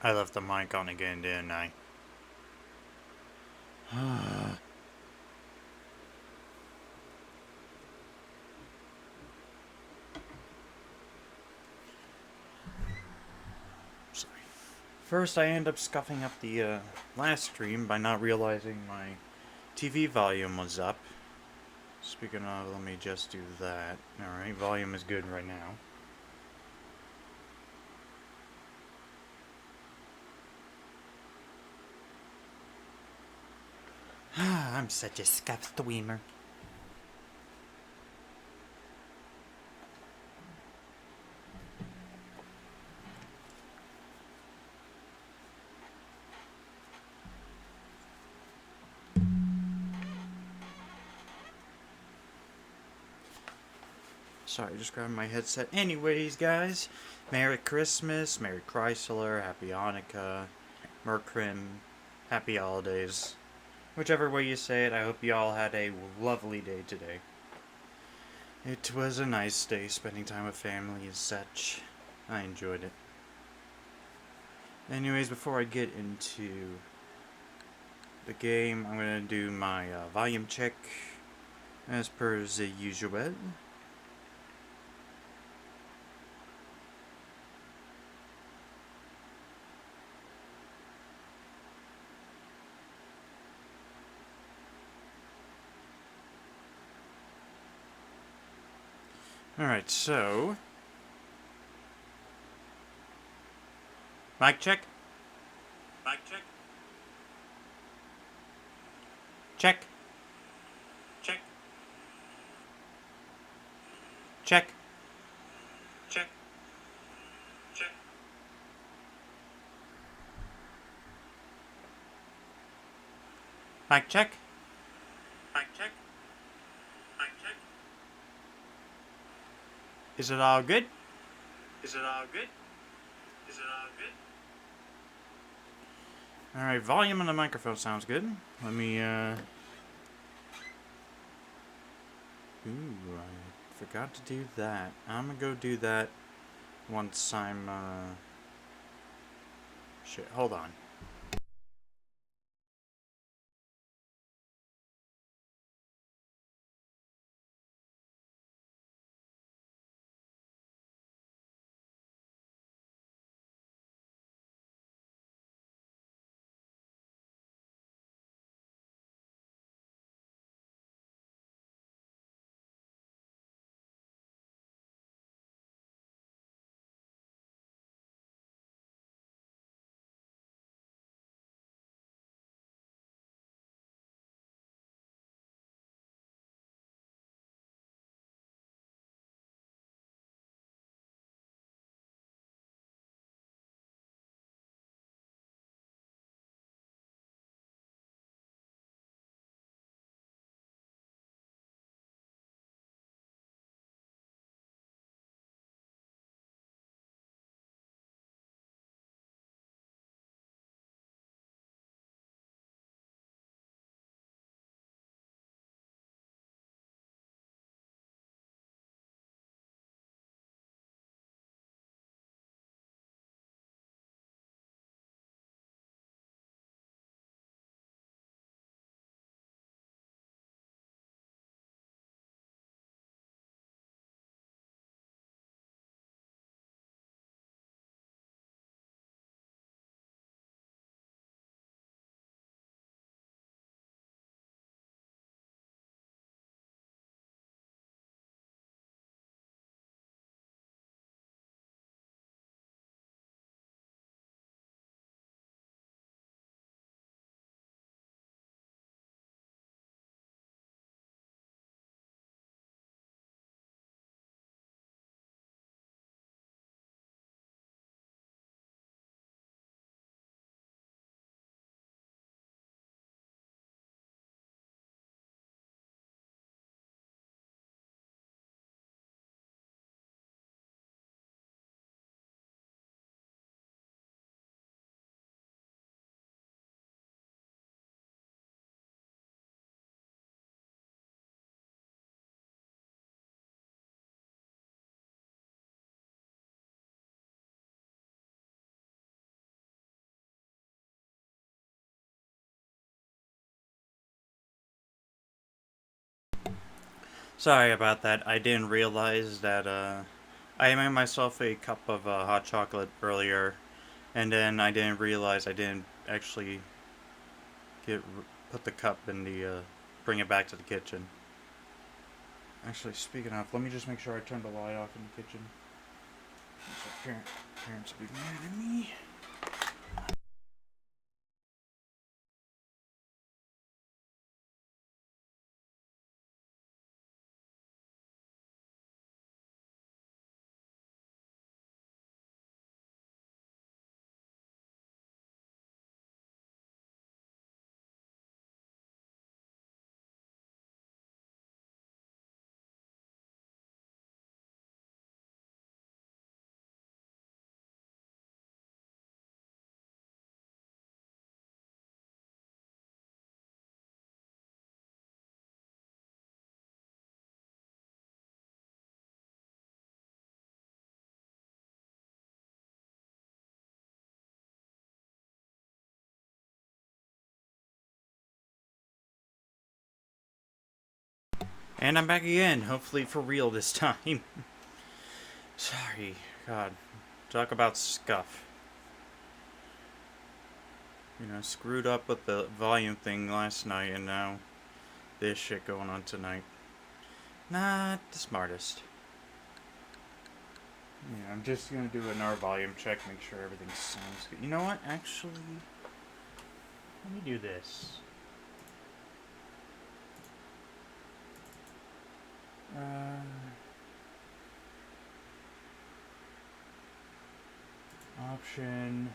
I left the mic on again, didn't I? Sorry. First, I end up scuffing up the last stream by not realizing my TV volume was up. Speaking of, let me just do that. Alright, volume is good right now. I'm such a scuffed streamer. Sorry, just grabbing my headset. Anyways, guys, Merry Christmas, Merry Chrysler, Happy Hanukkah, Merkrim, Happy Holidays. Whichever way you say it, I hope you all had a lovely day today. It was a nice day spending time with family and such. I enjoyed it. Anyways, before I get into the game, I'm going to do my volume check as per the usual. Alright, so. Mic check? Mic check? Check. Check. Check. Check. Check. Mic check. Mic check. Mic check. Is it all good? Is it all good? Is it all good? Alright, volume on the microphone sounds good. Let me, Ooh, I forgot to do that. I'm gonna go do that once I'm, Shit, hold on. Sorry about that. I didn't realize that I made myself a cup of hot chocolate earlier, and then I didn't realize I didn't actually get put the cup in the bring it back to the kitchen. Actually, speaking of, let me just make sure I turn the light off in the kitchen. So parents will be mad at me. And I'm back again, hopefully for real this time. Sorry, God. Talk about scuff. Screwed up with the volume thing last night, and now this shit going on tonight. Not the smartest. Yeah, I'm just gonna do another volume check, make sure everything sounds good. You know what? Actually, let me do this. Option.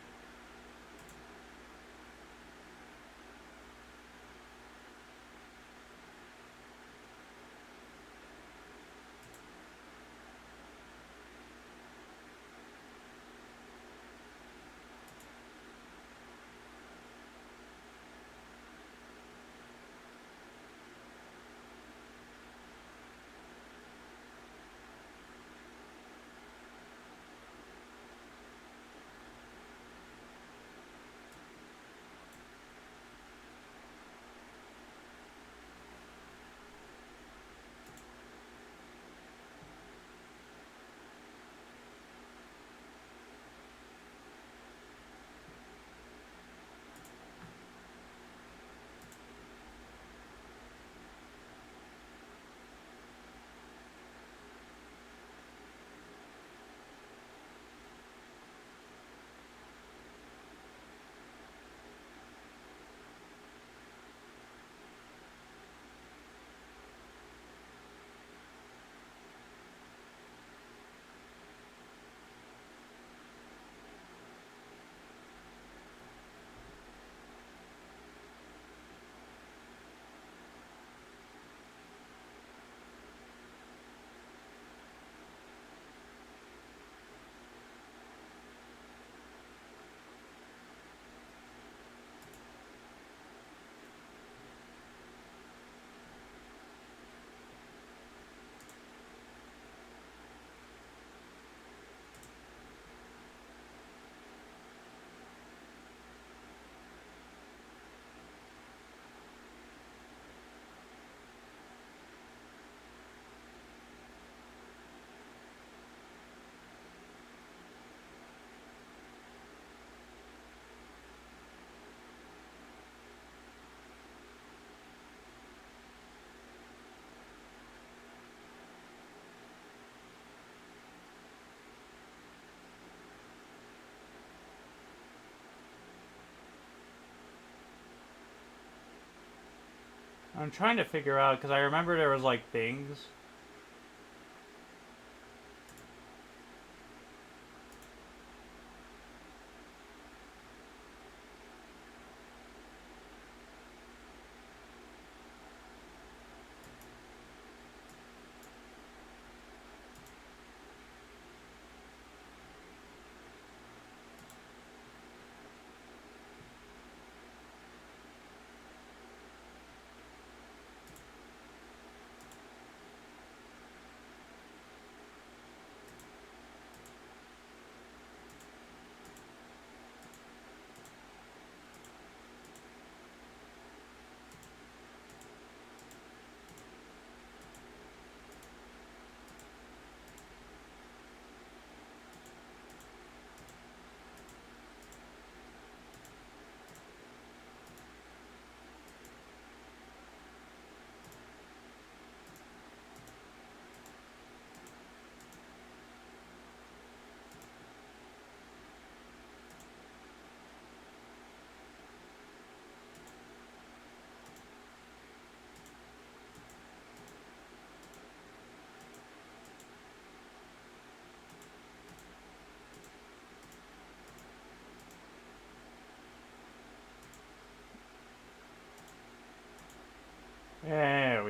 I'm trying to figure out because I remember there was like things.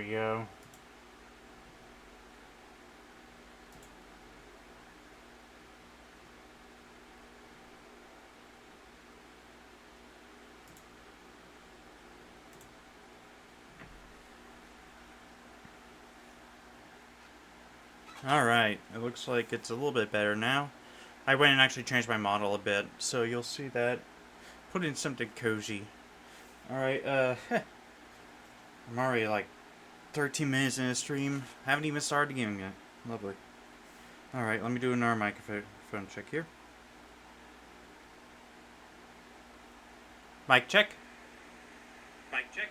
we go. Alright, it looks like it's a little bit better now. I went and actually changed my model a bit, so you'll see that. Put in something cozy. Alright, I'm already like 13 minutes in the stream. Haven't even started the game yet. Lovely. Alright, let me do another microphone check here. Mic check. Mic check.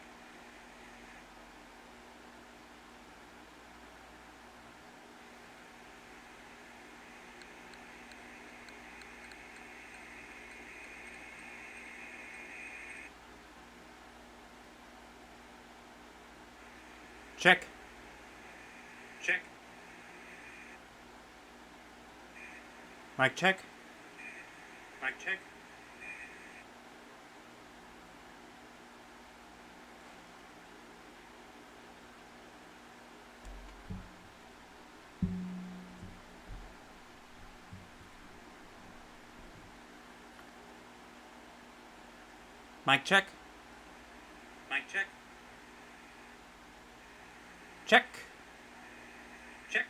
Check. Check. Mic check. Mic check. Mic check. Mic check. Check. Check.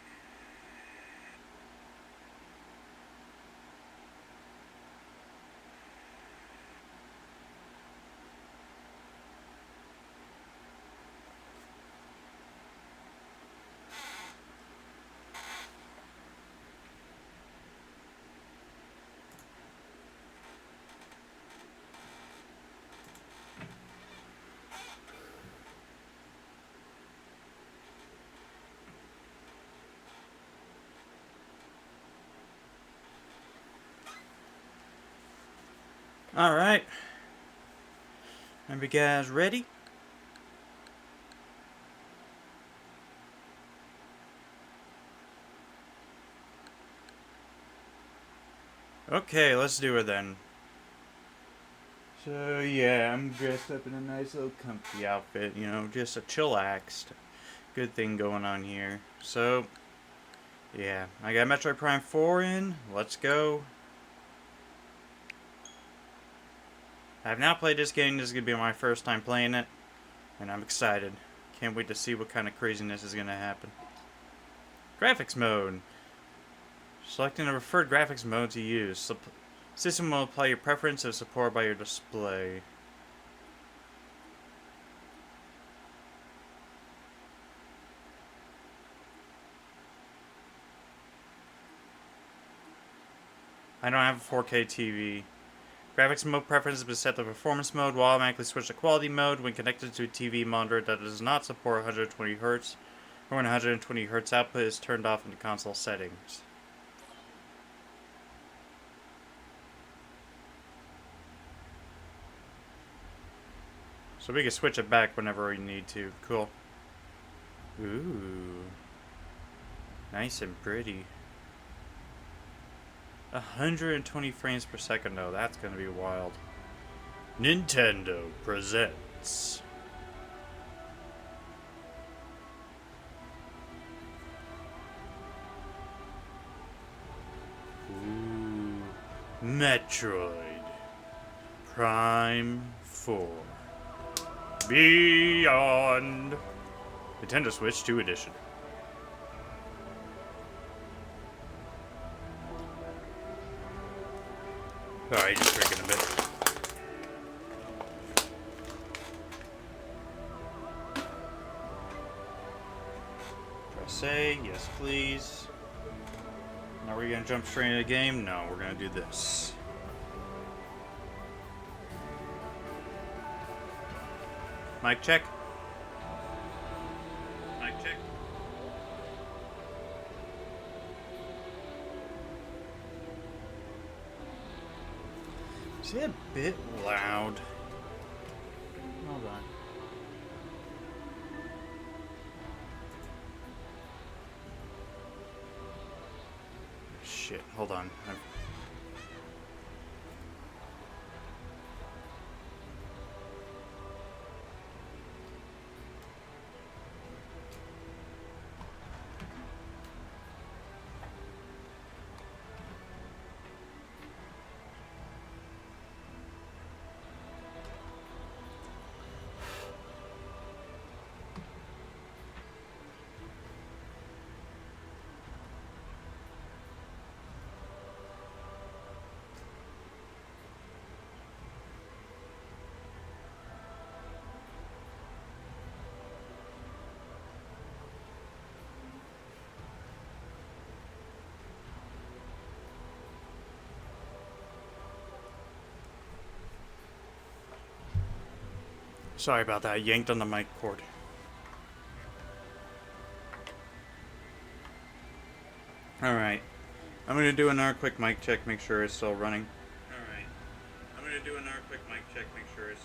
Alright. Are you guys ready? Okay, let's do it then. So yeah, I'm dressed up in a nice little comfy outfit, you know, just a chillaxed good thing going on here. So yeah, I got Metroid Prime 4 in. Let's go. I've now played this game. This is going to be my first time playing it. And I'm excited. Can't wait to see what kind of craziness is going to happen. Graphics mode. Selecting the preferred graphics mode to use. System will apply your preference if supported by your display. I don't have a 4K TV. Graphics mode preference is set to performance mode will automatically switch to quality mode when connected to a TV monitor that does not support 120Hz or when 120Hz output is turned off in the console settings. So we can switch it back whenever we need to. Cool. Ooh. Nice and pretty. 120 frames per second though, that's gonna be wild. Nintendo presents Metroid Prime 4 Beyond Nintendo Switch 2 Edition. Alright, just drinking a bit. Press A, yes please. Now we're gonna jump straight into the game? No, we're gonna do this. Mic check. Mic check. Is it a bit loud? Hold on. Shit, hold on. Sorry about that. I yanked on the mic cord. Alright. I'm gonna do another quick mic check, make sure it's still running. Alright. I'm gonna do another quick mic check, make sure it's...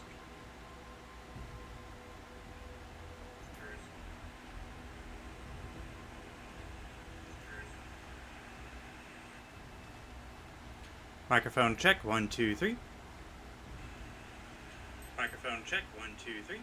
Microphone check, 1, 2, 3. Microphone check, 1, 2, 3.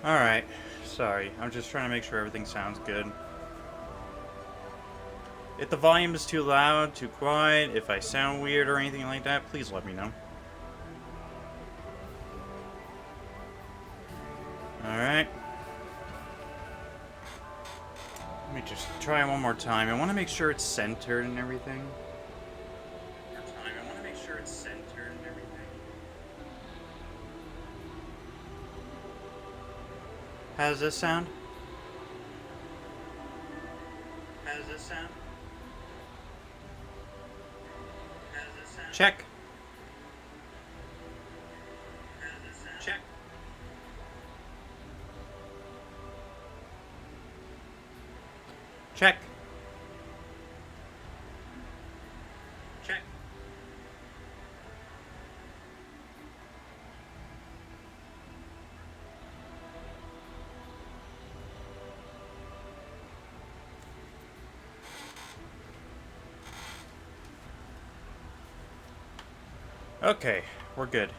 Alright, sorry. I'm just trying to make sure everything sounds good. If the volume is too loud, too quiet, if I sound weird or anything like that, please let me know. Alright. Let me just try one more time. I want to make sure it's centered and everything. How does this sound? How does this sound? How does this sound? Check. How does this sound? Check. Check. Check. Okay, we're good.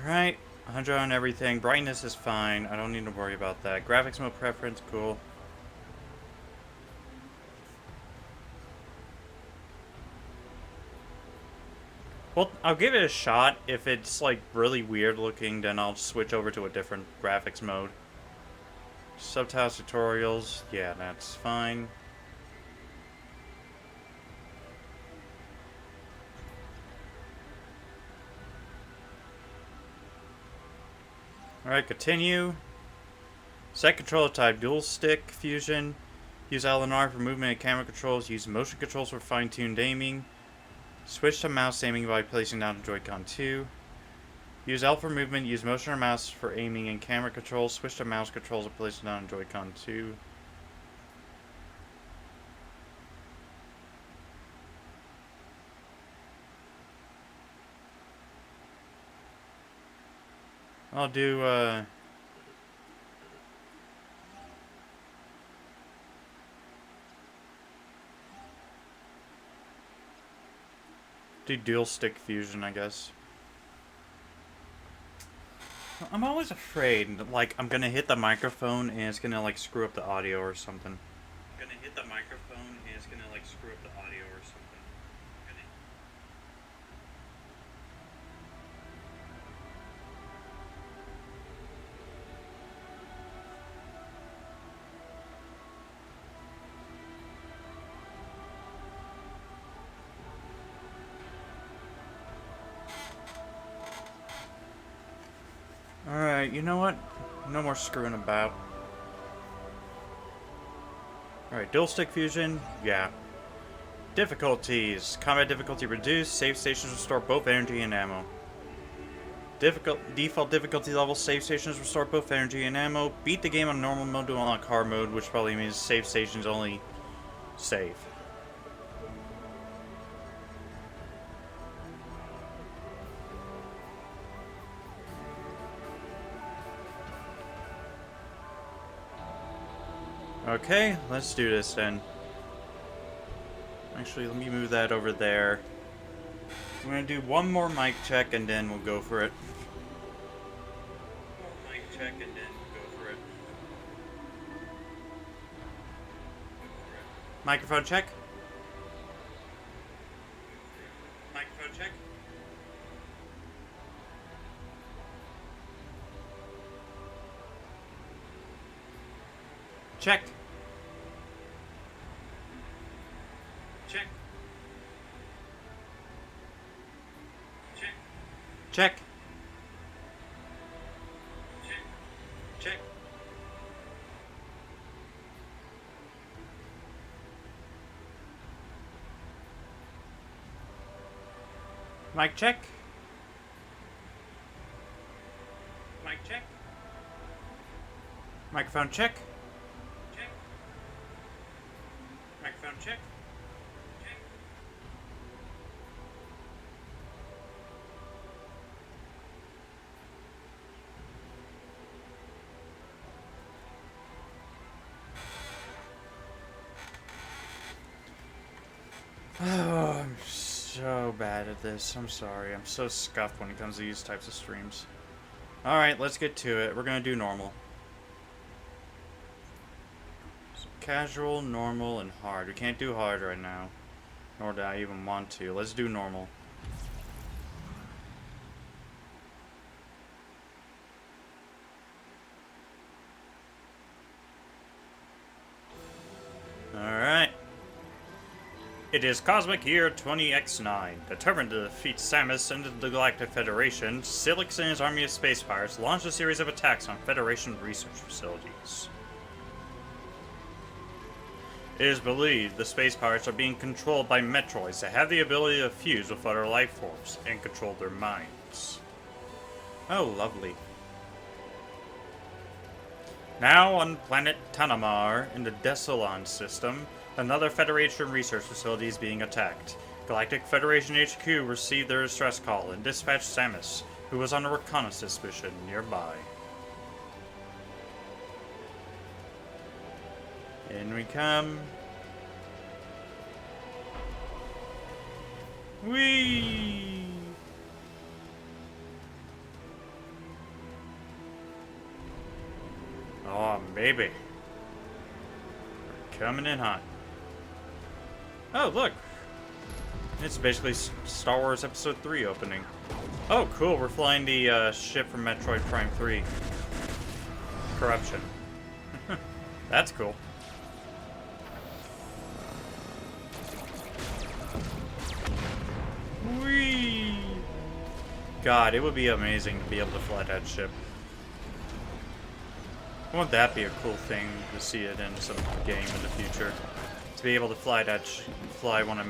Right, 100 on everything. Brightness is fine. I don't need to worry about that. Graphics mode preference, cool. Well, I'll give it a shot. If it's like really weird looking, then I'll switch over to a different graphics mode. Subtitles tutorials, yeah, that's fine. Alright, continue. Set controller type, dual stick fusion. Use L and R for movement and camera controls. Use motion controls for fine-tuned aiming. Switch to mouse aiming by placing down the Joy-Con 2. Use L for movement. Use motion or mouse for aiming and camera controls. Switch to mouse controls and placing down the Joy-Con 2. I'll do, dual stick fusion, I guess. I'm always afraid, like, I'm gonna hit the microphone and it's gonna, like, screw up the audio or something. I'm gonna hit the microphone and it's gonna, like, screw up the audio or something. Alright, you know what? No more screwing about. Alright, dual stick fusion, yeah. Difficulties. Combat difficulty reduced. Save stations restore both energy and ammo. Default difficulty level, save stations restore both energy and ammo. Beat the game on normal mode to unlock hard mode, which probably means save stations only save. Okay, let's do this then. Actually, let me move that over there. I'm gonna do one more mic check and then we'll go for it. Mic check and then we'll go for it. Microphone check. Microphone check. Check. Check. Check. Check. Check. Check. Mic check. Mic check. Microphone check. Check. Microphone check. Check. Oh, I'm so bad at this. I'm sorry. I'm so scuffed when it comes to these types of streams. Alright, let's get to it. We're gonna do normal. So casual, normal, and hard. We can't do hard right now. Nor do I even want to. Let's do normal. Alright. It is Cosmic Year 20X9. Determined to defeat Samus and the Galactic Federation, Silix and his army of space pirates launched a series of attacks on Federation research facilities. It is believed the space pirates are being controlled by Metroids that have the ability to fuse with other life forms and control their minds. Oh, lovely. Now on planet Tanamar in the Desolon system, another Federation research facility is being attacked. Galactic Federation HQ received their distress call and dispatched Samus, who was on a reconnaissance mission nearby. In we come. Whee! Oh, baby. We're coming in hot. Oh, look. It's basically Star Wars Episode 3 opening. Oh, cool. We're flying the ship from Metroid Prime 3. Corruption. That's cool. Whee! God, it would be amazing to be able to fly that ship. Won't that be a cool thing to see it in some game in the future? To be able to fly fly one of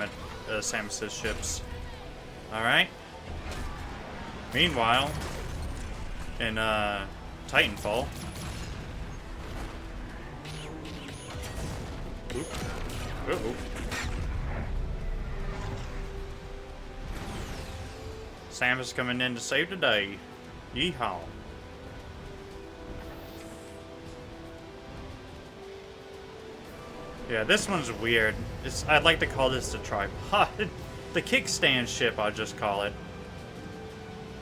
Samus's ships. Alright. Meanwhile, in Titanfall. Oop. Uh-oh. Samus coming in to save the day. Yeehaw. Yeah, this one's weird. I'd like to call this the tripod. The kickstand ship, I'll just call it.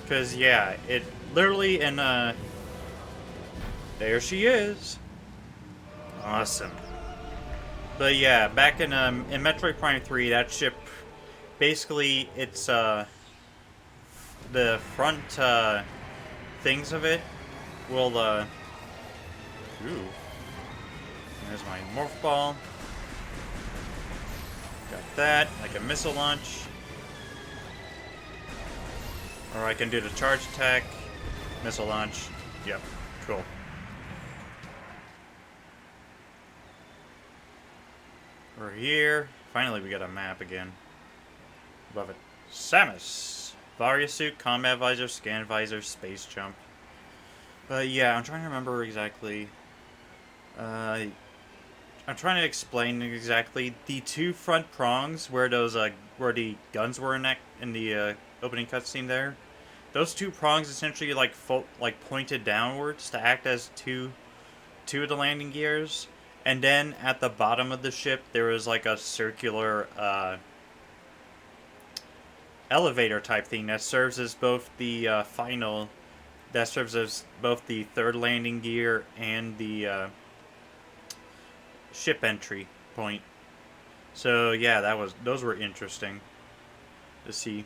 Because, yeah, it literally in, there she is. Awesome. But, yeah, back in Metroid Prime 3, that ship, basically, it's, the front, things of it will, ooh. There's my morph ball. Got that, like a missile launch. Or I can do the charge attack, missile launch. Yep, cool. We're here. Finally we got a map again. Love it. Samus! Varia suit, combat visor, scan visor, space jump. But yeah, I'm trying to remember exactly. I'm trying to explain exactly the two front prongs where those where the guns were in the opening cutscene there. Those two prongs essentially like pointed downwards to act as two of the landing gears, and then at the bottom of the ship there was like a circular elevator type thing that serves as both the final that serves as both the third landing gear and the ship entry point. So yeah, those were interesting to see.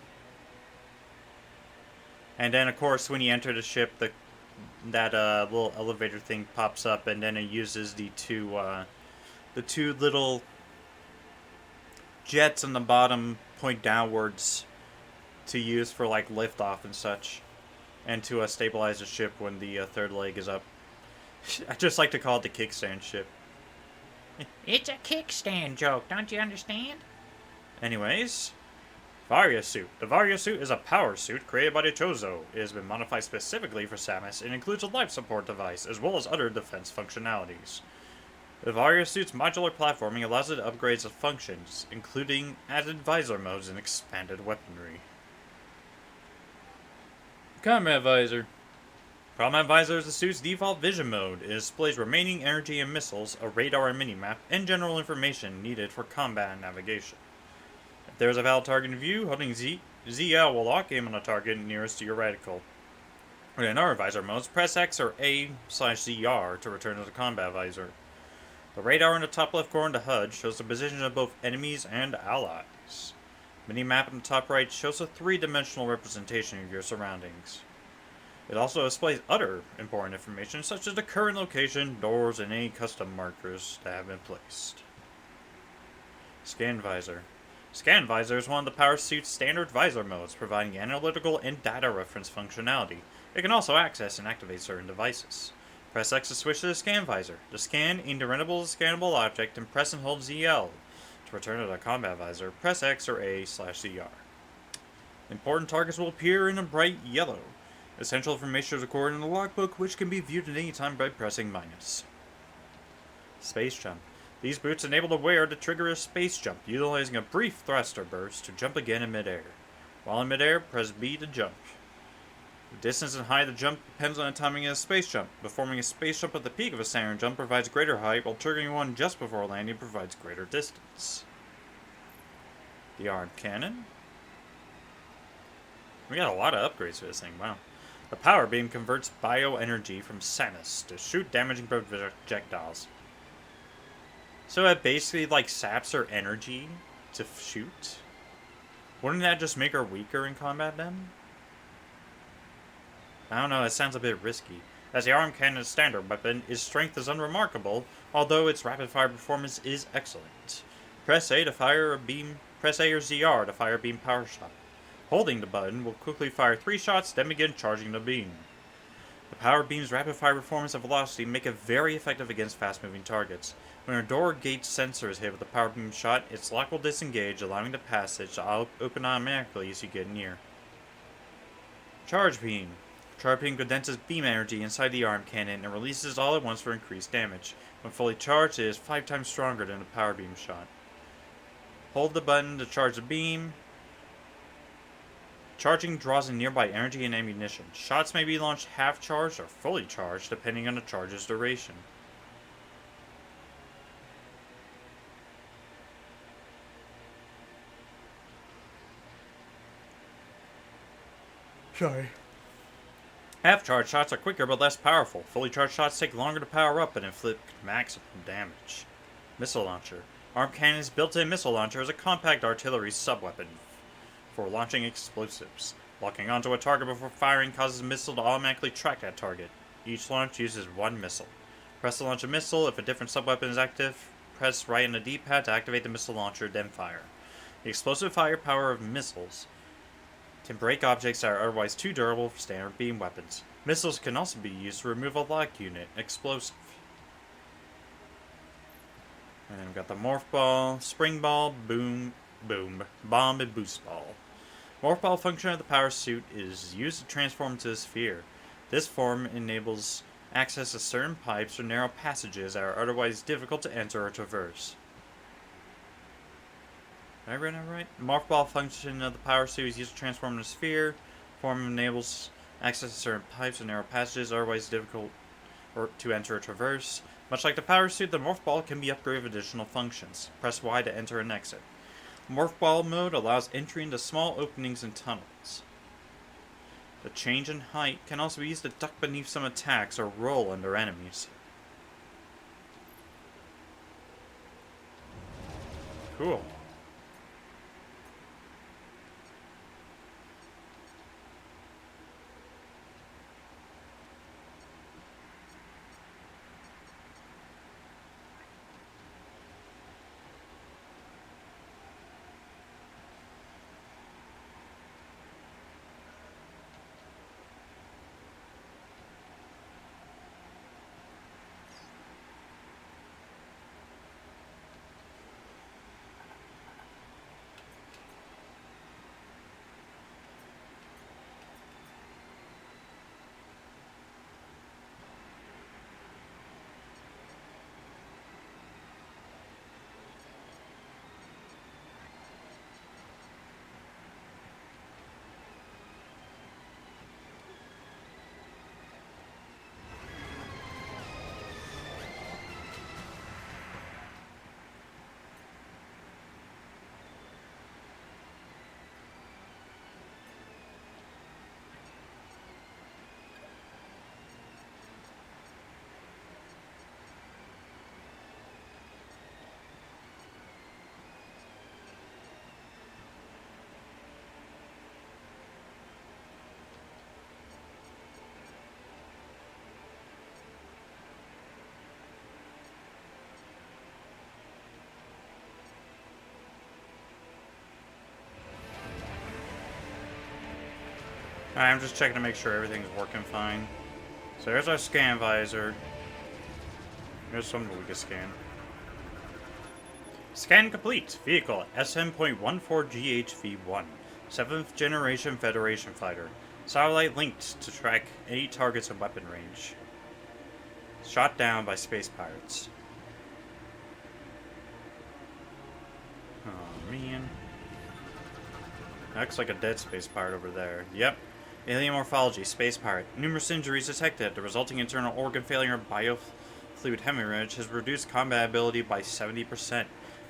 And then of course when you enter the ship, that little elevator thing pops up, and then it uses the two little jets on the bottom point downwards to use for like liftoff and such, and to stabilize the ship when the third leg is up. I just like to call it the kickstand ship. It's a kickstand joke, don't you understand? Anyways, Varia suit. The Varia suit is a power suit created by the Chozo. It has been modified specifically for Samus and includes a life support device as well as other defense functionalities. The Varia suit's modular platforming allows it to upgrade its functions, including added visor modes and expanded weaponry. Combat visor. Combat visor is the suit's default vision mode. It displays remaining energy and missiles, a radar and minimap, and general information needed for combat and navigation. If there is a valid target in view, holding ZL will lock aim on the target nearest to your reticle. In other visor modes, press X or A/ZR to return to the combat visor. The radar in the top left corner of the HUD shows the position of both enemies and allies. Minimap in the top right shows a three-dimensional representation of your surroundings. It also displays other important information such as the current location, doors, and any custom markers that have been placed. Scan Visor. Scan Visor is one of the Power Suit's standard visor modes, providing analytical and data reference functionality. It can also access and activate certain devices. Press X to switch to the Scan Visor. To scan any rendezable scannable object, and press and hold ZL. To return to the Combat Visor, press X or A/ZR. Important targets will appear in a bright yellow. Essential information is recorded in the logbook, which can be viewed at any time by pressing minus. Space Jump. These boots enable the wearer to trigger a space jump, utilizing a brief thruster burst to jump again in midair. While in midair, press B to jump. The distance and height of the jump depends on the timing of the space jump. Performing a space jump at the peak of a standard jump provides greater height, while triggering one just before landing provides greater distance. The Arm Cannon. We got a lot of upgrades for this thing, wow. The power beam converts bioenergy from Samus to shoot damaging projectiles. So it basically like saps her energy to shoot? Wouldn't that just make her weaker in combat then? I don't know, it sounds a bit risky. As the arm cannon's standard weapon, its strength is unremarkable, although its rapid fire performance is excellent. Press A to fire a beam. Press A or ZR to fire a beam power shot. Holding the button will quickly fire 3 shots, then begin charging the beam. The power beam's rapid fire performance and velocity make it very effective against fast-moving targets. When a door or gate sensor is hit with a power beam shot, its lock will disengage, allowing the passage to open automatically as you get near. Charge Beam. Charge Beam condenses beam energy inside the arm cannon and releases all at once for increased damage. When fully charged, it is 5 times stronger than a power beam shot. Hold the button to charge the beam. Charging draws in nearby energy and ammunition. Shots may be launched half-charged or fully charged, depending on the charge's duration. Sorry. Half-charged shots are quicker but less powerful. Fully charged shots take longer to power up and inflict maximum damage. Missile Launcher. Arm Cannon's built-in missile launcher is a compact artillery subweapon for launching explosives. Locking onto a target before firing causes a missile to automatically track that target. Each launch uses 1 missile. Press to launch a missile. If a different subweapon is active, press right on the D-pad to activate the missile launcher, then fire. The explosive firepower of missiles can break objects that are otherwise too durable for standard beam weapons. Missiles can also be used to remove a lock unit, explosive. And we've got the Morph Ball, Spring Ball, Boom, Bomb, and Boost Ball. Morph ball function of the power suit is used to transform into a sphere. This form enables access to certain pipes or narrow passages that are otherwise difficult to enter or traverse. Did I read that right? The morph ball function of the power suit is used to transform into a sphere. Form enables access to certain pipes or narrow passages otherwise difficult to enter or traverse. Much like the power suit, the morph ball can be upgraded with additional functions. Press Y to enter and exit. Morph ball mode allows entry into small openings and tunnels. The change in height can also be used to duck beneath some attacks or roll under enemies. Cool. Alright, I'm just checking to make sure everything's working fine. So there's our scan visor. There's something we can scan. Scan complete. Vehicle SM.14GHV1. 7th generation Federation fighter. Satellite linked to track any targets in weapon range. Shot down by space pirates. Oh man. That looks like a dead space pirate over there. Yep. Alien morphology, space pirate. Numerous injuries detected. The resulting internal organ failure and biofluid hemorrhage has reduced combat ability by 70%.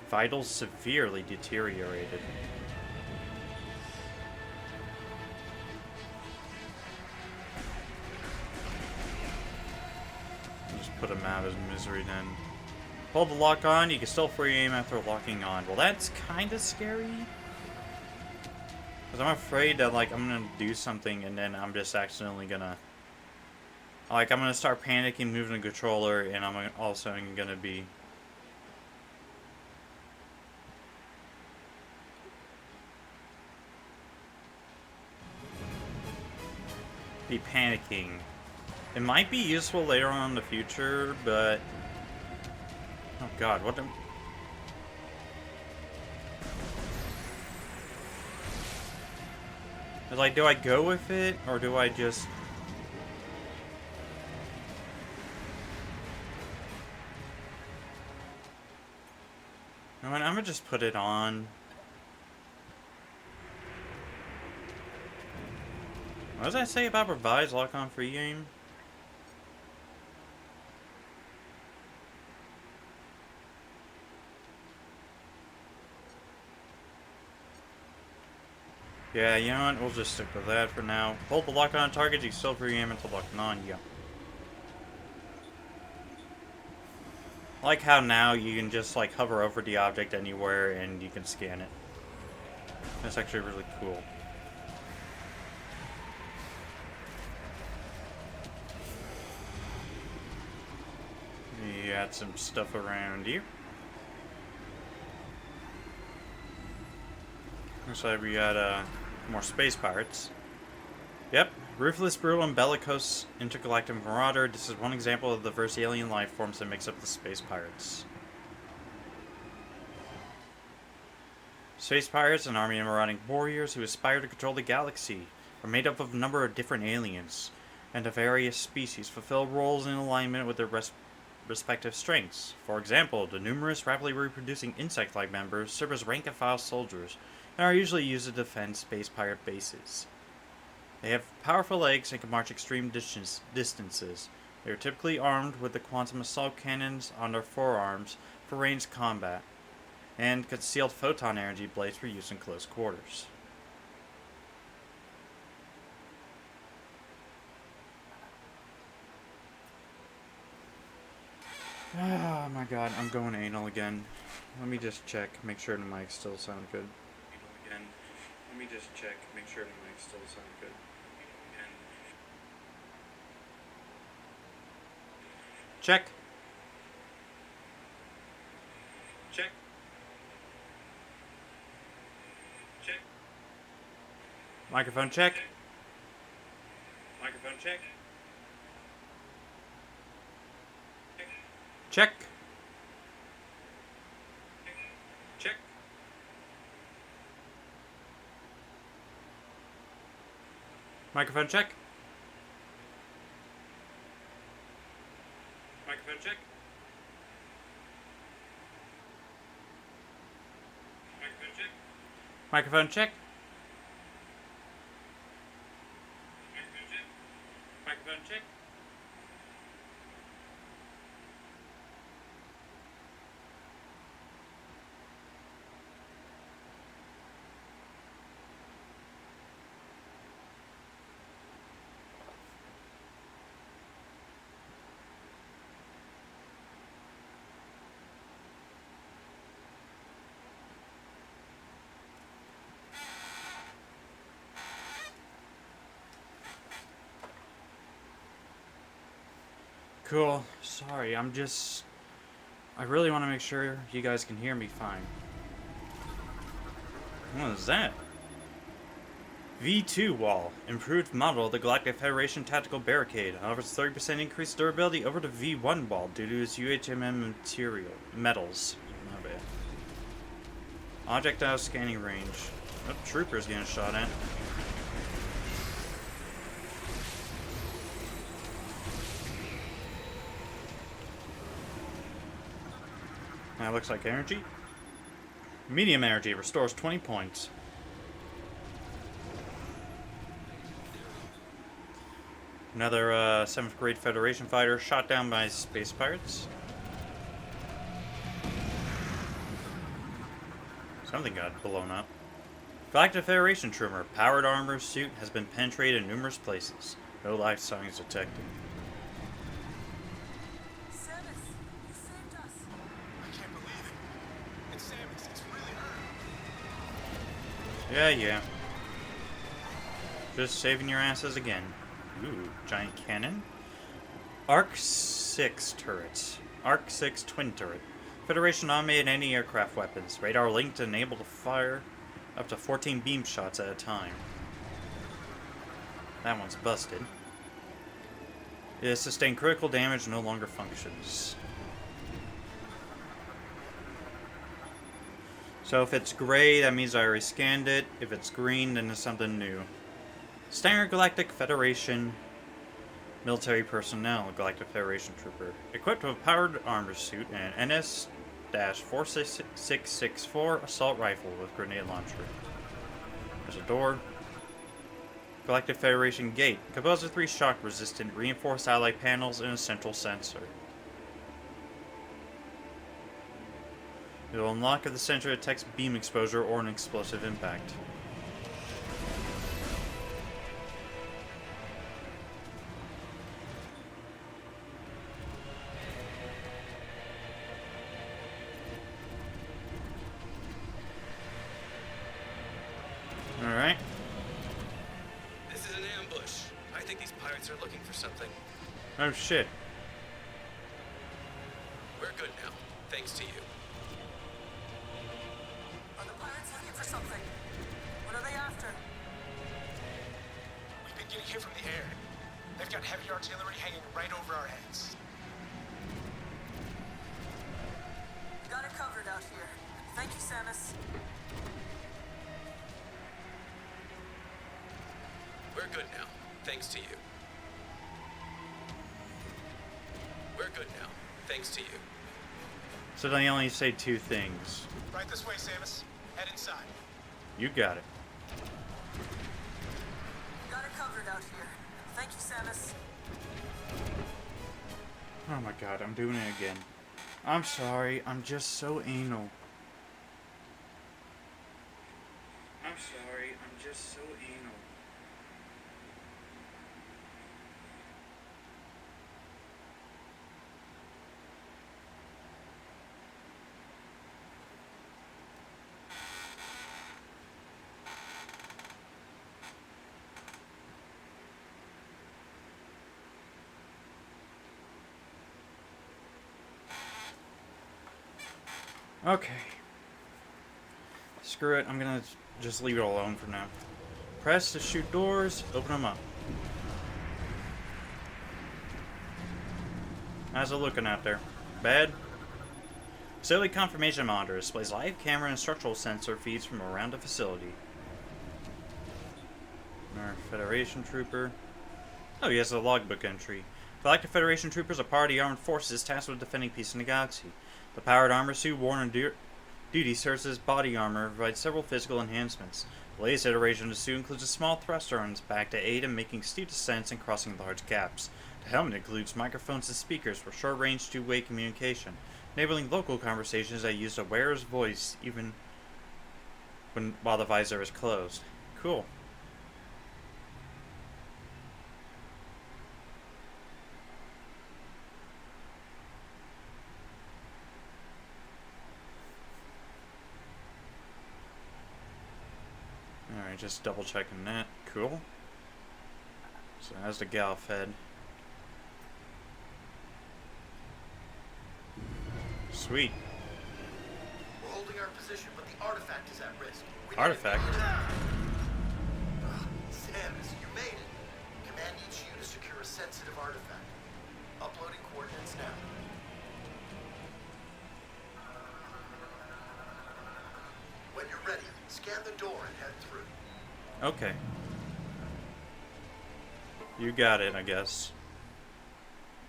Vitals severely deteriorated. Just put him out of his misery then. Hold the lock on, you can still free aim after locking on. Well, that's kind of scary. Because I'm afraid that, like, I'm going to do something and then I'm just accidentally going to... Like, I'm going to start panicking, moving the controller, and I'm also going to be... panicking. It might be useful later on in the future, but... Oh god, what the... Like, do I go with it, or do I just... You know what, I'm gonna just put it on. What does that say about revised lock-on free game? Yeah, you know what? We'll just stick with that for now. Hold the lock on target, you still free aim until locking on, yeah. I like how now you can just like hover over the object anywhere and you can scan it. That's actually really cool. You got some stuff around here. Looks like we got more space pirates. Yep, ruthless, brutal, and bellicose intergalactic marauder. This is one example of the diverse alien life forms that makes up the space pirates. Space pirates, an army of marauding warriors who aspire to control the galaxy, are made up of a number of different aliens, and of various species fulfill roles in alignment with their respective strengths. For example, the numerous rapidly reproducing insect-like members serve as rank-and-file soldiers, and are usually used to defend space pirate bases. They have powerful legs and can march extreme distances. They are typically armed with the quantum assault cannons on their forearms for ranged combat, and concealed photon energy blades for use in close quarters. Oh my god, I'm going anal again. Let me just check, make sure the mics still sound good. Anal again. Let me just check, make sure the mics still sound good. Again. Check. Check. Check. Microphone check. Microphone check. Check. Check. Microphone check. Microphone check. Microphone check. Microphone check. Microphone check. Microphone check. Cool. Sorry, I really want to make sure you guys can hear me fine. What is that? V2 wall. Improved model of the Galactic Federation Tactical Barricade. Offers 30% increased durability over the V1 wall due to its UHMM metals. Not bad. Objectile scanning range. Oh, troopers getting shot at. That looks like energy. Medium energy restores 20 points. Another 7th grade Federation fighter shot down by space pirates. Something got blown up. Galactic Federation trooper. Powered armor suit has been penetrated in numerous places. No life signs detected. Yeah. Just saving your asses again. Ooh, giant cannon. Arc 6 turrets. Arc 6 twin turret. Federation automated anti-aircraft weapons. Radar linked to enable to fire up to 14 beam shots at a time. That one's busted. It has sustained critical damage and no longer functions. So if it's gray, that means I already scanned it. If it's green, then it's something new. Standard Galactic Federation military personnel, Galactic Federation trooper. Equipped with a powered armor suit and an NS-4664 assault rifle with grenade launcher. There's a door. Galactic Federation gate. Composed of 3 shock-resistant reinforced ally panels and a central sensor. It will unlock if the sensor detects beam exposure or an explosive impact. Alright. This is an ambush. I think these pirates are looking for something. Oh shit. We're good now, thanks to you. Are the pirates looking for something? What are they after? We've been getting hit from the air. They've got heavy artillery hanging right over our heads. You got it covered out here. Thank you, Samus. We're good now, thanks to you. We're good now, thanks to you. So they only say two things. Right this way, Samus. Head inside. You got it. Got it covered out here. Thank you, Samus. Oh my god, I'm doing it again. I'm sorry, I'm just so anal. I'm sorry, I'm just so anal. Okay. Screw it, I'm gonna just leave it alone for now. Press to shoot doors, open them up. How's it looking out there? Bad? Facility confirmation monitor displays live camera and structural sensor feeds from around the facility. Our Federation trooper. Oh, he has a logbook entry. Galactic Federation troopers are part of the armed forces tasked with defending peace in the galaxy. The powered armor suit worn on duty serves as body armor and provides several physical enhancements. The latest iteration of the suit includes a small thruster on its back to aid in making steep descents and crossing large gaps. The helmet includes microphones and speakers for short-range two-way communication, enabling local conversations that use the wearer's voice even while the visor is closed. Cool. Alright, just double checking that. Cool. So that's the Galf head. Sweet. We're holding our position, but the artifact is at risk. Artifact? Samus, you made it. Command needs you to secure a sensitive artifact. Uploading coordinates now. When you're ready, scan the door and head through. Okay. You got it, I guess.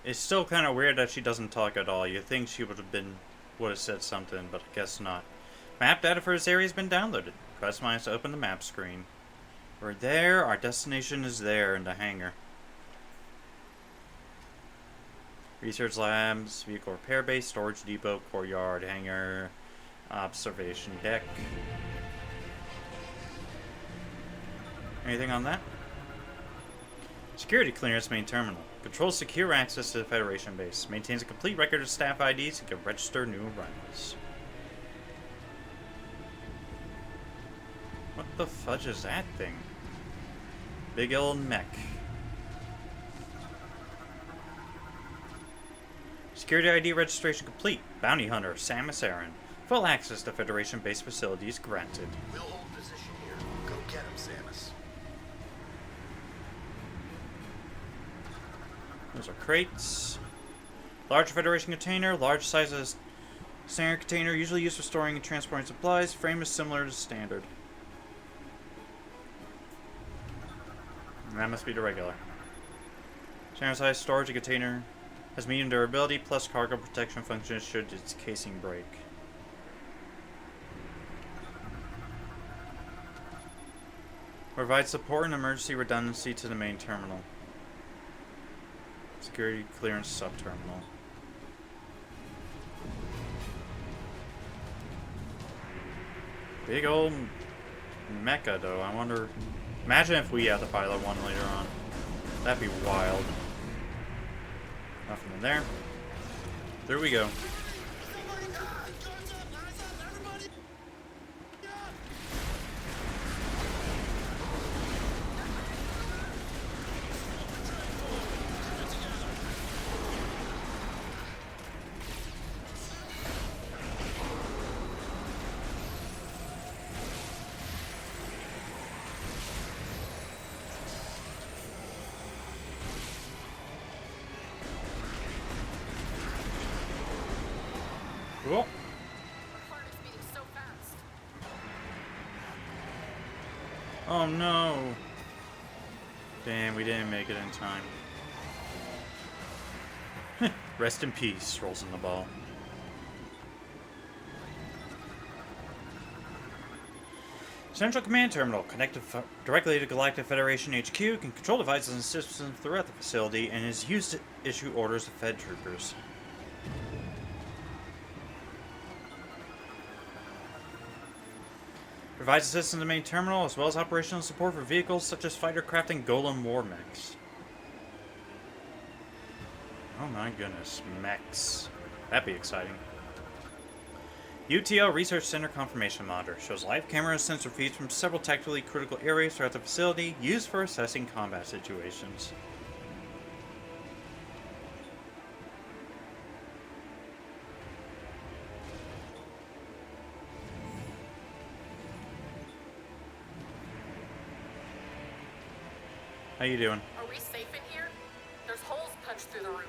It's still kind of weird that she doesn't talk at all. You'd think she would have said something, but I guess not. Map data for this area has been downloaded. Press minus to open the map screen. We're there. Our destination is there in the hangar. Research labs, vehicle repair base, storage depot, courtyard, hangar, observation deck. Anything on that? Security clearance main terminal. Controls secure access to the Federation base. Maintains a complete record of staff IDs and can register new arrivals. What the fudge is that thing? Big old mech. Security ID registration complete. Bounty Hunter, Samus Aran. Full access to Federation base facilities granted. We'll hold position here. Go get him, Samus. Those are crates. Large Federation container, large sizes standard container, usually used for storing and transporting supplies. Frame is similar to standard. And that must be the regular. Standard size storage container has medium durability plus cargo protection functions should its casing break. Provide support and emergency redundancy to the main terminal. Security clearance sub-terminal. Big old mecha though. I wonder. Imagine if we had to pilot one later on. That'd be wild. Nothing in there. There we go. Cool. My heart is beating so fast. Oh no. Damn, we didn't make it in time. Rest in peace, rolls in the ball. Central Command Terminal, connected directly to Galactic Federation HQ, can control devices and systems throughout the facility and is used to issue orders to Fed troopers. Provides assistance to the main terminal as well as operational support for vehicles such as fighter craft and Golem war mechs. Oh my goodness, mechs. That'd be exciting. UTL Research Center Confirmation Monitor shows live camera and sensor feeds from several tactically critical areas throughout the facility used for assessing combat situations. How you doing? Are we safe in here? There's holes punched through the roof.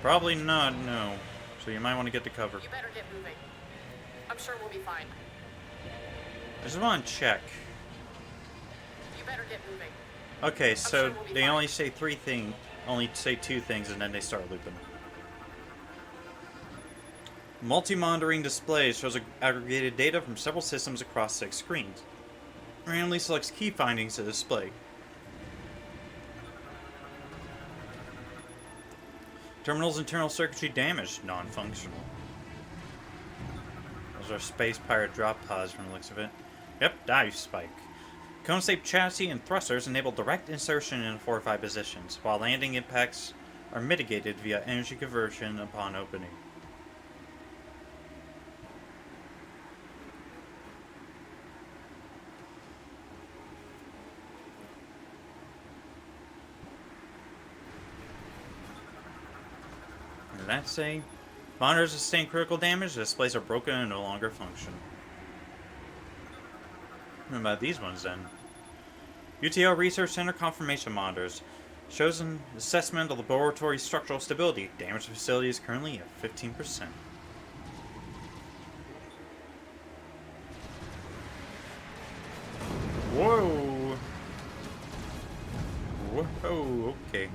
Probably not, no. So you might want to get to cover. You better get moving. I'm sure we'll be fine. I just want to check. You better get moving. Okay, so sure we'll be they fine. only say two things, and then they start looping. Multi-monitoring display shows aggregated data from several systems across 6 screens. Randomly selects key findings to display. Terminal's internal circuitry damaged, non-functional. Those are space pirate drop pods from the looks of it. Yep, dive spike. Cone-shaped chassis and thrusters enable direct insertion in fortified positions, while landing impacts are mitigated via energy conversion upon opening. What did that say? Monitors sustain critical damage, the displays are broken and no longer function. What about these ones then? UTL Research Center Confirmation Monitors shows an assessment of laboratory structural stability. Damage to the facility is currently at 15%. Whoa! Whoa, okay.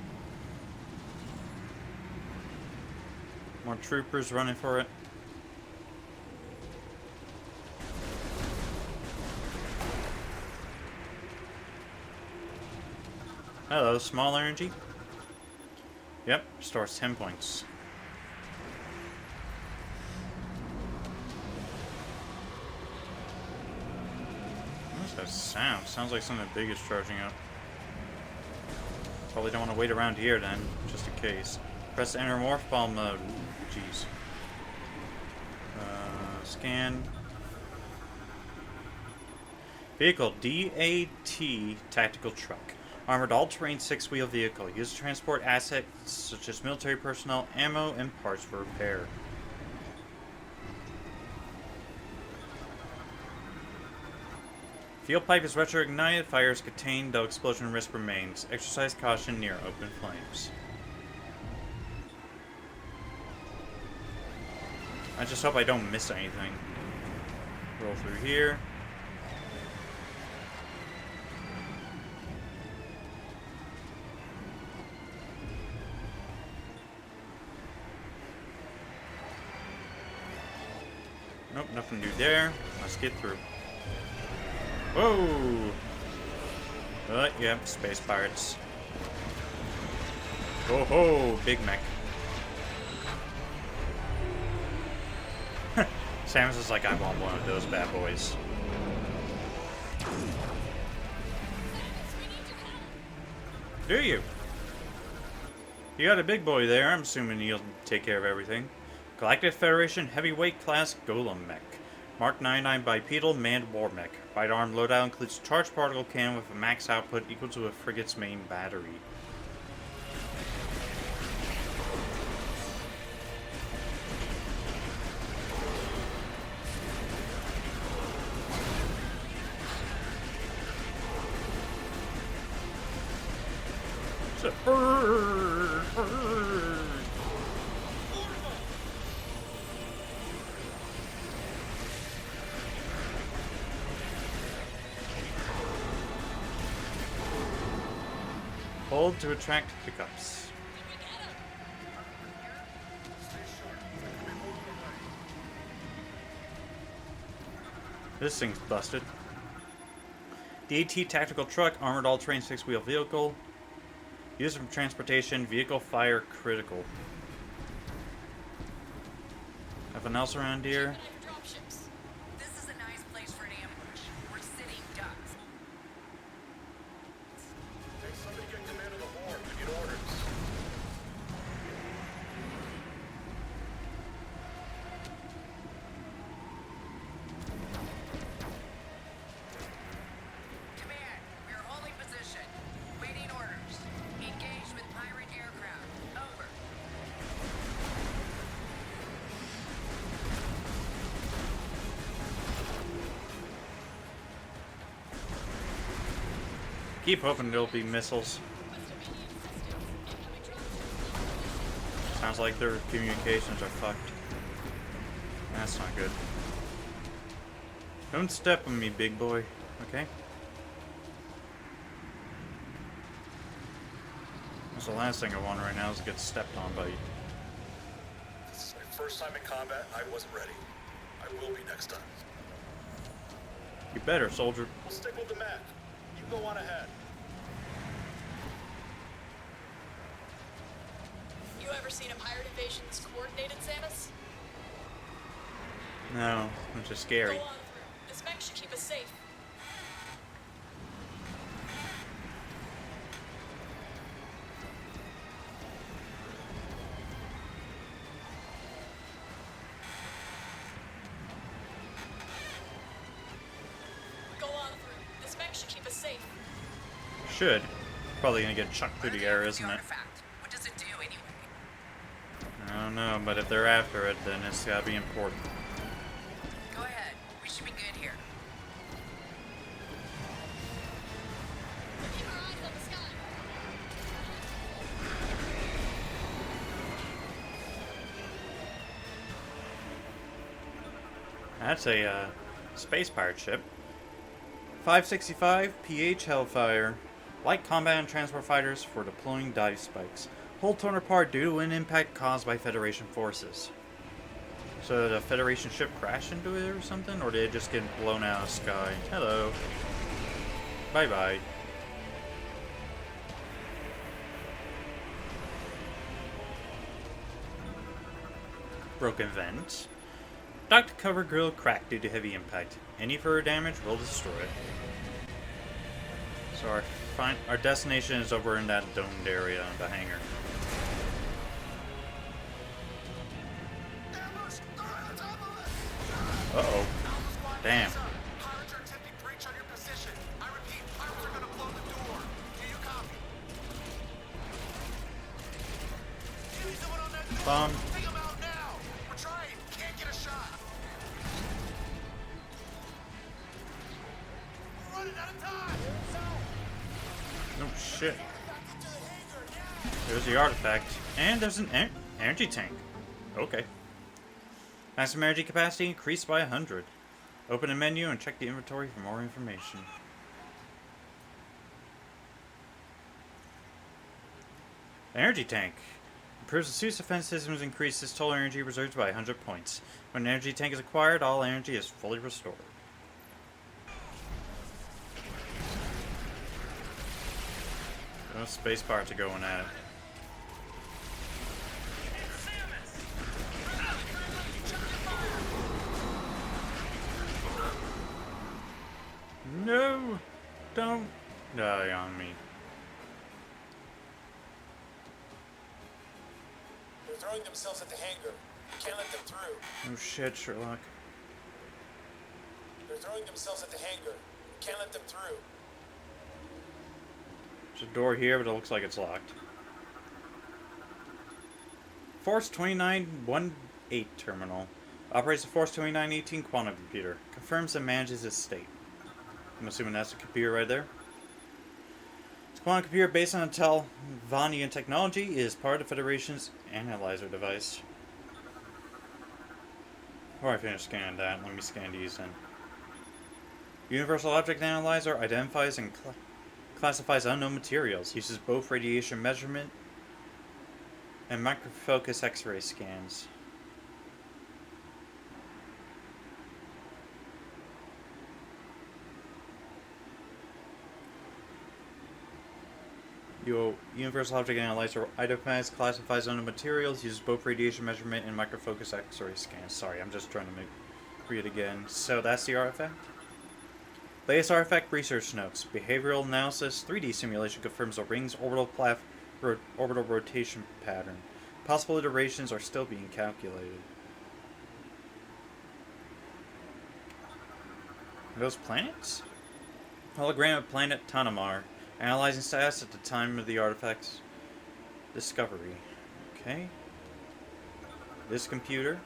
More troopers running for it. Hello, small energy. Yep, restores 10 points. What's that sound? Sounds like something big is charging up. Probably don't want to wait around here then, just in case. Press enter morph ball mode. Ooh, jeez. Scan. Vehicle DAT Tactical Truck. Armored all-terrain 6-wheel vehicle. Used to transport assets such as military personnel, ammo, and parts for repair. Fuel pipe is retro-ignited. Fire is contained, though explosion risk remains. Exercise caution near open flames. I just hope I don't miss anything. Roll through here. Nope, nothing new there. Let's get through. Whoa! Yeah, space pirates. Oh ho, big mech. Samus is like, I want one of those bad boys. Do you? You got a big boy there. I'm assuming he'll take care of everything. Galactic Federation Heavyweight Class Golem Mech. Mark 99 Bipedal Manned War Mech. Right arm loadout includes a charged particle cannon with a max output equal to a frigate's main battery. hold to attract pickups. This thing's busted. The AT Tactical Truck, armored all-terrain 6-wheel vehicle. Used for transportation, vehicle fire critical. Nothing else around here? This is a nice place for an ambush. We're sitting ducks. Hey, somebody get command of the horde. We need orders. Command, we are holding position. Waiting orders. Engaged with pirate aircraft. Over. Keep hoping there'll be missiles. Sounds like their communications are fucked. That's not good. Don't step on me, big boy. Okay? That's the last thing I want right now is to get stepped on by you. This is my first time in combat. I wasn't ready. I will be next time. You better, soldier. We'll stick with the map. You go on ahead. You ever seen a pirate invasion this coordinated, Samus? No, I'm just scary. Go on through. This mech should keep us safe. Go on through. This mech should keep us safe. Should. Probably gonna get chucked through the air, Where's isn't the it? artifact? What does it do anyway? I don't know, but if they're after it, then it's gotta be important. Go ahead. We should be good here. Keep our eyes on the sky. That's a space pirate ship. 565 PH Hellfire. Light combat and transport fighters for deploying dive spikes. Hold torn apart due to an impact caused by Federation forces. So did a Federation ship crash into it or something? Or did it just get blown out of the sky? Hello. Bye-bye. Broken vent. Duct cover grill cracked due to heavy impact. Any further damage will destroy it. So our destination is over in that domed area, the hangar. Ambush! They're on the top of us! Uh-oh. Damn. Pirates are attempting breach on your position. I repeat, pirates are gonna blow the door. Do you copy? You need someone on that door. Bomb. Take them out now. We're trying. Can't get a shot. We're running out of time. Oh shit. There's the artifact. And there's an energy tank. Okay. Maximum energy capacity increased by 100. Open a menu and check the inventory for more information. Energy tank. Improves the suit's defense systems, increases total energy reserves by 100 points. When an energy tank is acquired, all energy is fully restored. Those space pirates are going at it. No! Don't die on me. They're throwing themselves at the hangar. We can't let them through. Oh shit, Sherlock. They're throwing themselves at the hangar. We can't let them through. There's a door here, but it looks like it's locked. Force 2918 terminal. Operates the Force 2918 quantum computer. Confirms and manages its state. I'm assuming that's the computer right there. This quantum computer, based on Telvanian technology, is part of the Federation's analyzer device. Before I finish scanning that, let me scan these then. Universal Object Analyzer identifies and Classifies unknown materials. Uses both radiation measurement and microfocus X-ray scans. Universal Object Analyzer Itemized classifies unknown materials, uses both radiation measurement and microfocus X-ray scans. Sorry, I'm just trying to read it again. So that's the artifact. Latest artifact research notes. Behavioral analysis 3D simulation confirms the ring's orbital rotation pattern. Possible iterations are still being calculated. Are those planets? Hologram of planet Tanamar. Analyzing status at the time of the artifact's discovery. Okay. This computer.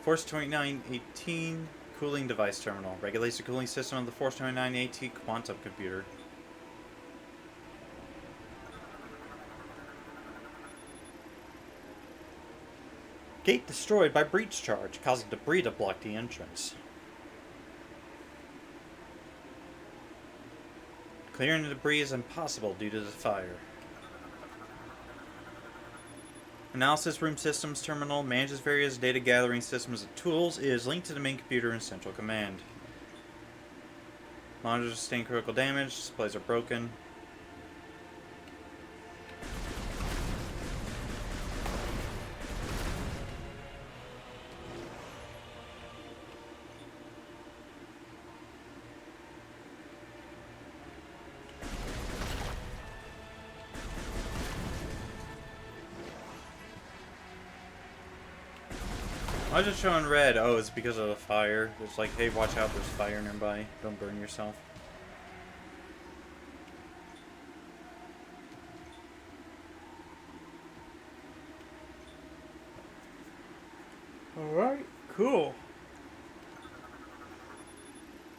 Force 2918 cooling device terminal. Regulates the cooling system of the Force 2918 quantum computer. Gate destroyed by breach charge, causing debris to block the entrance. Clearing the debris is impossible due to the fire. Analysis Room Systems Terminal manages various data gathering systems and tools. It is linked to the main computer in Central Command. Monitors sustain critical damage. Displays are broken. I was just showing red. Oh, it's because of the fire. It's like, hey, watch out, there's fire nearby. Don't burn yourself. Alright, cool.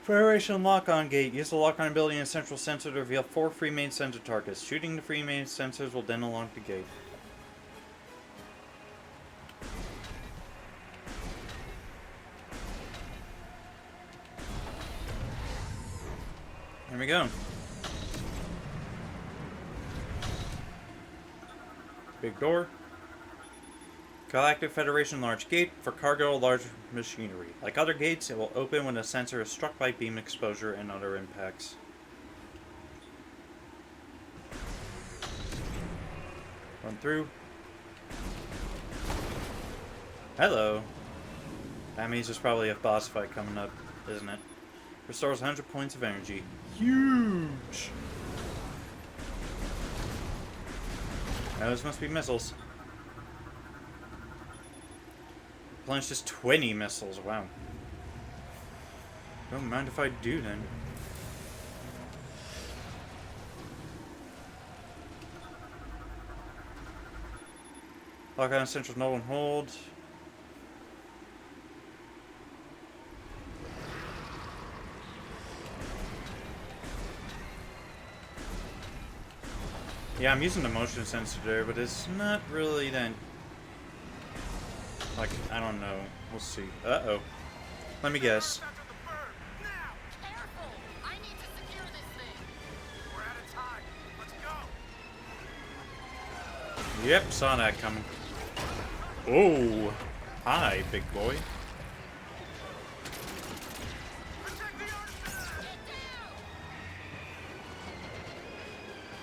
Federation lock-on gate. Use the lock-on ability in a central sensor to reveal 4 free main sensor targets. Shooting the free main sensors will then unlock the gate. Here we go. Big door. Galactic Federation large gate for cargo large machinery. Like other gates, it will open when a sensor is struck by beam exposure and other impacts. Run through. Hello. That means there's probably a boss fight coming up, isn't it? Restores 100 points of energy. Huge! Those must be missiles. Replenishes 20 missiles, wow. Don't mind if I do then. Lock on central null and hold. Yeah, I'm using the motion sensor there, but it's not really that... Like, I don't know. We'll see. Uh-oh. Let me guess. Careful! I need to secure this thing. We're out of time. Let's go. Yep, saw that coming. Oh! Hi, big boy.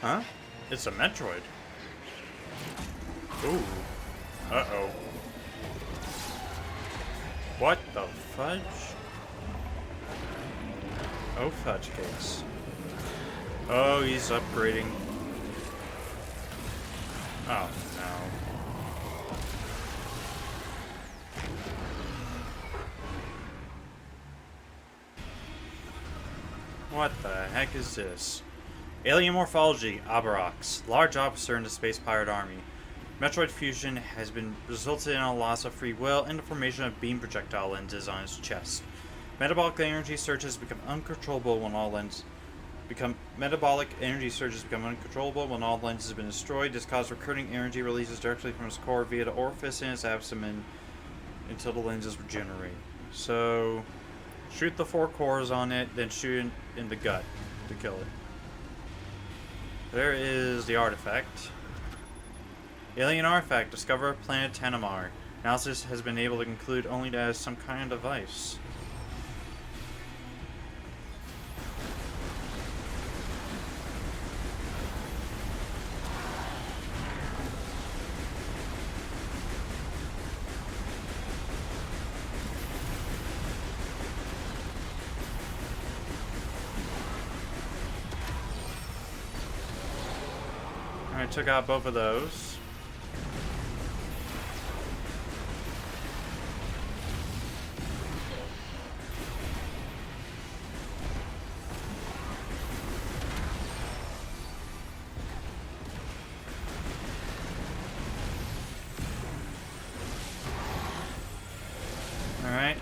Huh? It's a Metroid. Ooh. Uh-oh. What the fudge? Oh, fudge cakes. Oh, he's upgrading. Oh, no. What the heck is this? Alien morphology, Abarox. Large officer in the space pirate army. Metroid fusion has been resulted in a loss of free will and the formation of beam projectile lenses on his chest. Metabolic energy surges become uncontrollable when all lenses have been destroyed. This causes recurring energy releases directly from his core via the orifice in his abdomen until the lenses regenerate. So, shoot the 4 cores on it, then shoot it in the gut to kill it. There is the artifact. Alien artifact. Discover planet Tanamar. Analysis has been able to conclude only that it has some kind of device. I took out both of those. Alright.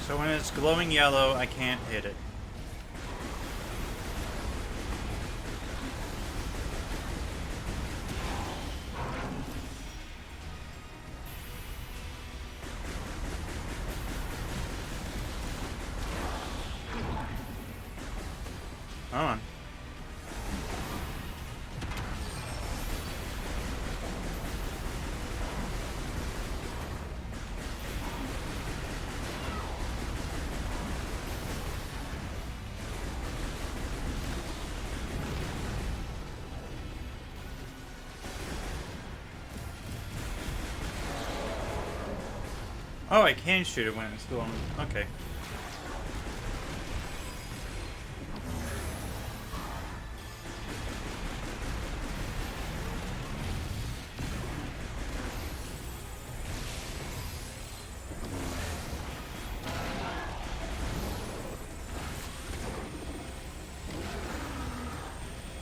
So when it's glowing yellow, I can't hit it. Hold on. Oh, I can shoot it when it's glowing. Okay.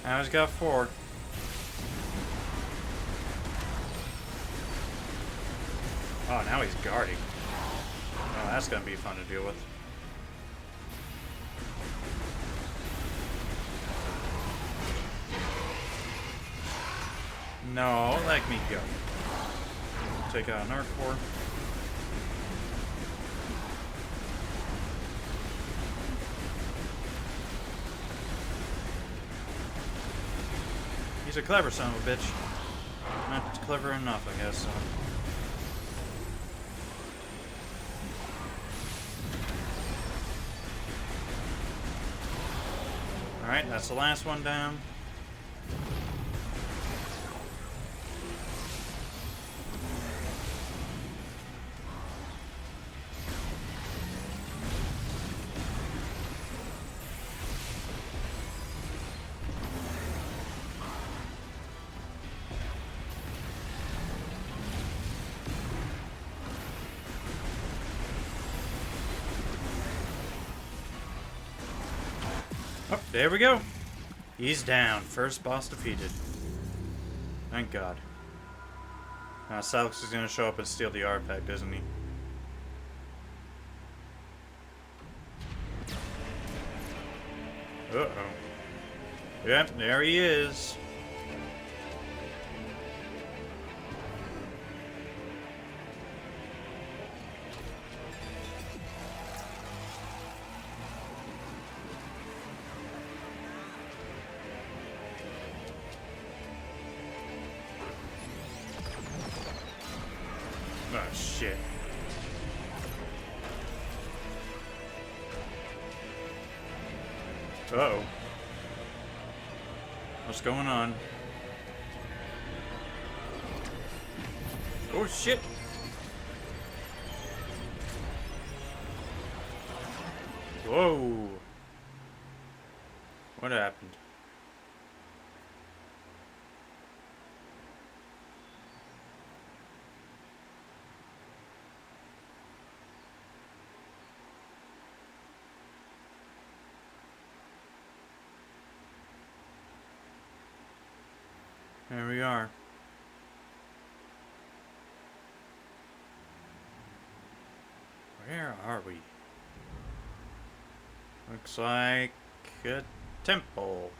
Now he's got 4. Oh, now he's guarding. Oh, that's gonna be fun to deal with. No, let me go. Take out an arc core. He's a clever son of a bitch. Not clever enough, I guess. So. Alright, that's the last one down. Oh, there we go. He's down. First boss defeated. Thank God. Now Salix is going to show up and steal the artifact, isn't he? Uh-oh. Yep, there he is. Oh, shit. Uh-oh. What's going on? Oh, shit. Whoa. What happened? There we are. Where are we? Looks like a temple.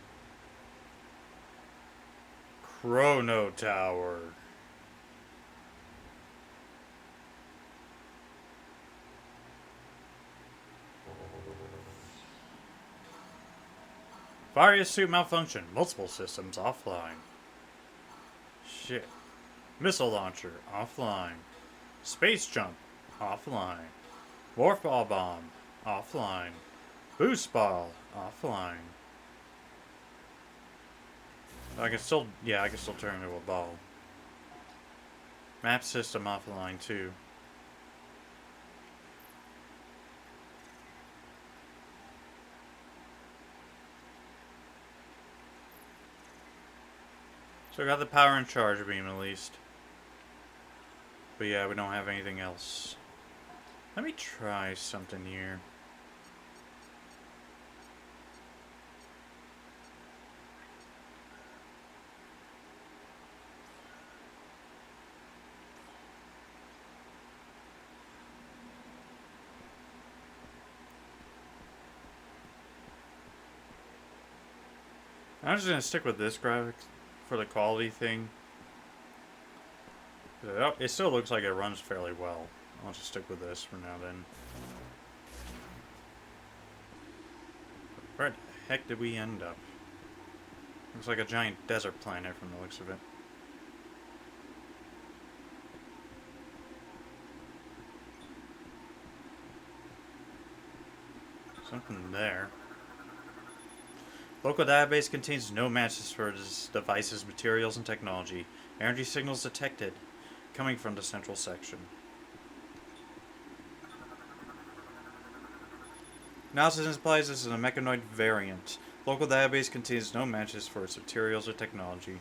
Chrono Tower. Fire suit malfunction. Multiple systems offline. Shit. Missile launcher offline. Space jump offline. Warp ball bomb offline. Boost ball offline. I can still turn into a ball. Map system offline too. So I got the power and charge beam at least. But yeah, we don't have anything else. Let me try something here. I'm just gonna stick with this graphic for the quality thing. It still looks like it runs fairly well. I'll just stick with this for now then. Where the heck did we end up? Looks like a giant desert planet from the looks of it. Something there. Local database contains no matches for this device's materials and technology. Energy signals detected, coming from the central section. Analysis implies this is a mechanoid variant. Local database contains no matches for its materials or technology.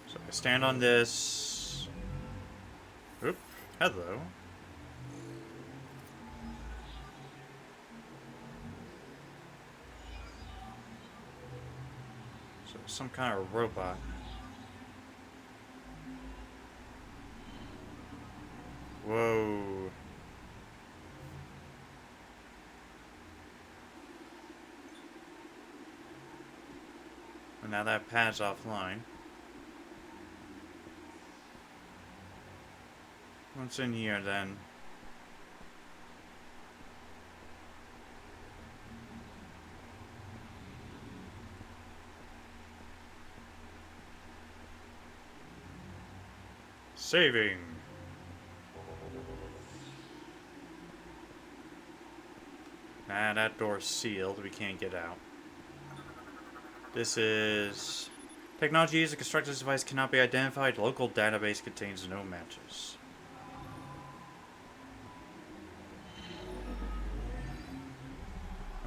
So I stand on this. Oop, hello. So some kind of robot. Whoa. And now that pad's offline. What's in here then? Saving. Ah, that door's sealed. We can't get out. This is... Technology used to construct this device cannot be identified. Local database contains no matches.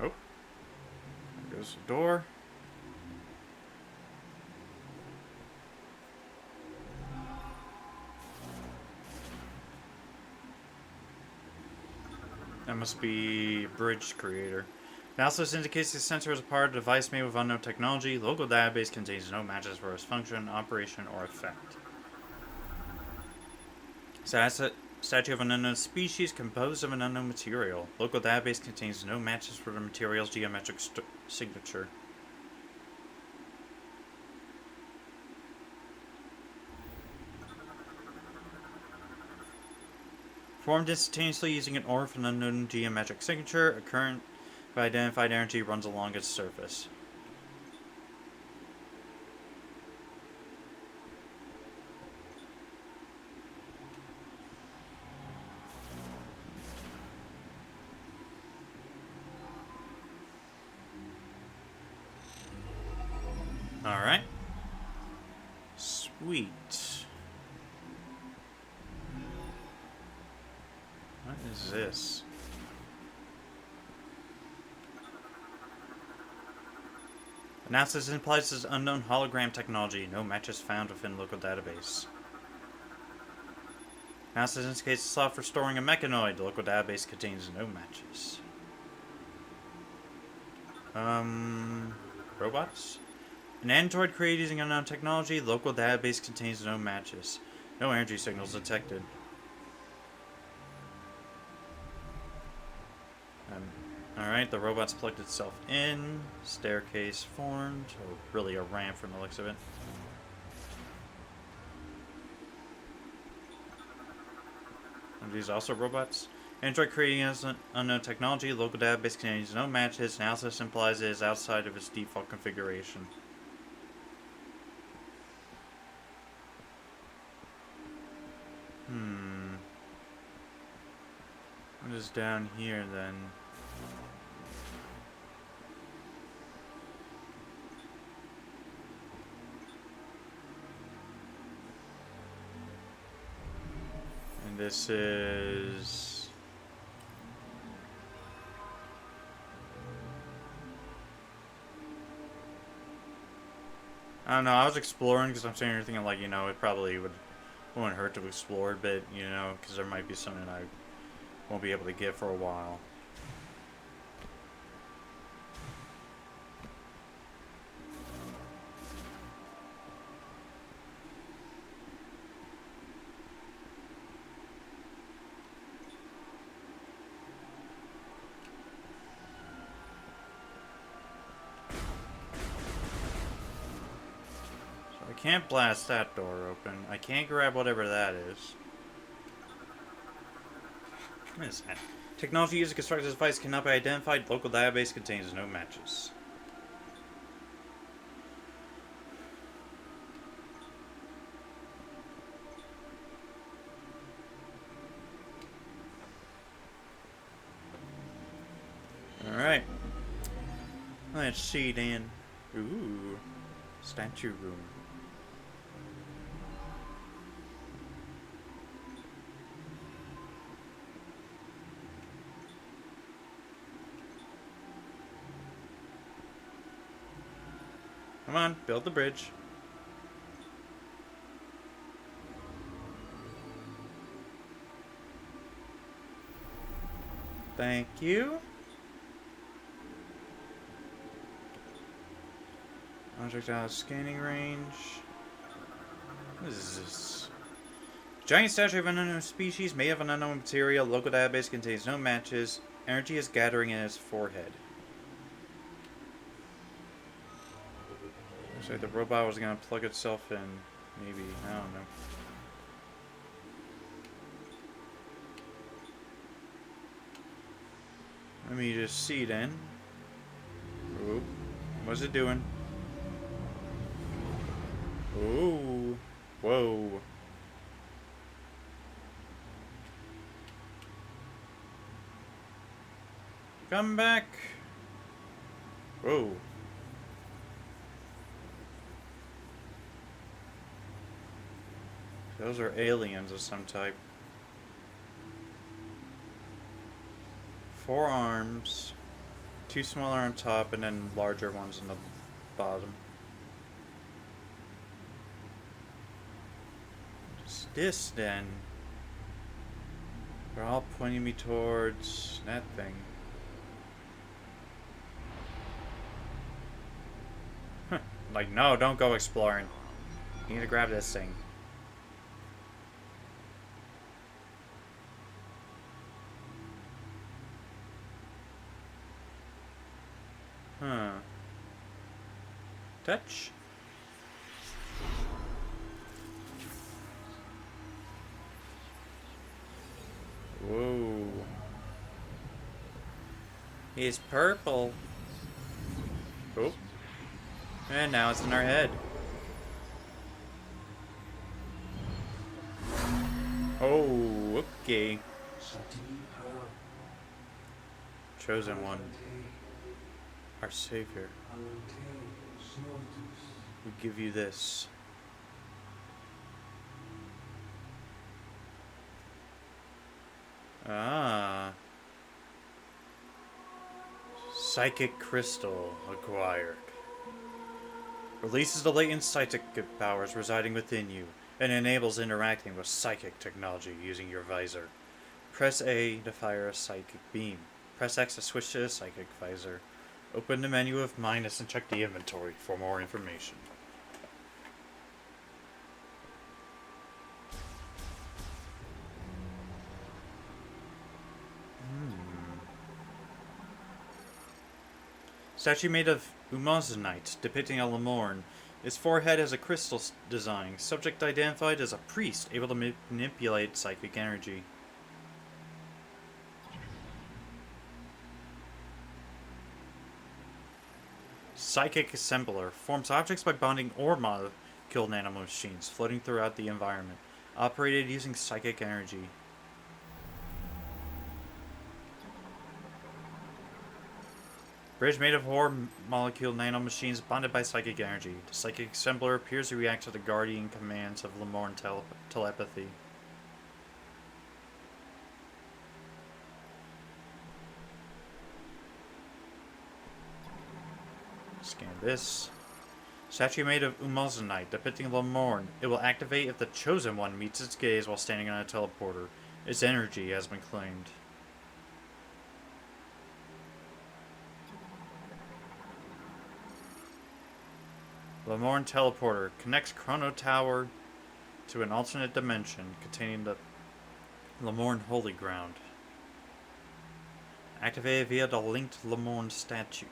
Oh. There goes the door. That must be bridge creator. Analysis indicates the sensor is a part of a device made with unknown technology. Local database contains no matches for its function, operation, or effect. Statue of an unknown species composed of an unknown material. Local database contains no matches for the material's geometric signature. Formed instantaneously using an ore from an unknown geometric signature, a current of identified energy runs along its surface. Alright. Sweet. What is this? Analysis implies this unknown hologram technology. No matches found within local database. Analysis indicates the software storing a mechanoid. The local database contains no matches. Robots? An android created using unknown technology. Local database contains no matches. No energy signals detected. Alright, the robot's plugged itself in. Staircase formed. Or really a ramp from the looks of it. Are these also robots? Android creating as unknown technology. Local database contains no matches. Analysis implies it is outside of its default configuration. What is down here then? And this is... I don't know, I was exploring because I'm sitting here thinking like, you know, it probably wouldn't hurt to explore a bit, you know, because there might be something I won't be able to get for a while. I can't blast that door open. I can't grab whatever that is. What is that? Technology used to construct this device cannot be identified. Local database contains no matches. Alright. Let's see then. Ooh. Statue room. Come on, build the bridge. Thank you. Object out of scanning range. What is this? Giant statue of an unknown species made of an unknown material. Local database contains no matches. Energy is gathering in its forehead. Looks like the robot was gonna plug itself in. Maybe. I don't know. Let me just see then. Oop. What's it doing? Ooh. Whoa. Come back. Whoa. Those are aliens of some type. 4 arms. 2 smaller on top and then larger ones on the bottom. What's this then? They're all pointing me towards that thing. Like, no, don't go exploring. You need to grab this thing. Huh. Touch? Whoa. He's purple. Oh. And now it's in our head. Oh, okay. Chosen one. Our savior. We give you this. Ah. Psychic crystal acquired. Releases the latent psychic powers residing within you and enables interacting with psychic technology using your visor. Press A to fire a psychic beam. Press X to switch to a psychic visor. Open the menu of minus and check the inventory for more information. Statue made of umazonite, depicting a Lemorn. Its forehead has a crystal design. Subject identified as a priest, able to manipulate psychic energy. Psychic Assembler forms objects by bonding or molecule nanomachines floating throughout the environment, operated using psychic energy. Bridge made of ore molecule nanomachines bonded by psychic energy. The psychic assembler appears to react to the guardian commands of Lemorn telepathy. Scan this. Statue made of umazonite, depicting Lemorn. It will activate if the Chosen One meets its gaze while standing on a teleporter. Its energy has been claimed. Lemorn Teleporter connects Chrono Tower to an alternate dimension containing the Lemorn Holy Ground. Activated via the linked Lemorn statue.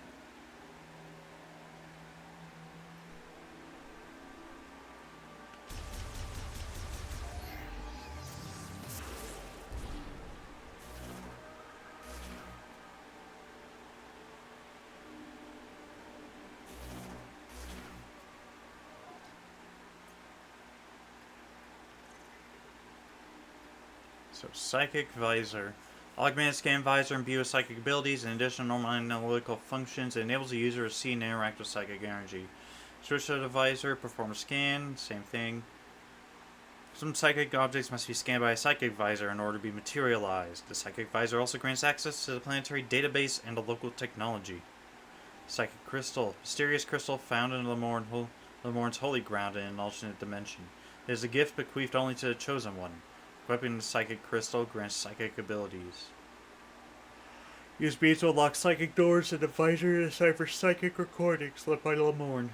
So, Psychic Visor. Augmented Scan Visor imbues with psychic abilities and additional normal analytical functions. It enables the user to see and interact with psychic energy. Switch to the visor, perform a scan, same thing. Some psychic objects must be scanned by a psychic visor in order to be materialized. The psychic visor also grants access to the planetary database and the local technology. Psychic Crystal. Mysterious crystal found in Lemorn's holy ground in an alternate dimension. It is a gift bequeathed only to the Chosen One. Equipping the Psychic Crystal grants psychic abilities. Use beads to unlock psychic doors and the visor to decipher psychic recordings left by Lemorn.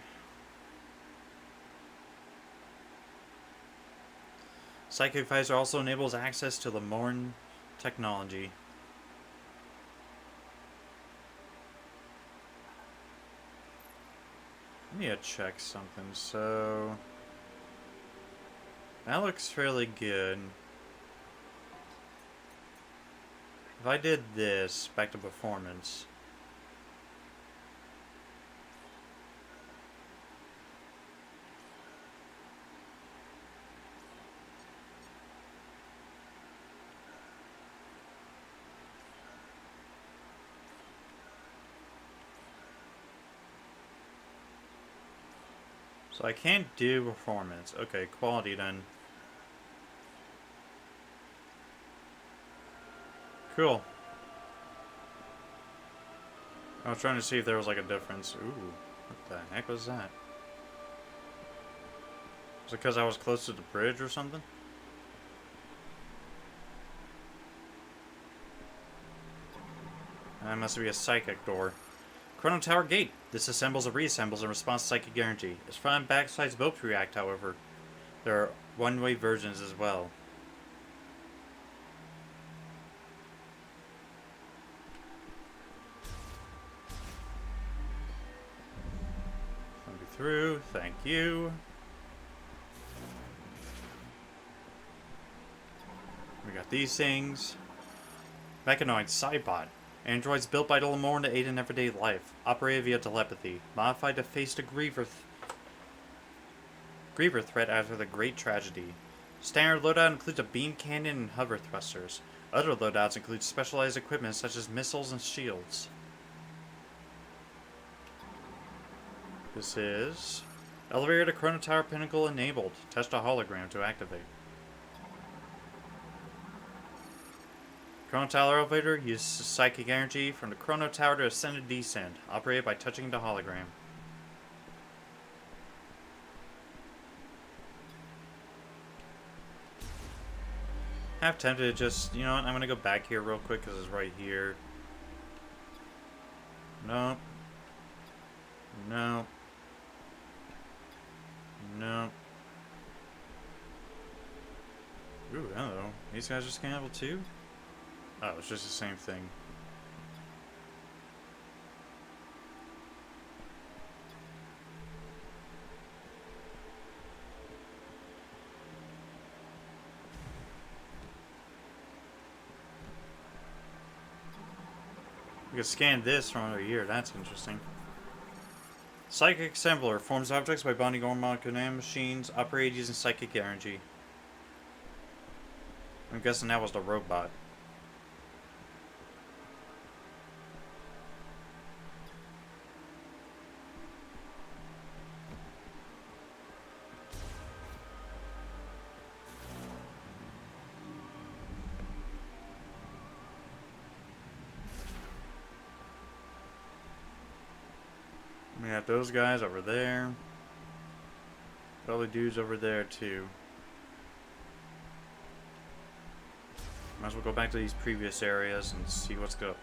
Psychic Visor also enables access to Lemorn technology. I need to check something, so... that looks fairly good. If I did this, back to performance. So I can't do performance. Okay, quality then. Cool. I was trying to see if there was like a difference. Ooh, what the heck was that? Was it because I was close to the bridge or something? That must be a psychic door. Chrono Tower Gate. This assembles and reassembles in response to psychic energy. Its front and back sides both react, however. There are one-way versions as well. Through, thank you. We got these things. Mechanoid Cybot. Androids built by the Lemorn to aid in everyday life. Operated via telepathy. Modified to face the Griever threat after the Great Tragedy. Standard loadout includes a beam cannon and hover thrusters. Other loadouts include specialized equipment such as missiles and shields. This is elevator to Chrono Tower Pinnacle enabled. Test a hologram to activate. Chrono Tower elevator uses psychic energy from the Chrono Tower to ascend and descend, operated by touching the hologram. Half tempted to just, you know what, I'm gonna go back here real quick because it's right here. Nope. Nope. No. Ooh, hello. These guys are scannable too? Oh, it's just the same thing. We can scan this from over here. That's interesting. Psychic assembler forms objects by bonding harmonic machines, operated using psychic energy. I'm guessing that was the robot. We got those guys over there. All the dudes over there too. Might as well go back to these previous areas and see what's good.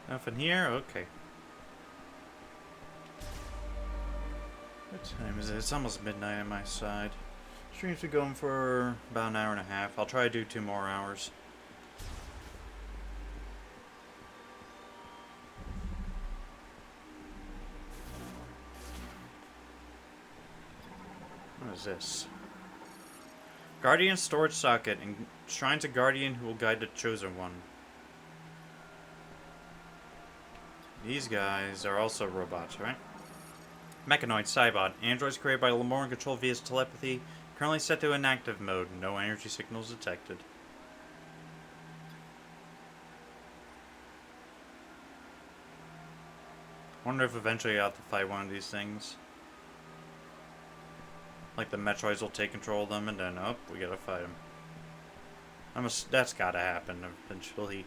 Nothing here? Okay. What time is it? It's almost midnight on my side. Stream's been going for about an hour and a half. I'll try to do 2 more hours. What is this? Guardian storage socket. Enshrines a guardian who will guide the chosen one. These guys are also robots, right? Mechanoid Cybot. Androids created by Lamore and controlled via telepathy. Currently set to inactive mode. No energy signals detected. Wonder if eventually I'll have to fight one of these things. Like the Metroids will take control of them and then, oh, we gotta fight them. That's gotta happen eventually.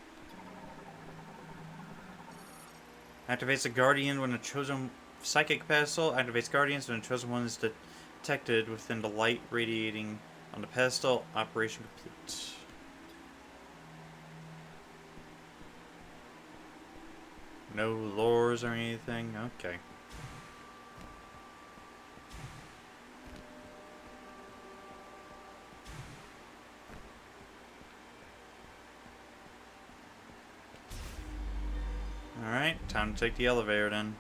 Activates a Guardian when a chosen psychic pedestal. Activates Guardians when a chosen one is detected within the light radiating on the pedestal. Operation complete. No lures or anything? Okay. Alright, time to take the elevator then.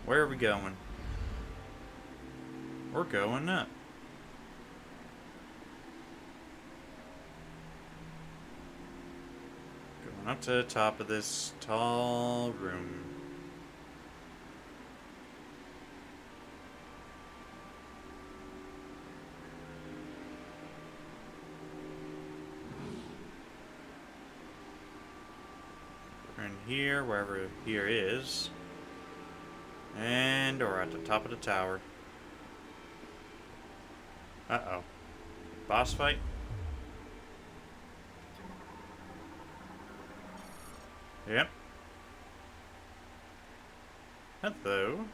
Where are we going? We're going up. Going up to the top of this tall room. We're in here, wherever here is. And we're at the top of the tower. Uh-oh. Boss fight? Yep. Hello.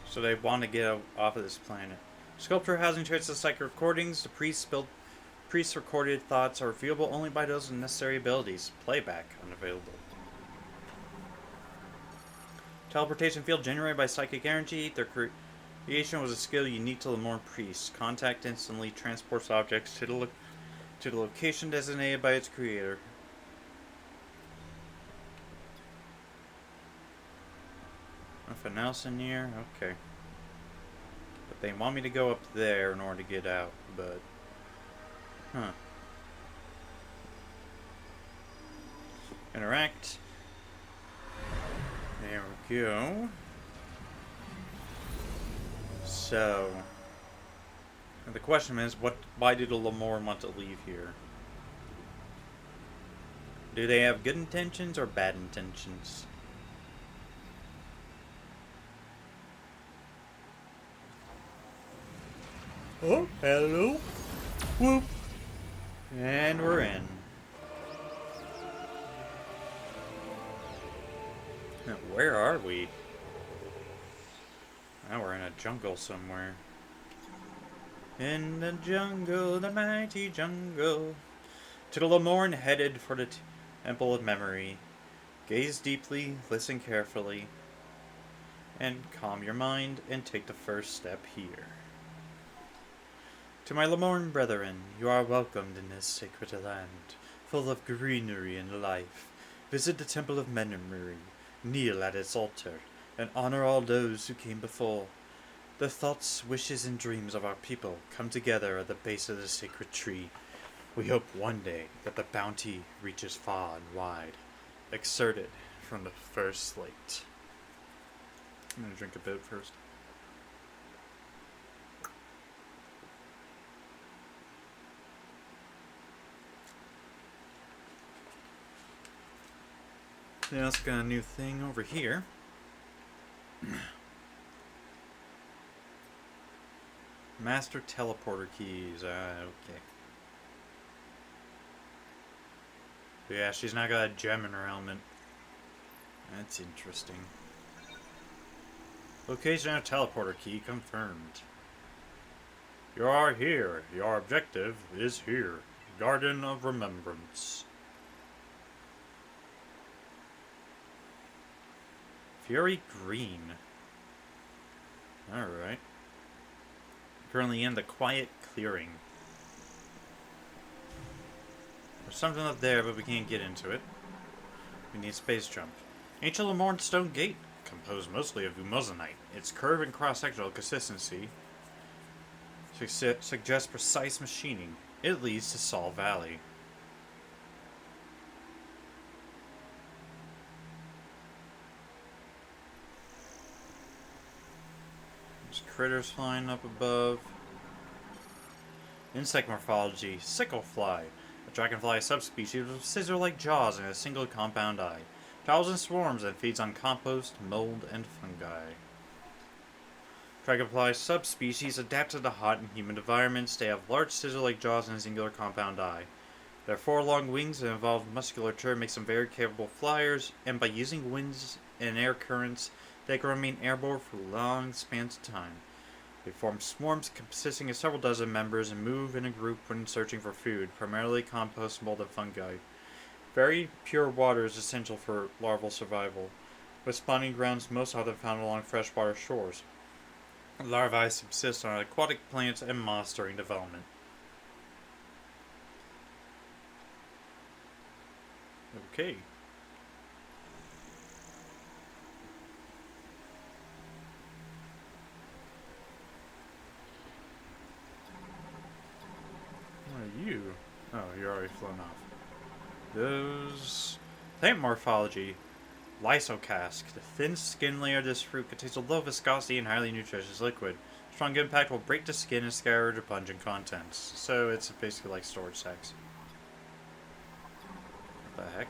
So they want to get off of this planet. Sculpture housing traits of psychic recordings. The priest's recorded thoughts are viewable only by those with necessary abilities. Playback unavailable. Teleportation field generated by psychic energy. Their creation was a skill unique to Lemorn priests. Contact instantly transports objects to the location designated by its creator. Nothing else in here? Okay. But they want me to go up there in order to get out, but... Huh. Interact. There we go. So... the question is, why did the Lemorn want to leave here? Do they have good intentions or bad intentions? Oh, hello. Whoop. And we're in. Now, where are we? Now we're in a jungle somewhere. In the jungle, the mighty jungle. To the Lemorn headed for the Temple of Memory. Gaze deeply, listen carefully, and calm your mind and take the first step here. To my Lemorn brethren, you are welcomed in this sacred land, full of greenery and life. Visit the Temple of Memory, kneel at its altar, and honor all those who came before. The thoughts, wishes, and dreams of our people come together at the base of the sacred tree. We hope one day that the bounty reaches far and wide, exerted from the first slate. I'm gonna drink a bit first. Yeah, let's got a new thing over here. Master teleporter keys. Okay. Yeah, she's not got a gem in her helmet. That's interesting. Location of teleporter key confirmed. You are here. Your objective is here. Garden of Remembrance. Fury Green. Alright. Currently in the quiet clearing. There's something up there, but we can't get into it. We need space jump. Ancient Lemorn stone gate, composed mostly of Umozanite. Its curve and cross-sectional consistency suggests precise machining. It leads to Sol Valley. There's critters flying up above. Insect morphology, sicklefly. A dragonfly subspecies with scissor-like jaws and a single compound eye. Travels in swarms and feeds on compost, mold, and fungi. Dragonfly subspecies adapt to the hot and humid environments. They have large scissor-like jaws and a singular compound eye. Their 4 long wings and involved musculature makes them very capable flyers, and by using winds and air currents, they can remain airborne for long spans of time. They form swarms consisting of several dozen members and move in a group when searching for food, primarily compost, mold, and fungi. Very pure water is essential for larval survival, with spawning grounds most often found along freshwater shores. Larvae subsist on aquatic plants and moss during development. Okay. What are you? Oh, you're already flown off. Those... Plant morphology. Lysocask. The thin skin layer of this fruit contains a low viscosity and highly nutritious liquid. Strong impact will break the skin and scour the pungent contents. So it's basically like storage sacks. What the heck?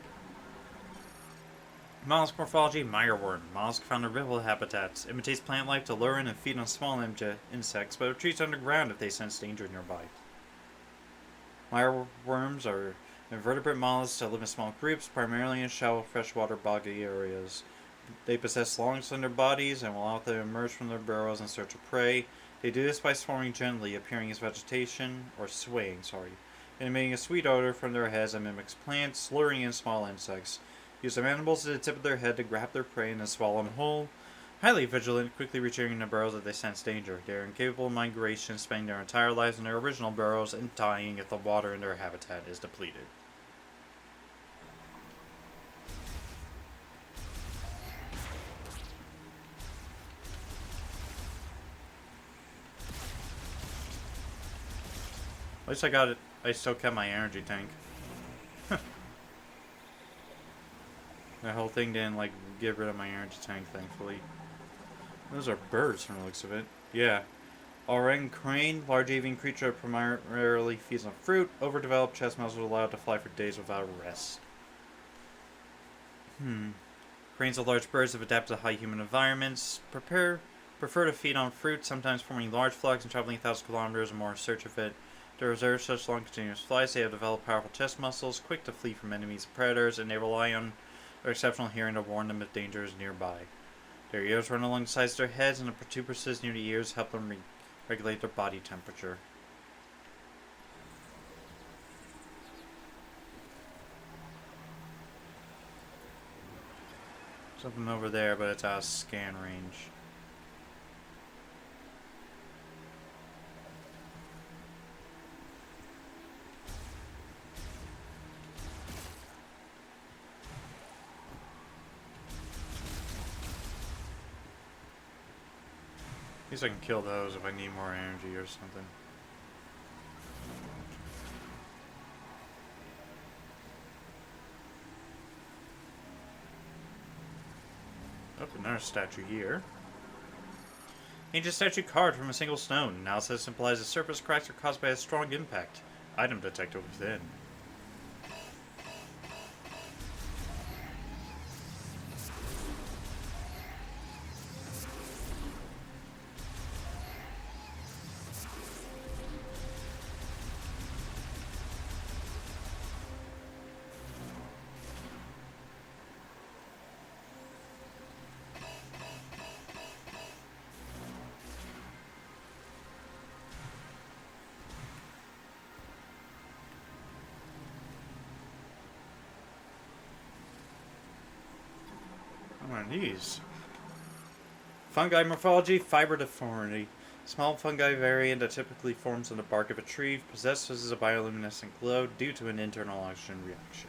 Mollusk morphology, mireworm. Mollusk found in river habitats. Imitates plant life to lure in and feed on small insects, but retreats underground if they sense danger nearby. Mireworms are invertebrate mollusks that live in small groups, primarily in shallow freshwater boggy areas. They possess long, slender bodies and will often emerge from their burrows in search of prey. They do this by swarming gently, appearing as vegetation, or swaying, and emitting a sweet odor from their heads that mimics plants, luring in small insects. use their mandibles to the tip of their head to grab their prey and then swallow them whole. Highly vigilant, quickly returning to burrows if they sense danger. They are incapable of migration, spending their entire lives in their original burrows and dying if the water in their habitat is depleted. At least I got it. I still kept my energy tank. That whole thing didn't, like, get rid of my energy tank, thankfully. Those are birds from the looks of it. Yeah. Orang crane, large avian creature that primarily feeds on fruit. Overdeveloped chest muscles allowed to fly for days without rest. Cranes are large birds that adapt to high human environments. Prefer to feed on fruit, sometimes forming large flocks and traveling 1,000 kilometers or more in search of it. To reserve such long continuous flights, they have developed powerful chest muscles, quick to flee from enemies and predators, and they rely on their exceptional hearing to warn them if danger is nearby. Their ears run along the sides of their heads, and the protuberances near the ears help them regulate their body temperature. Something over there, but it's out of scan range. At least I can kill those if I need more energy or something. Oh, another statue here. Ancient statue carved from a single stone. Analysis implies the surface cracks are caused by a strong impact. Item detected within. One of these. Fungi morphology, fiber deformity. Small fungi variant that typically forms on the bark of a tree possesses a bioluminescent glow due to an internal oxygen reaction.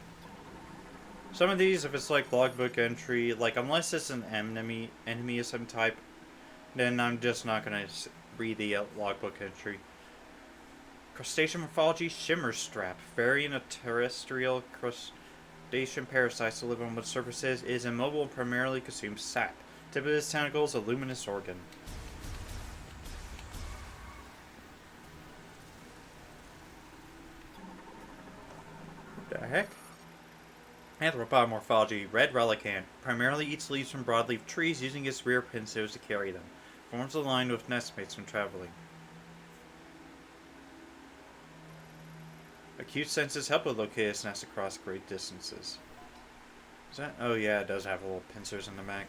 Some of these, if it's like logbook entry, like unless it's an enemy of some type, then I'm just not gonna read the logbook entry. Crustacean morphology, shimmer strap, variant of terrestrial crustacean parasites that live on wood surfaces, is immobile and primarily consumes sap. Tip of its tentacles, a luminous organ. What the heck? Anthropod morphology, red relicanth, primarily eats leaves from broadleaf trees using its rear pincers to carry them. Forms aligned with nestmates when traveling. Acute senses help it locate its nest across great distances. Is that? Oh yeah, it does have little pincers in the back.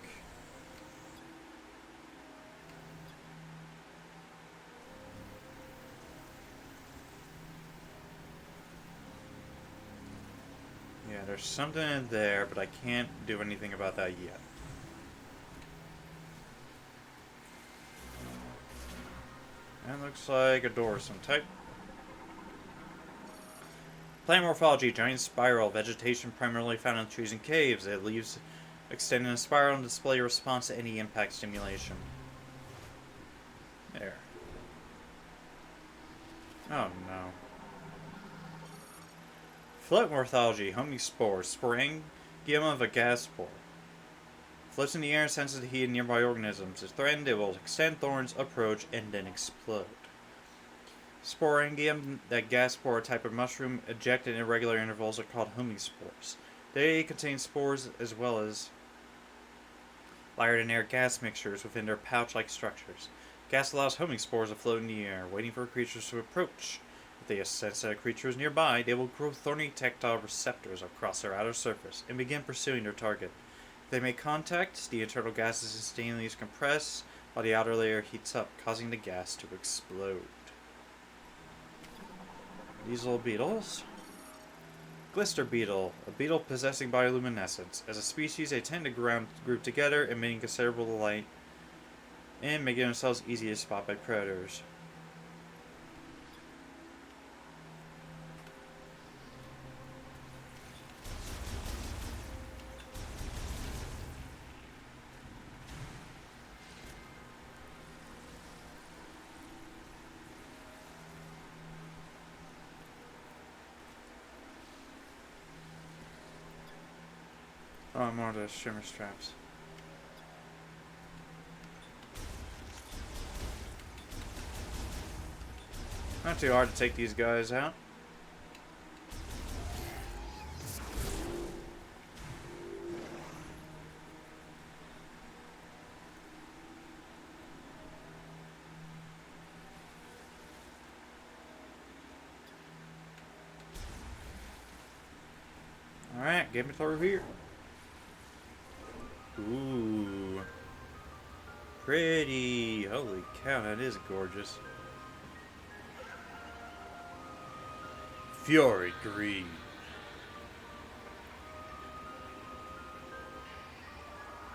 Yeah, there's something in there, but I can't do anything about that yet. That looks like a door of some type. Plant morphology, giant spiral, vegetation primarily found in trees and caves. It leaves extend in a spiral and display a response to any impact stimulation. There. Oh no. Float morphology, homispore, sporangium of a gas spore. Floats in the air and senses the heat of nearby organisms. If threatened, it will extend thorns, approach, and then explode. Sporangium, that gas spore type of mushroom, eject at irregular intervals, are called homispores. They contain spores as well as layered and air gas mixtures within their pouch-like structures. Gas allows homispores to float in the air, waiting for creatures to approach. If they sense that a creature is nearby, they will grow thorny tactile receptors across their outer surface and begin pursuing their target. If they make contact, the internal gases instantaneously compress, while the outer layer heats up, causing the gas to explode. These little beetles. Glister beetle, a beetle possessing bioluminescence. As a species, they tend to group together, emitting considerable light and making themselves easy to spot by predators. Oh, more of those shimmer straps. Not too hard to take these guys out. Alright, get me through here. Ooh. Pretty. Holy cow, that is gorgeous. Fury green.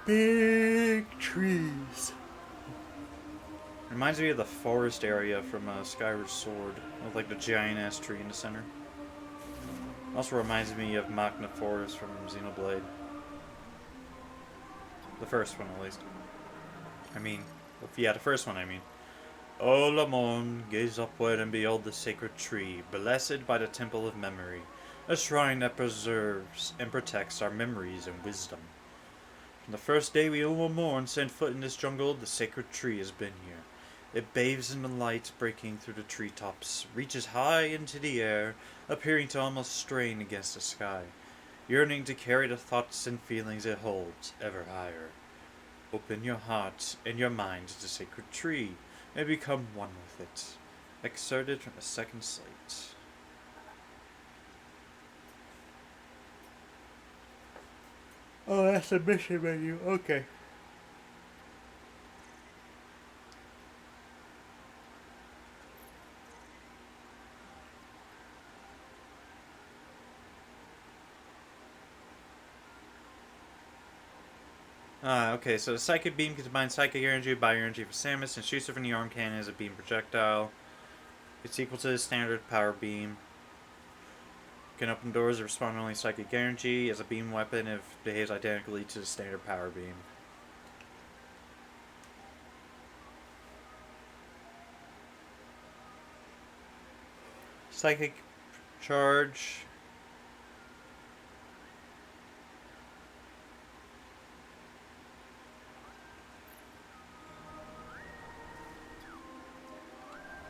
Big trees. Reminds me of the forest area from Skyward Sword, with like the giant ass tree in the center. Also reminds me of Machna Forest from Xenoblade. The first one, at least. I mean, yeah, the first one, I mean. O Lamon, gaze upward and behold the sacred tree, blessed by the temple of memory, a shrine that preserves and protects our memories and wisdom. From the first day we Lamon set foot in this jungle, the sacred tree has been here. It bathes in the light breaking through the treetops, reaches high into the air, appearing to almost strain against the sky, yearning to carry the thoughts and feelings it holds ever higher. Open your heart and your mind to the sacred tree, and become one with it. Excerpted from the second slate. Oh, that's the mission menu. Okay. Okay, so the Psychic Beam combines Psychic Energy with Bio-Energy for Samus and shoots it from the arm cannon as a beam projectile. It's equal to the standard Power Beam. Can open doors that respond only Psychic Energy as a beam weapon if it behaves identically to the standard Power Beam. Psychic Charge.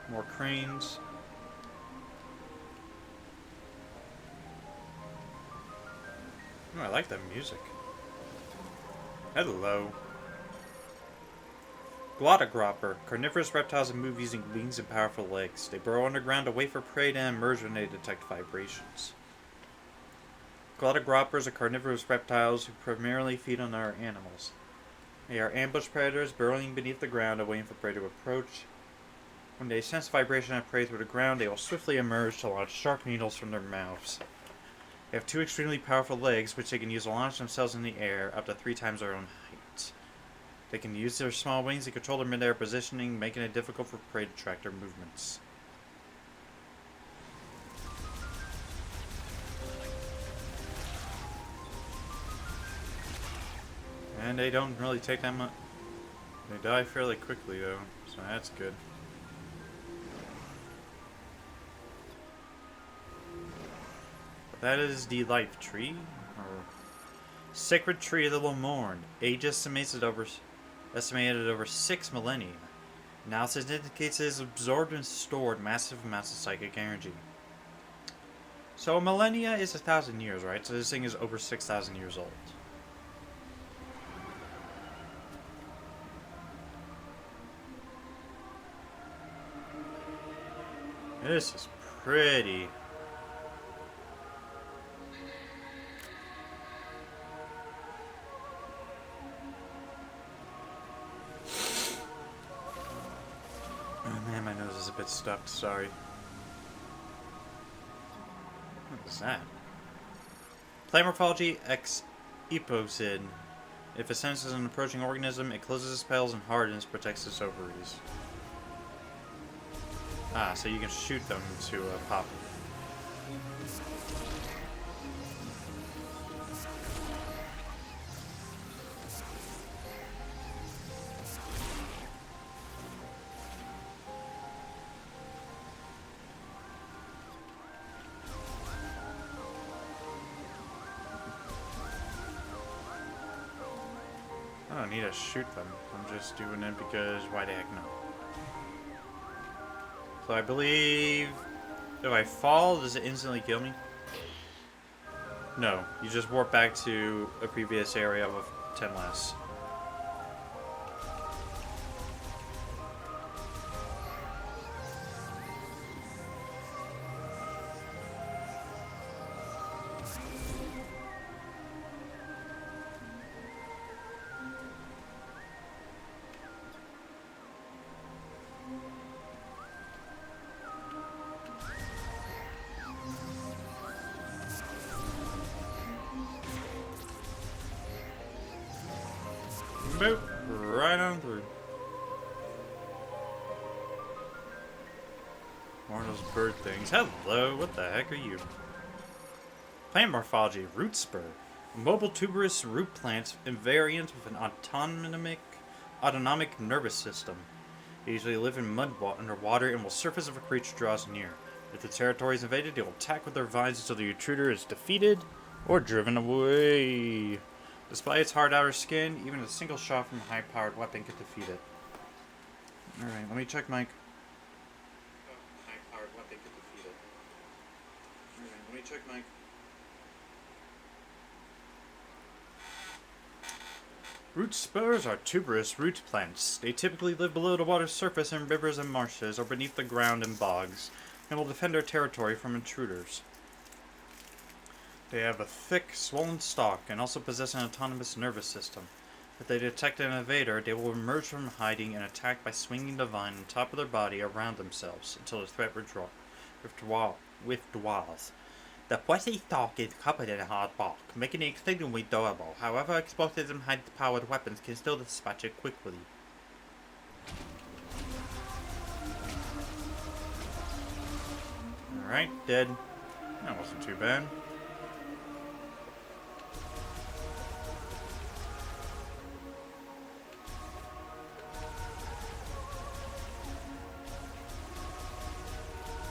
More cranes. Oh, I like that music. Hello. Glottogropper. Carnivorous reptiles that move using wings and powerful legs. They burrow underground to wait for prey to emerge when they detect vibrations. Glottogroppers are carnivorous reptiles who primarily feed on other animals. They are ambush predators burrowing beneath the ground and waiting for prey to approach. When they sense vibration and prey through the ground, they will swiftly emerge to launch sharp needles from their mouths. They have two extremely powerful legs, which they can use to launch themselves in the air up to 3 times their own height. They can use their small wings to control their mid-air positioning, making it difficult for prey to track their movements. And they don't really take that much. They die fairly quickly, though, so that's good. That is the life tree, or sacred tree of the Lamorn. Age estimated at over 6 millennia. Analysis indicates it has absorbed and stored massive amounts of psychic energy. So a millennia is 1,000 years, right? So this thing is over 6,000 years old. This is pretty. Oh man, my nose is a bit stuffed, sorry. What is that? Plant morphology X Eposid. If it senses an approaching organism, it closes its petals and hardens, protects its ovaries. Ah, so you can shoot them to pop. I don't need to shoot them. I'm just doing it because why the heck not? So I believe if I fall, does it instantly kill me? No, you just warp back to a previous area with 10 less. Boop, right on through. More of those bird things. Hello, what the heck are you? Plant morphology, root spur. A mobile tuberous root plant invariant with an autonomic nervous system. They usually live in mud underwater and will surface if a creature draws near. If the territory is invaded, they will attack with their vines until the intruder is defeated or driven away. Despite its hard outer skin, even a single shot from a high-powered weapon could defeat it. Alright, let me check my... High-powered weapon could defeat it. Alright, let me check my... Root spurs are tuberous root plants. They typically live below the water's surface in rivers and marshes or beneath the ground in bogs, and will defend their territory from intruders. They have a thick, swollen stalk and also possess an autonomous nervous system. If they detect an invader, they will emerge from hiding and attack by swinging the vine on top of their body around themselves until the threat withdraws. The fleshy stalk is covered in hard bark, making it extremely durable. However, explosives and high-powered weapons can still dispatch it quickly. Alright, dead. That wasn't too bad.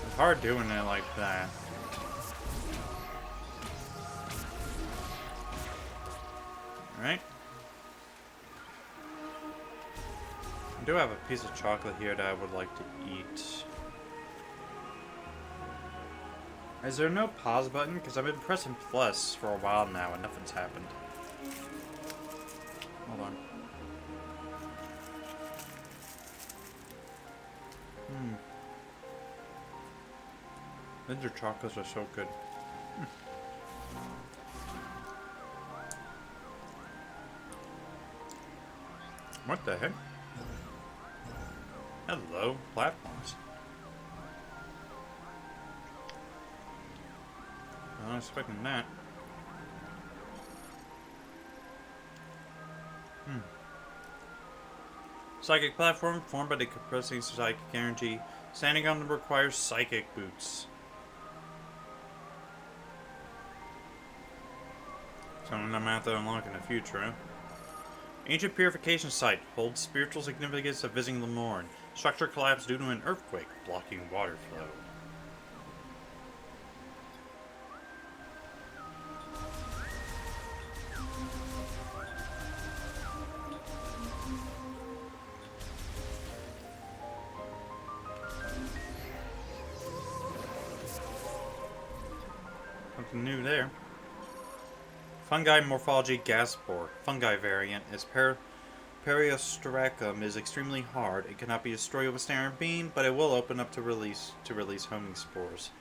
It's hard doing it like that. Alright. I do have a piece of chocolate here that I would like to eat. Is there no pause button? Because I've been pressing plus for a while now and nothing's happened. Hold on. Ginger chocolates are so good. What the heck? Hello, platforms. I wasn't expecting that. Psychic platform formed by the compressing psychic energy. Standing on them requires psychic boots. Something I'm gonna have to unlock in the future, huh? Ancient purification site holds spiritual significance of visiting Lemorne. Structure collapsed due to an earthquake, blocking water flow. Something new there. Fungi morphology gas spore. Fungi variant is Periostracum is extremely hard. It cannot be destroyed with a standard beam, but it will open up to release homing spores.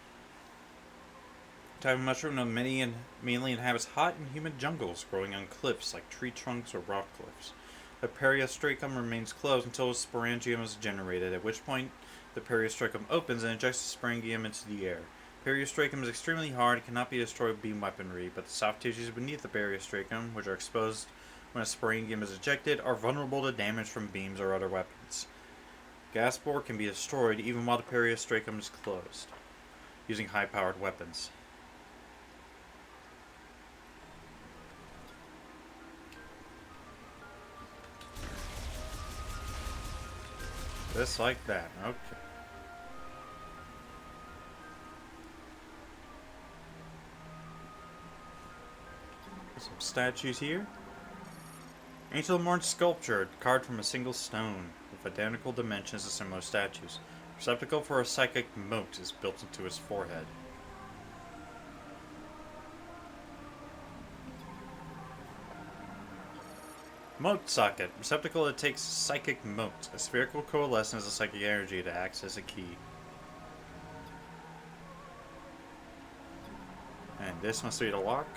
The type of mushroom that mainly inhabits hot and humid jungles, growing on cliffs like tree trunks or rock cliffs. The periostracum remains closed until a sporangium is generated, at which point the periostracum opens and ejects the sporangium into the air. Periostracum is extremely hard and cannot be destroyed with beam weaponry, but the soft tissues beneath the periostracum, which are exposed when a spraying beam is ejected, are vulnerable to damage from beams or other weapons. Gas bore can be destroyed even while the periostracum is closed, using high-powered weapons. Just like that, okay. Some statues here. Ancient Morn sculpture, carved from a single stone, with identical dimensions as similar statues. Receptacle for a psychic mote is built into his forehead. Mote socket. Receptacle that takes psychic mote. A spherical coalescence of psychic energy that acts as a key. And this must be the lock.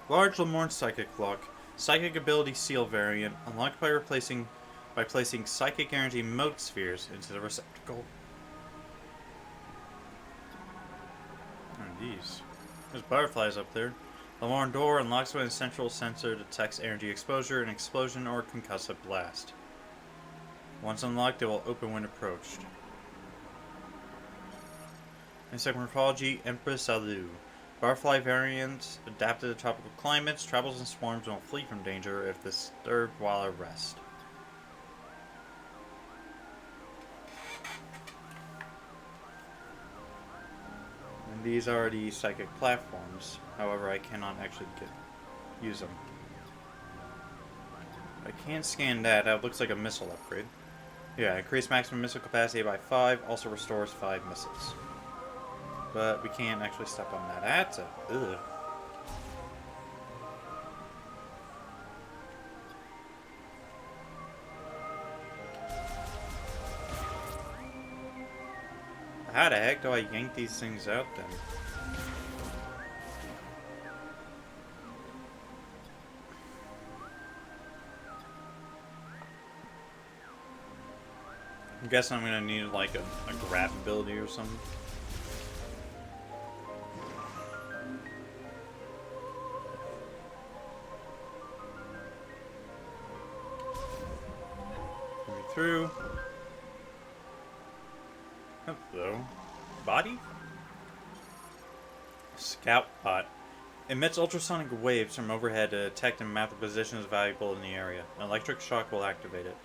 Large Lemorne psychic lock. Psychic ability seal variant. Unlocked by placing psychic energy mote spheres into the receptacle. And these. There's butterflies up there. The Lemorne door unlocks when a central sensor detects energy exposure, an explosion, or a concussive blast. Once unlocked, it will open when approached. Insect morphology, Empress Alu. Butterfly variant, adapted to tropical climates, travels in swarms and will flee from danger if disturbed while at rest. And these are the psychic platforms. However, I cannot actually use them. I can't scan that. That looks like a missile upgrade. Yeah, increase maximum missile capacity by 5. Also restores 5 missiles. But we can't actually step on that. That's a ugh. How the heck do I yank these things out then? I'm guessing I'm gonna need like a grab ability or something. Through. Hello. Body? Scout bot. Emits ultrasonic waves from overhead to detect and map the positions valuable in the area. An electric shock will activate it.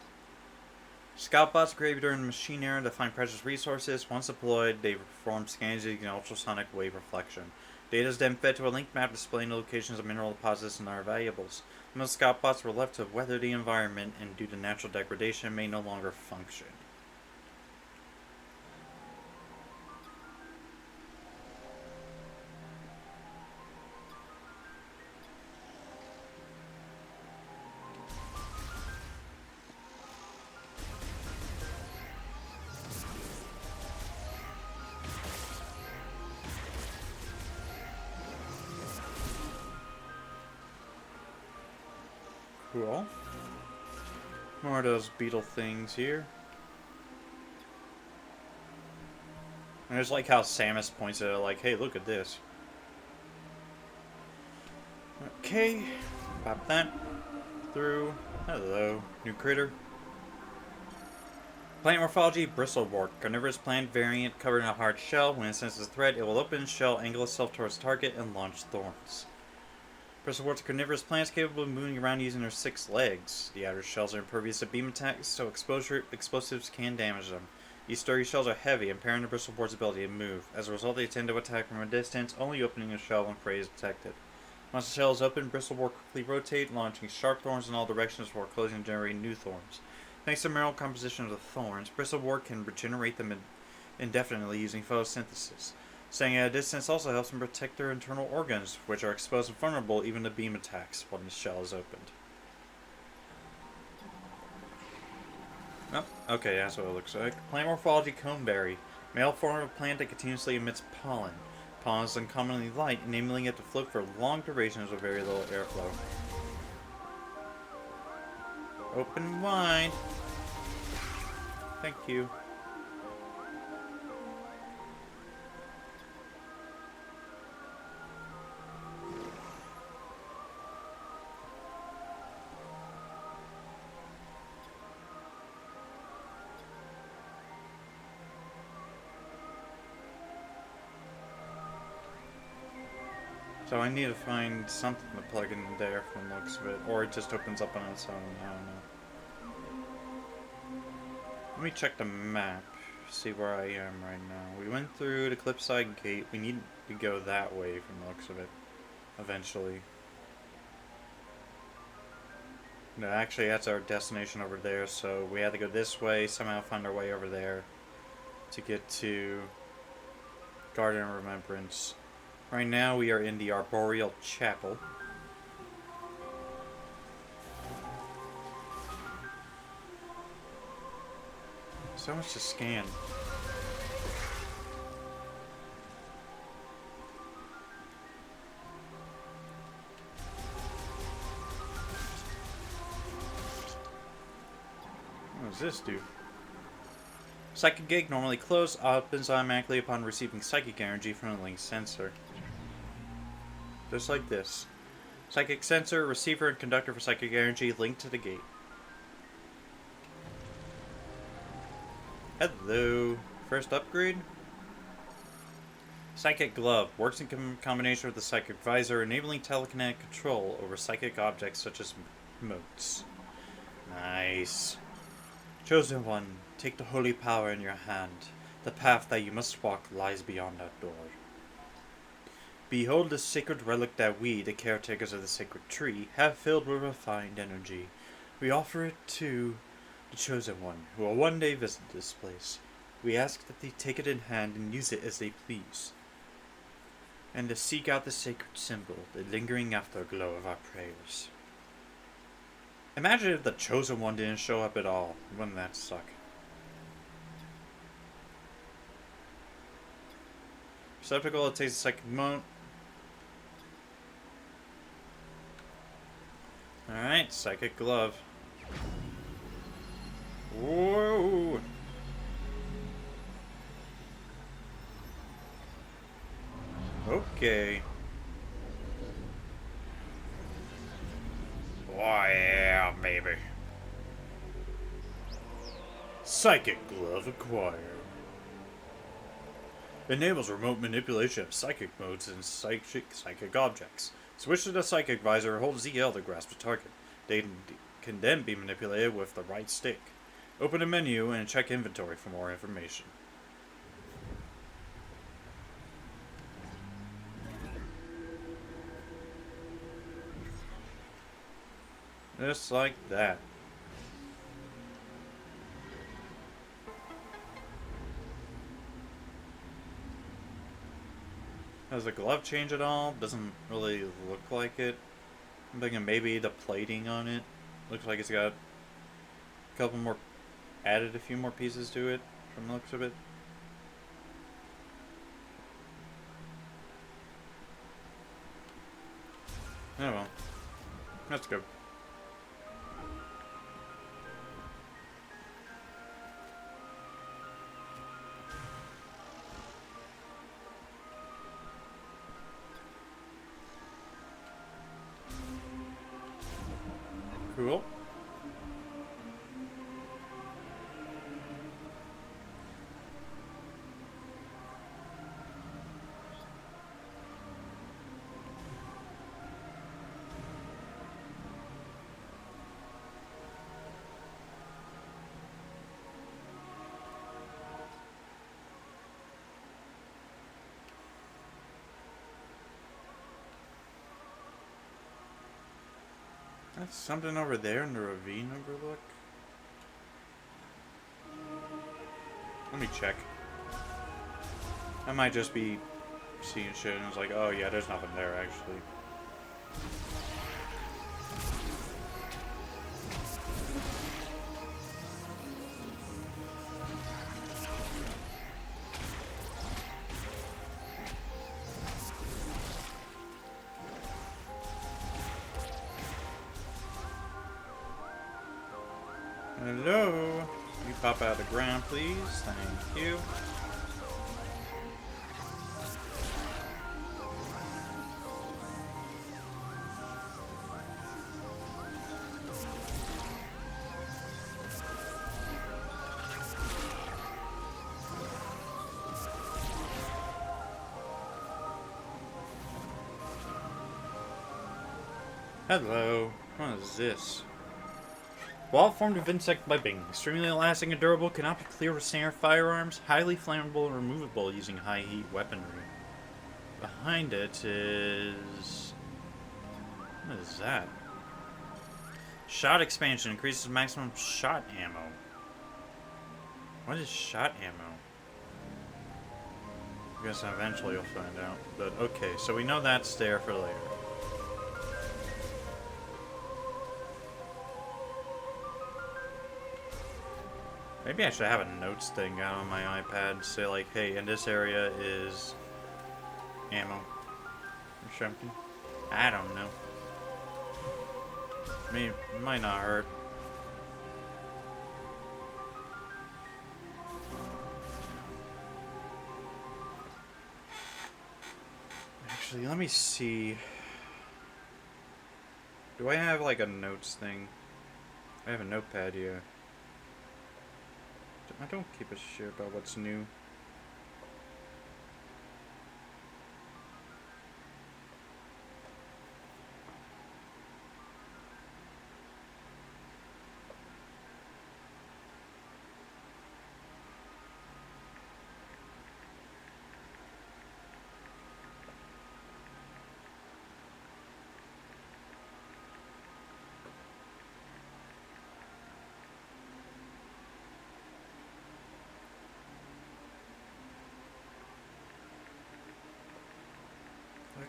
Scout bots created during the machine era to find precious resources. Once deployed, they perform scans using ultrasonic wave reflection. Data is then fed to a linked map displaying the locations of mineral deposits and other valuables. Most scout bots were left to weather the environment and due to natural degradation may no longer function. Cool. More of those beetle things here. I just like how Samus points at it like, hey, look at this. Okay. Pop that. Through. Hello. New critter. Plant morphology, Bristlewort. Carnivorous plant variant covered in a hard shell. When it senses a threat, it will open its shell, angle itself towards target, and launch thorns. Bristleworts are carnivorous plants capable of moving around using their 6 legs. The outer shells are impervious to beam attacks, so explosives can damage them. These sturdy shells are heavy, impairing the bristlewort's ability to move. As a result, they tend to attack from a distance, only opening a shell when prey is detected. Once the shell is open, Bristlewort quickly rotate, launching sharp thorns in all directions before closing and generating new thorns. Thanks to the mineral composition of the thorns, Bristlewort can regenerate them indefinitely using photosynthesis. Staying at a distance also helps them protect their internal organs, which are exposed and vulnerable even to beam attacks when the shell is opened. Oh, okay, that's what it looks like. Plant morphology, Coneberry. Male form of plant that continuously emits pollen. Pollen is uncommonly light, enabling it to float for long durations with very little airflow. Open wide. Thank you. So I need to find something to plug in there from the looks of it. Or it just opens up on its own. I don't know. Let me check the map. See where I am right now. We went through the Cliffside Gate. We need to go that way from the looks of it. Eventually. No, actually that's our destination over there. So we had to go this way. Somehow find our way over there. To get to Garden of Remembrance. Right now we are in the Arboreal Chapel. So much to scan. What does this do? Psychic gate normally closed, opens automatically upon receiving psychic energy from the link sensor. Just like this. Psychic sensor, receiver, and conductor for psychic energy linked to the gate. Hello. First upgrade? Psychic glove. Works in combination with the psychic visor, enabling telekinetic control over psychic objects such as motes. Nice. Chosen one, take the holy power in your hand. The path that you must walk lies beyond that door. Behold the sacred relic that we, the caretakers of the sacred tree, have filled with refined energy. We offer it to the Chosen One, who will one day visit this place. We ask that they take it in hand and use it as they please, and to seek out the sacred symbol, the lingering afterglow of our prayers. Imagine if the Chosen One didn't show up at all. Wouldn't that suck? Receptacle, it takes a psychic mote. Alright, psychic glove. Whoa! Okay. Oh yeah, baby. Psychic glove acquired. Enables remote manipulation of psychic modes and psychic objects. Switch to the psychic visor, hold ZL to grasp the target. They can then be manipulated with the right stick. Open a menu and check inventory for more information. Just like that. Does the glove change at all? Doesn't really look like it. I'm thinking maybe the plating on it. Looks like it's got a couple more, added a few more pieces to it from the looks of it. Oh well. Let's go. Cool. That's something over there in the ravine overlook. Let me check. I might just be seeing shit and it's like, oh yeah, there's nothing there actually. Hello? You pop out of the ground, please. Thank you. Hello. What is this? Wall formed of insect webbing. Extremely elastic and durable. Cannot be cleared with standard firearms. Highly flammable and removable using high heat weaponry. Behind it is... What is that? Shot expansion. Increases maximum shot ammo. What is shot ammo? I guess eventually you'll find out. But okay, so we know that's there for later. Maybe I should have a notes thing out on my iPad. Say like, hey, in this area is ammo. Or something. I don't know. I mean, it might not hurt. Actually, let me see. Do I have like a notes thing? I have a notepad here. I don't keep a shit about what's new.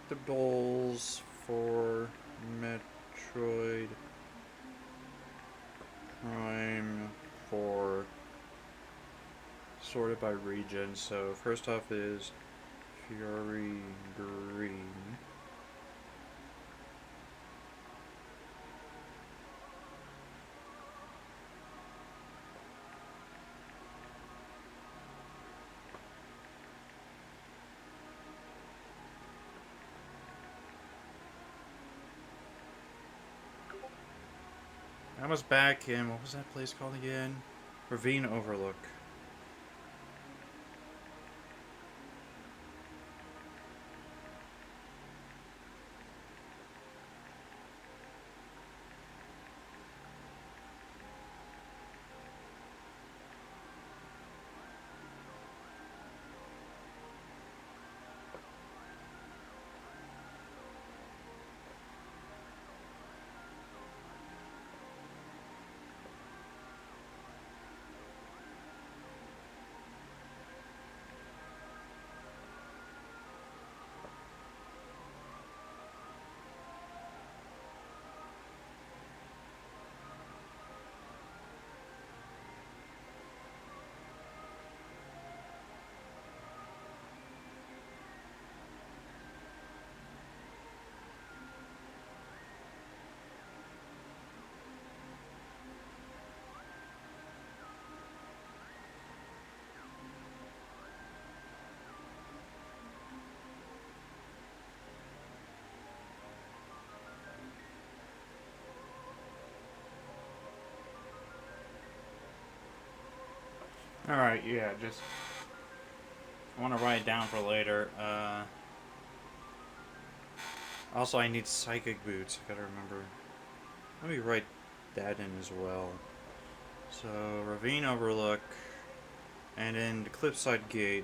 Collectibles for Metroid Prime for sorted by region. So first off is Fury Green. I was back in, what was that place called again? Ravine Overlook. Alright, yeah, just... I want to write it down for later. Also, I need psychic boots. I gotta remember. Let me write that in as well. So, Ravine Overlook. And then the Cliffside Gate.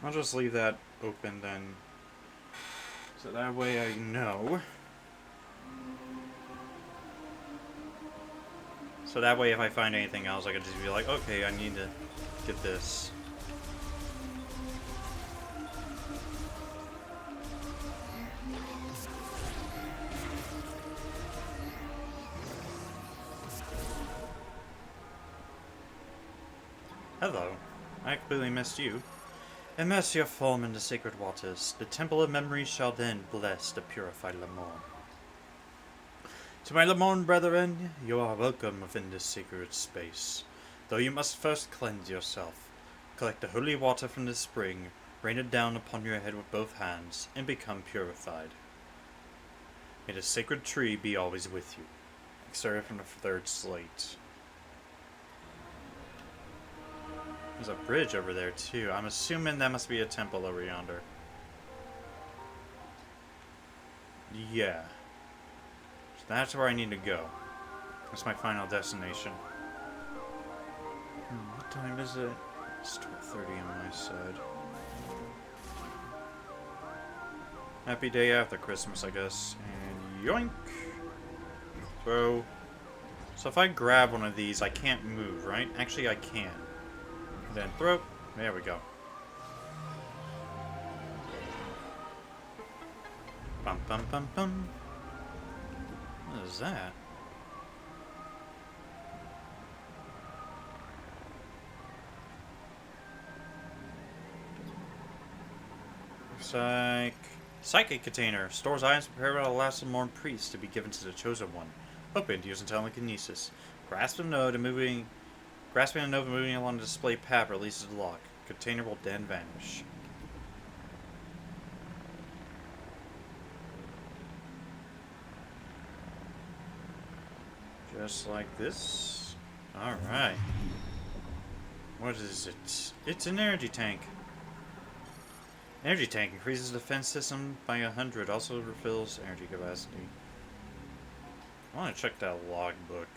I'll just leave that open then. So that way I know. So that way if I find anything else I can just be like, okay, I need to get this. hello. I completely missed you. Immerse your form in the sacred waters. The temple of memory shall then bless the purified Lemon. To my Lemon brethren, you are welcome within this sacred space. Though you must first cleanse yourself. Collect the holy water from the spring, rain it down upon your head with both hands, and become purified. May the sacred tree be always with you. Excerpt from the third slate. There's a bridge over there too. I'm assuming that must be a temple over yonder. Yeah. So that's where I need to go. That's my final destination. What time is it? It's 12:30 on my side. Happy day after Christmas, I guess. And yoink! Throw. So if I grab one of these, I can't move, right? Actually, I can. Then throw. There we go. Bum bum bum bum. What is that? Psychic container stores items prepared by the last Lemon priest to be given to the chosen one. Opened using telekinesis. Grasping a node and moving along the display path releases the lock. Container will then vanish. Just like this. Alright. What is it? It's an energy tank. Energy tank increases the defense system by 100. Also refills energy capacity. I want to check that logbook.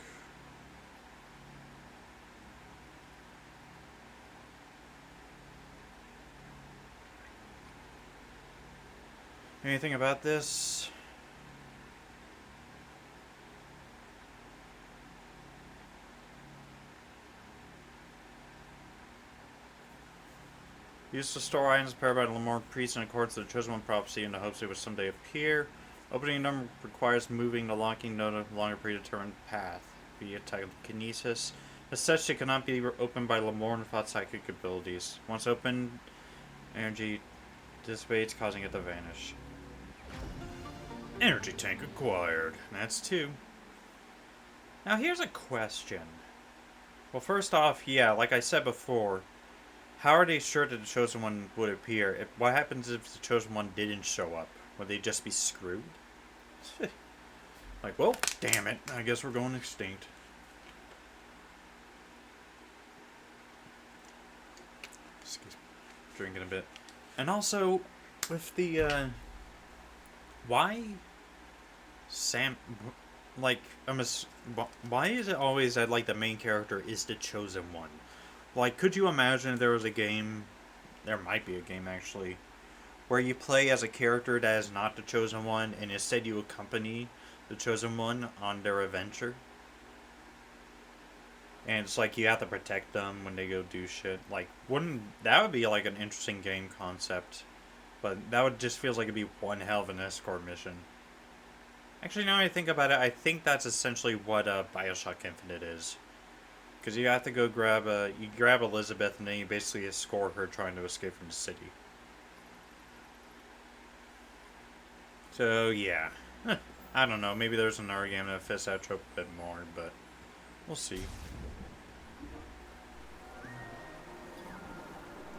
Anything about this? Used to store items prepared by the Lemon priest in accordance with the chosen one prophecy in the hopes they would someday appear. Opening them requires moving the locking node along a predetermined path via telekinesis. As such, it cannot be opened by Lemon without psychic abilities. Once opened, energy dissipates, causing it to vanish. Energy tank acquired. That's 2. Now here's a question. Well, first off, yeah, like I said before, how are they sure that the chosen one would appear? What happens if the chosen one didn't show up? Would they just be screwed? Like, well, damn it. I guess we're going extinct. Excuse me. Drinking a bit. And also, with the, why Sam, like, why is it always that, like, the main character is the chosen one? Like, could you imagine if there was a game, there might be a game actually, where you play as a character that is not the chosen one, and instead you accompany the chosen one on their adventure? And it's like you have to protect them when they go do shit. Like, that would be like an interesting game concept. But that would just feels like it'd be one hell of an escort mission. Actually, now I think about it, I think that's essentially what Bioshock Infinite is. Because you have to go you grab Elizabeth and then you basically escort her trying to escape from the city. So, yeah. I don't know, maybe there's another game that fits that trope a bit more, but we'll see.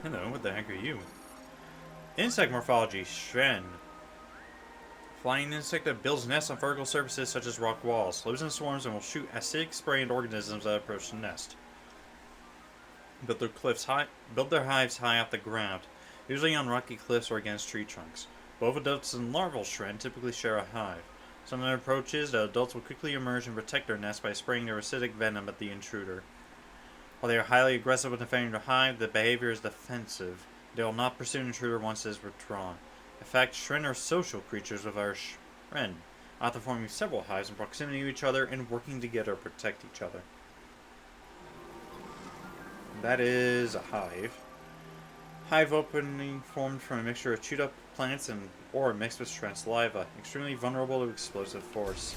Hello, what the heck are you? Insect morphology, Shren. Flying insect that builds nests on vertical surfaces such as rock walls. Lives in swarms and will shoot acidic spray at organisms that approach the nest. Build their hives high off the ground, usually on rocky cliffs or against tree trunks. Both adults and larval Shren typically share a hive. Some of their approach is that adults will quickly emerge and protect their nest by spraying their acidic venom at the intruder. While they are highly aggressive when defending their hive, the behavior is defensive. They will not pursue an intruder once it is withdrawn. In fact, Shren are social creatures with our Shren, often forming several hives in proximity to each other and working together to protect each other. That is a hive. Hive opening formed from a mixture of chewed up plants and ore mixed with Shren saliva, extremely vulnerable to explosive force.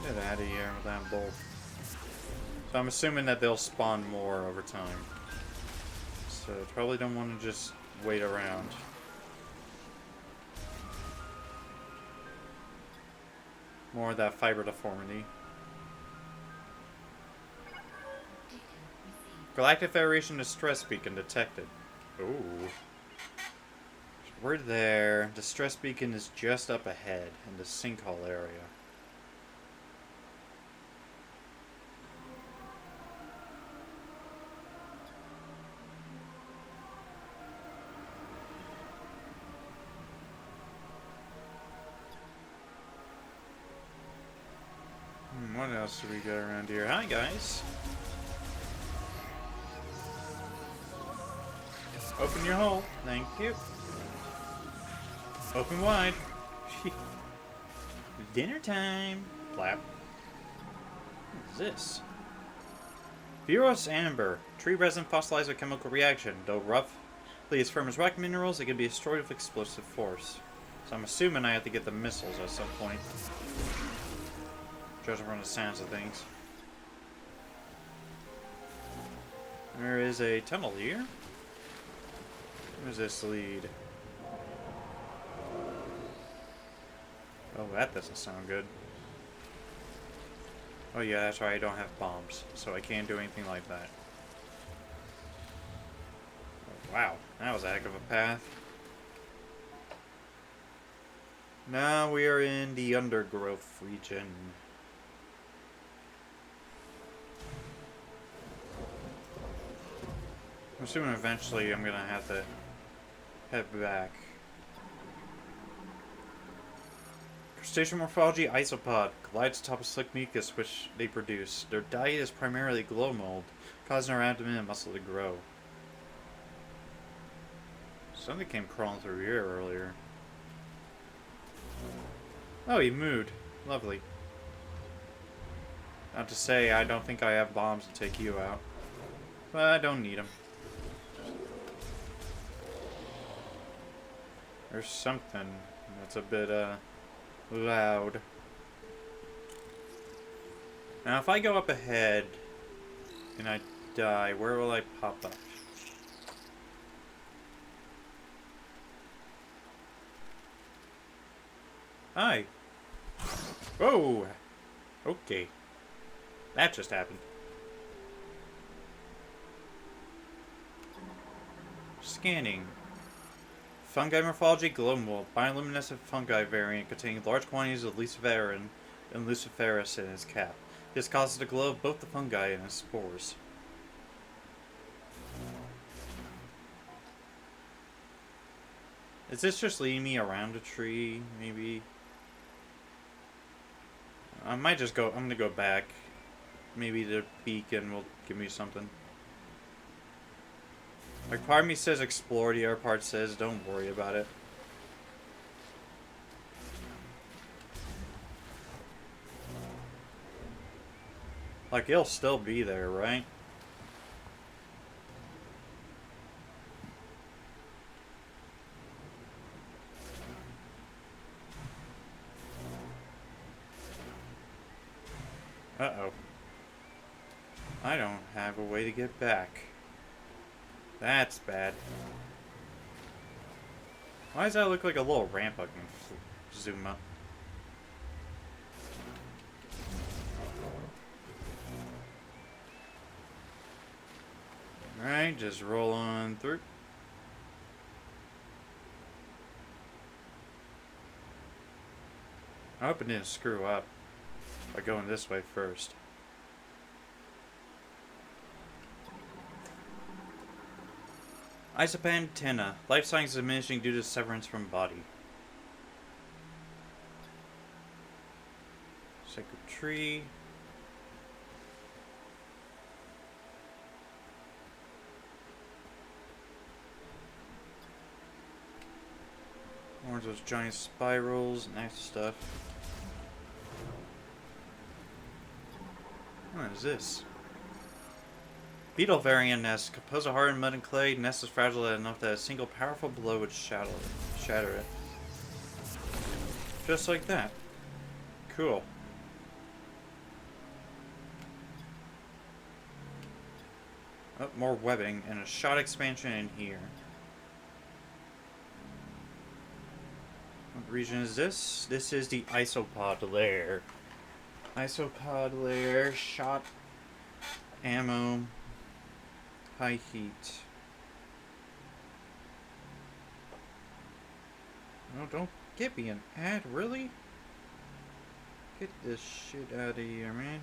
Get out of here with that bolt. So I'm assuming that they'll spawn more over time. So probably don't want to just wait around. More of that fiber deformity. Galactic Federation distress beacon detected. Ooh. We're there. Distress beacon is just up ahead in the sinkhole area. What else do we got around here? Hi, guys. Open your hole. Thank you. Open wide. Dinner time. Flap. What is this? Buros amber. Tree resin fossilized with chemical reaction. Though roughly as firm as rock minerals, it can be destroyed with explosive force. So I'm assuming I have to get the missiles at some point. Judging from the sounds of things. There is a tunnel here. Where does this lead? Oh, that doesn't sound good. Oh yeah, that's right, I don't have bombs, so I can't do anything like that. Oh, wow, that was a heck of a path. Now we are in the undergrowth region. I'm assuming eventually I'm gonna have to head back. Crustacean morphology isopod glides atop a slick mucus which they produce. Their diet is primarily glow mold, causing their abdomen and muscle to grow. Something came crawling through here earlier. Oh, he moved. Lovely. Not to say I don't think I have bombs to take you out, but I don't need them. There's something that's a bit, loud. Now, if I go up ahead and I die, where will I pop up? Hi. Whoa! Okay. That just happened. Scanning. Fungi morphology glow mold, bioluminescent fungi variant containing large quantities of luciferin and luciferase in its cap. This causes the glow of both the fungi and its spores. Is this just leading me around a tree, maybe? I might just go, I'm gonna go back. Maybe the beacon will give me something. Like, part of me says explore, the other part says don't worry about it. Like, it'll still be there, right? Uh-oh. I don't have a way to get back. That's bad. Why does that look like a little ramp I can zoom up? Alright, just roll on through. I hope it didn't screw up by going this way first. Isopantenna. Life science is diminishing due to severance from body. Sacred tree. Orange those giant spirals and that stuff. What is this? Beetle variant nest. Composed of hardened mud and clay. Nest is fragile enough that a single powerful blow would shatter it. Just like that. Cool. Oh, more webbing and a shot expansion in here. What region is this? This is the isopod lair. Isopod lair, shot, ammo, high heat. No, don't get me an ad, really? Get this shit out of here, man.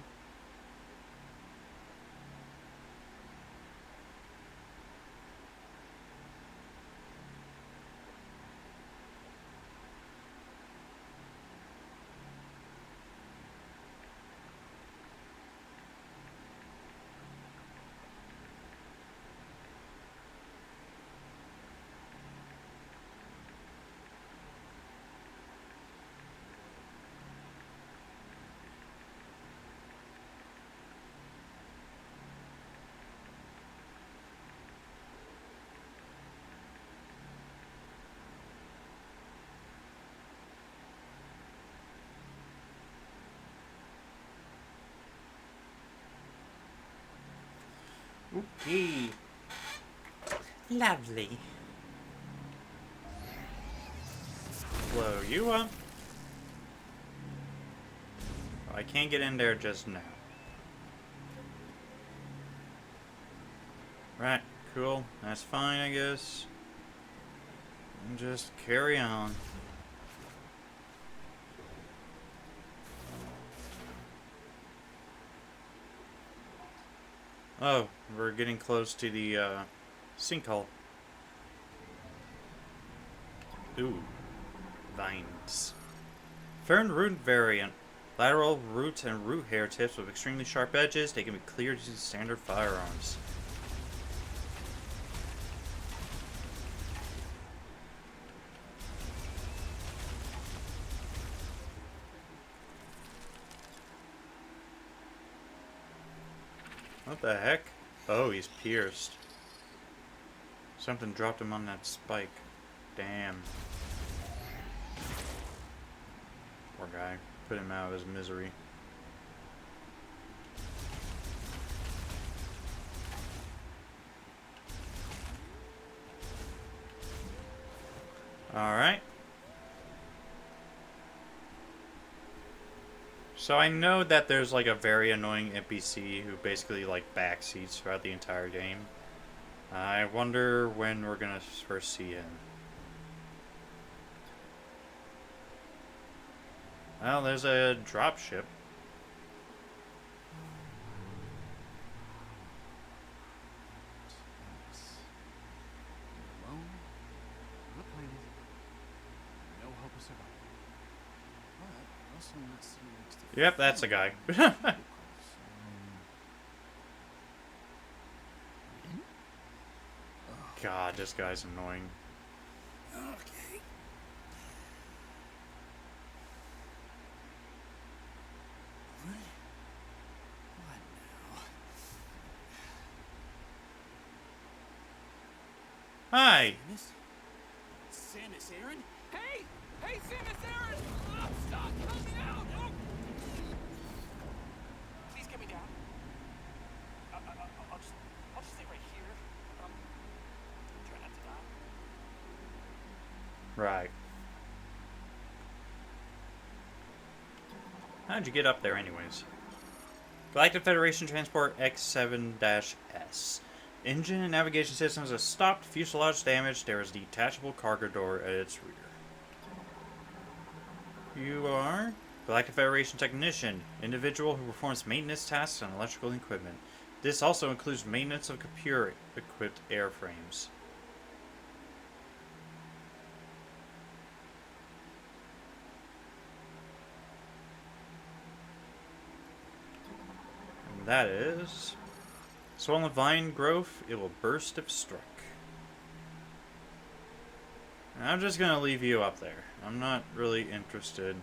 Okay. Lovely. Blow you up. I can't get in there just now. Right, cool. That's fine, I guess. And just carry on. Oh, we're getting close to the sinkhole. Ooh, vines. Fern root variant. Lateral roots and root hair tips with extremely sharp edges. They can be cleared using standard firearms. What the heck? Oh, he's pierced. Something dropped him on that spike. Damn. Poor guy. Put him out of his misery. Alright. So I know that there's like a very annoying NPC who basically like backseats throughout the entire game. I wonder when we're gonna first see him. Well, there's a dropship. Alone on a planet, no hope of survival. But also not sitting next to Yep, that's a guy. God, this guy's annoying. Okay. What now? Hi! Samus Aran? Hey! Hey, Samus Aran! Oh, stop! Help me out! Oh. Please get me down. I'll just stay right here. Try not to die. Right. How'd you get up there anyways? Galactic Federation Transport X7-S. Engine and navigation systems are stopped, fuselage damaged, there is a detachable cargo door at its rear. You are? Galactic Federation Technician, individual who performs maintenance tasks on electrical equipment. This also includes maintenance of computer-equipped airframes. And that is... Swollen vine growth, it will burst if struck. And I'm just gonna leave you up there. I'm not really interested.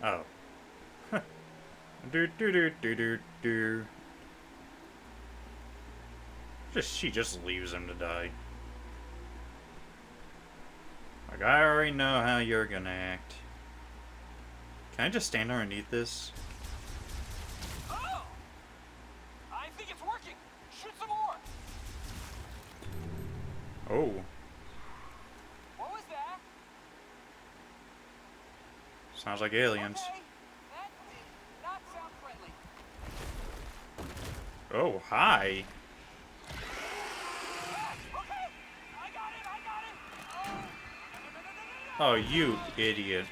Oh. do do do do do do. She just leaves him to die. Like, I already know how you're gonna act. Can I just stand underneath this? Oh! I think it's working! Shoot some Oh. What was that? Sounds like aliens. Okay. That did not sound friendly. Oh, hi. Okay. I got it. I got it. Oh. Oh, you idiot.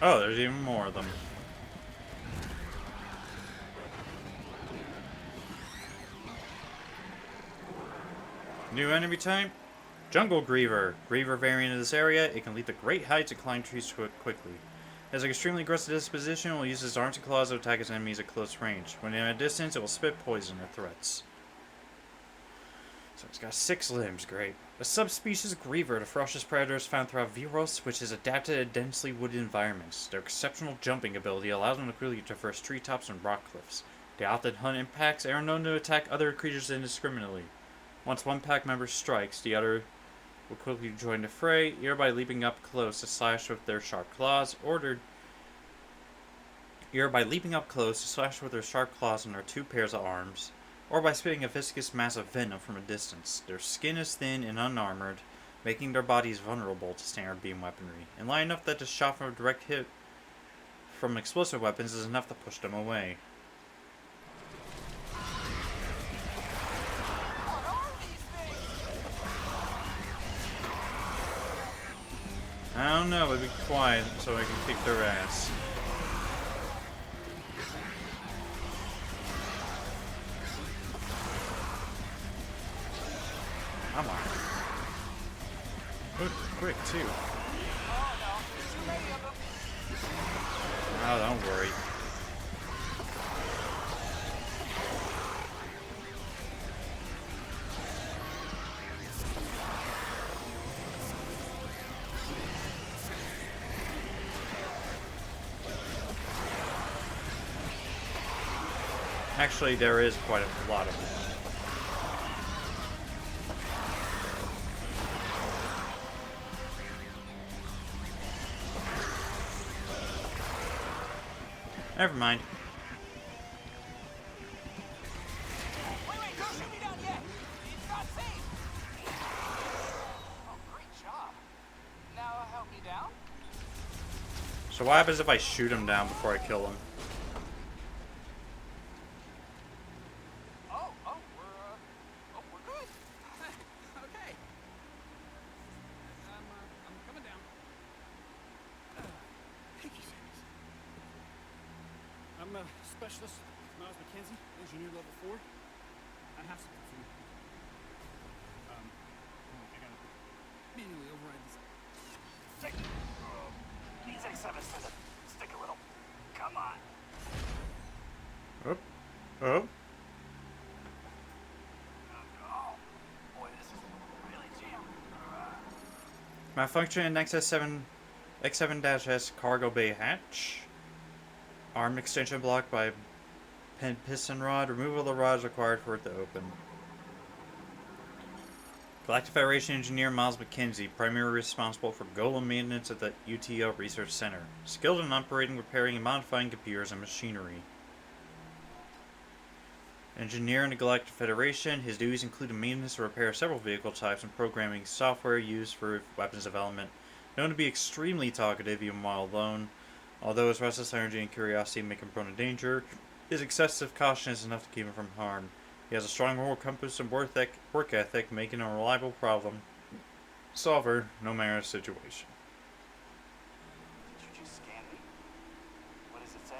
Oh, there's even more of them. New enemy type? Jungle Griever. Griever variant of this area, it can leap to great heights and climb trees quickly. It has an extremely aggressive disposition and will use its arms and claws to attack its enemies at close range. When at a distance, it will spit poison or threats. So it's got 6 limbs, great. A subspecies Griever, the ferocious predators found throughout Viros, which is adapted to densely wooded environments. Their exceptional jumping ability allows them to quickly traverse treetops and rock cliffs. They often hunt in packs and are known to attack other creatures indiscriminately. Once one pack member strikes, the other will quickly join the fray, either by leaping up close to slash with their sharp claws, on their 2 pairs of arms, or by spitting a viscous mass of venom from a distance. Their skin is thin and unarmored, making their bodies vulnerable to standard beam weaponry, and light enough that the shot from a direct hit from explosive weapons is enough to push them away. I don't know, but be quiet so I can kick their ass. Come on. Good, quick, too. Oh, don't worry. Actually, there is quite a lot of them. Never mind. Wait, don't shoot me down yet. It's not safe. Oh, great job. Now help me down. So what happens if I shoot him down before I kill him? We're good. Okay. I'm coming down. Thank you, Samus. I'm a specialist, Miles McKenzie, engineer level 4. I have something for you. I gotta manually override this. These X7s stick a little. Come on. Oh. Oh. Oh, boy, this is really jammed. Malfunction in X7-S cargo bay hatch. Arm extension blocked by piston rod. Removal of the rod is required for it to open. Galactic Federation engineer Miles McKenzie, primarily responsible for golem maintenance at the UTO Research Center. Skilled in operating, repairing, and modifying computers and machinery. Engineer in the Galactic Federation, his duties include the maintenance and repair of several vehicle types and programming software used for weapons development. Known to be extremely talkative even while alone, although his restless energy and curiosity make him prone to danger, his excessive caution is enough to keep him from harm. He has a strong moral compass and work ethic, making him a reliable problem solver no matter the situation. Did you just scan me? What does it say?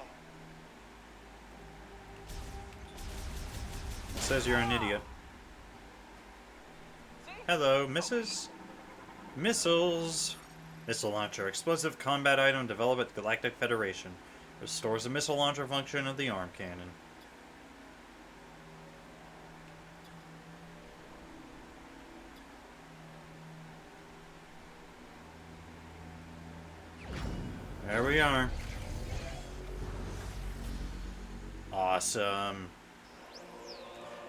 It says you're an idiot. Hello, Mrs. Missiles. Missile launcher, explosive combat item developed at the Galactic Federation. Restores the missile launcher function of the arm cannon. There we are. Awesome.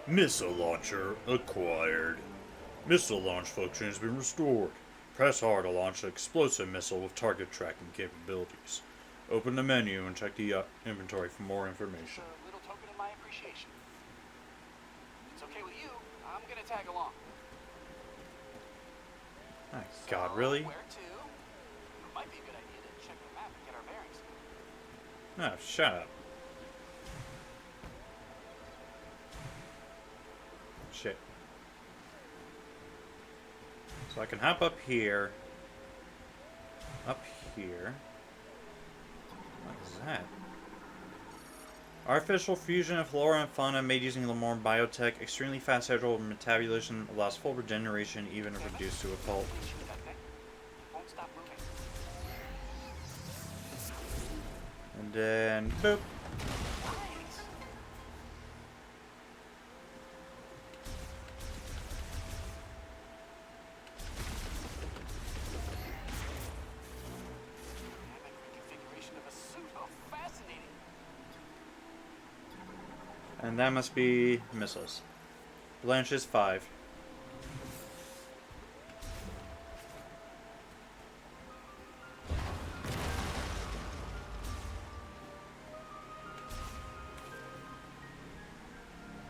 Missile launcher acquired. Missile launch function has been restored. Press R to launch an explosive missile with target tracking capabilities. Open the menu and check the inventory for more information. A little token of my appreciation. If it's okay with you, I'm gonna tag along. My God, really? Where to? Might be a good idea to check the map and get our bearings. Oh, shut up. Shit. So I can hop up here. Up here. What is that? Artificial fusion of flora and fauna made using Lamorne biotech. Extremely fast hydro metabolism allows full regeneration even if reduced to a pulp. Won't stop moving. And then, boop. Configuration of a suit. Oh, fascinating. And that must be missiles. Blanche is 5.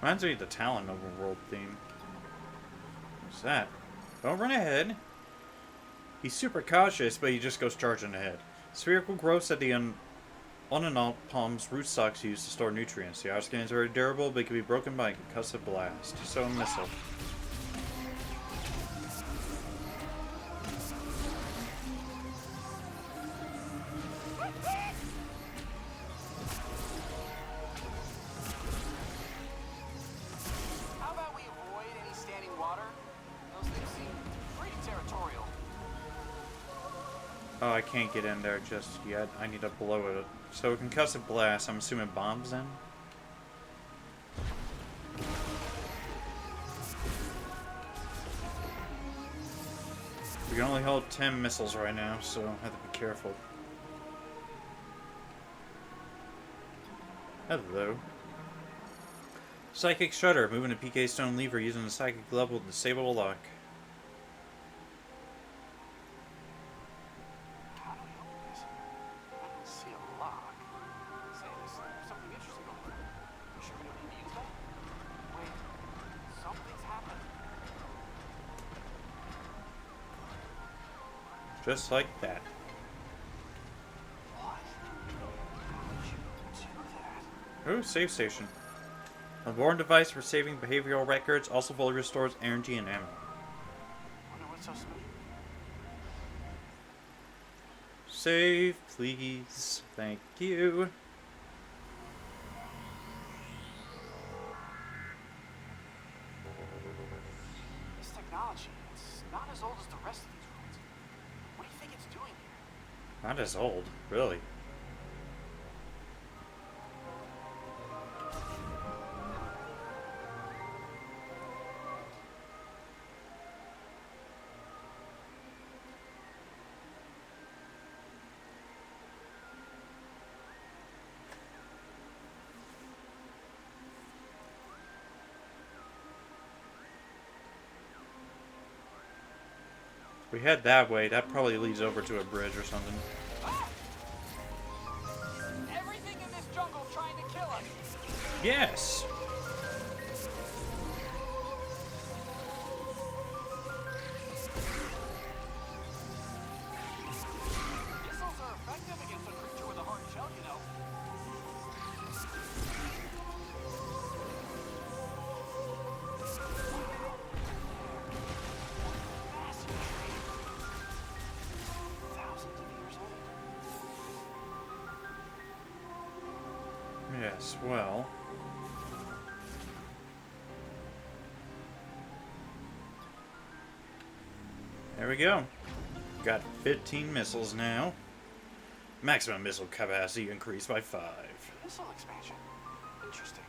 Reminds me of the Talon overworld theme. What's that? Don't run ahead. He's super cautious, but he just goes charging ahead. Spherical growths at the unannounced palm's rootstocks used to store nutrients. The outer skin is very durable, but it can be broken by a concussive blast. So a missile. How about we avoid any standing water? Those things seem pretty territorial. Oh, I can't get in there just yet. I need to blow it. So a concussive blast, I'm assuming bombs then? We can only hold 10 missiles right now, so I have to be careful. Hello. Psychic Shutter. Moving a PK stone lever using the psychic glove will disable a lock. How do we open this? I don't see a lock. Say, there's something interesting going on. You sure we don't need to use that? Wait, something's happened. Just like that. What? How did you do that? Ooh, save station. A born device for saving behavioral records, also fully restores energy and ammo. Wonder what's so smooth. Save, please. Thank you. This technology, it's not as old as the rest of these ruins. What do you think it's doing here? Not as old, really. If we head that way, that probably leads over to a bridge or something. Everything in this jungle trying to kill us. Yes! Missiles are effective against a creature with a hard shell, you know. Massive tree. Thousands of years old. Yes, well. There we go. Got 15 missiles now. Maximum missile capacity increased by 5. Missile expansion. Interesting.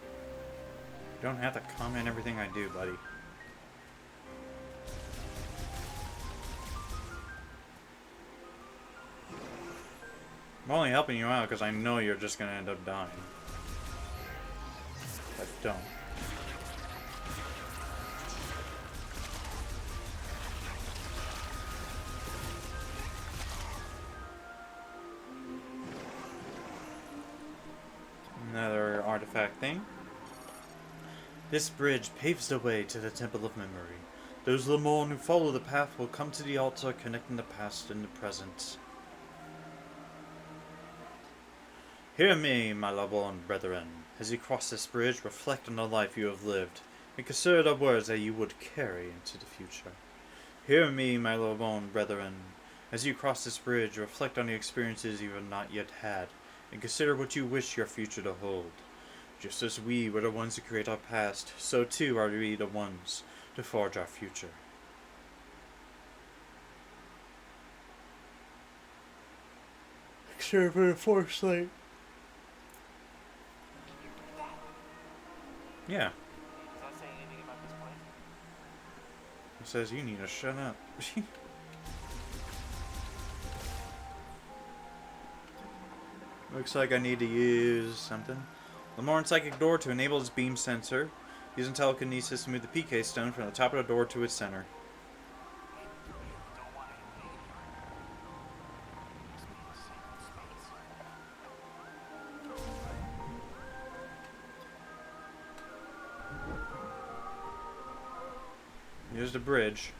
You don't have to comment everything I do, buddy. I'm only helping you out because I know you're just going to end up dying. But don't. Another artifact thing. This bridge paves the way to the Temple of Memory. Those Lemon who follow the path will come to the altar connecting the past and the present. Hear me, my Lemon brethren. As you cross this bridge, reflect on the life you have lived, and consider the words that you would carry into the future. Hear me, my Lemon brethren. As you cross this bridge, reflect on the experiences you have not yet had, and consider what you wish your future to hold. Just as we were the ones to create our past, so too are we the ones to forge our future. Except for the Force Light. Yeah. Does that say anything about this place? It says you need to shut up. Looks like I need to use something. Lemorn Psychic Door to enable its beam sensor. Using telekinesis to move the PK stone from the top of the door to its center. Don't want anything here. Must be a sacred space. Here's the bridge.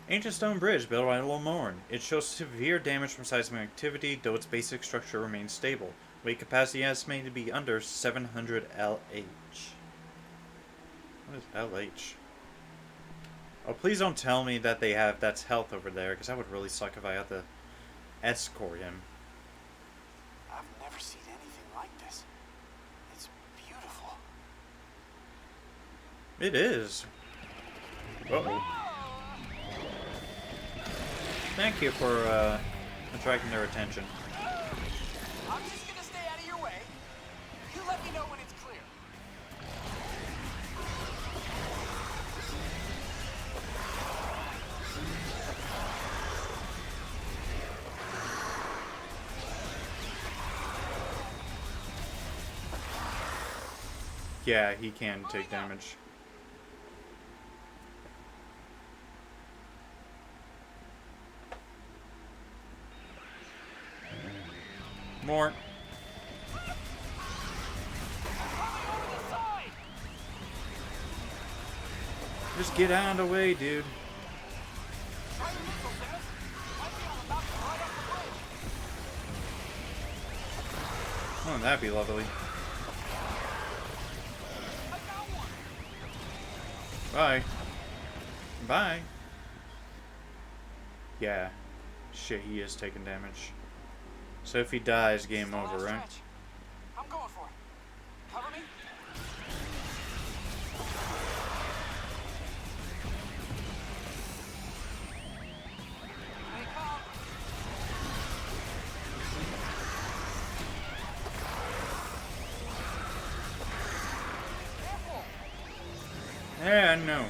Ancient stone bridge built by Lemorn. It shows severe damage from seismic activity, though its basic structure remains stable. Weight capacity estimated to be under 700 LH. What is LH? Oh, please don't tell me that they have that's health over there, because that would really suck if I had to escort him. I've never seen anything like this. It's beautiful. It is. Uh-oh. Thank you for attracting their attention. I'm just gonna stay out of your way. You let me know when it's clear. Yeah, he can take damage. More. Just get out of the way, dude. Oh, that'd be lovely. Bye. Bye. Yeah. Shit, he is taking damage. So if he dies, game over, right? I'm going for it. Cover me. They come. Careful. Yeah, no.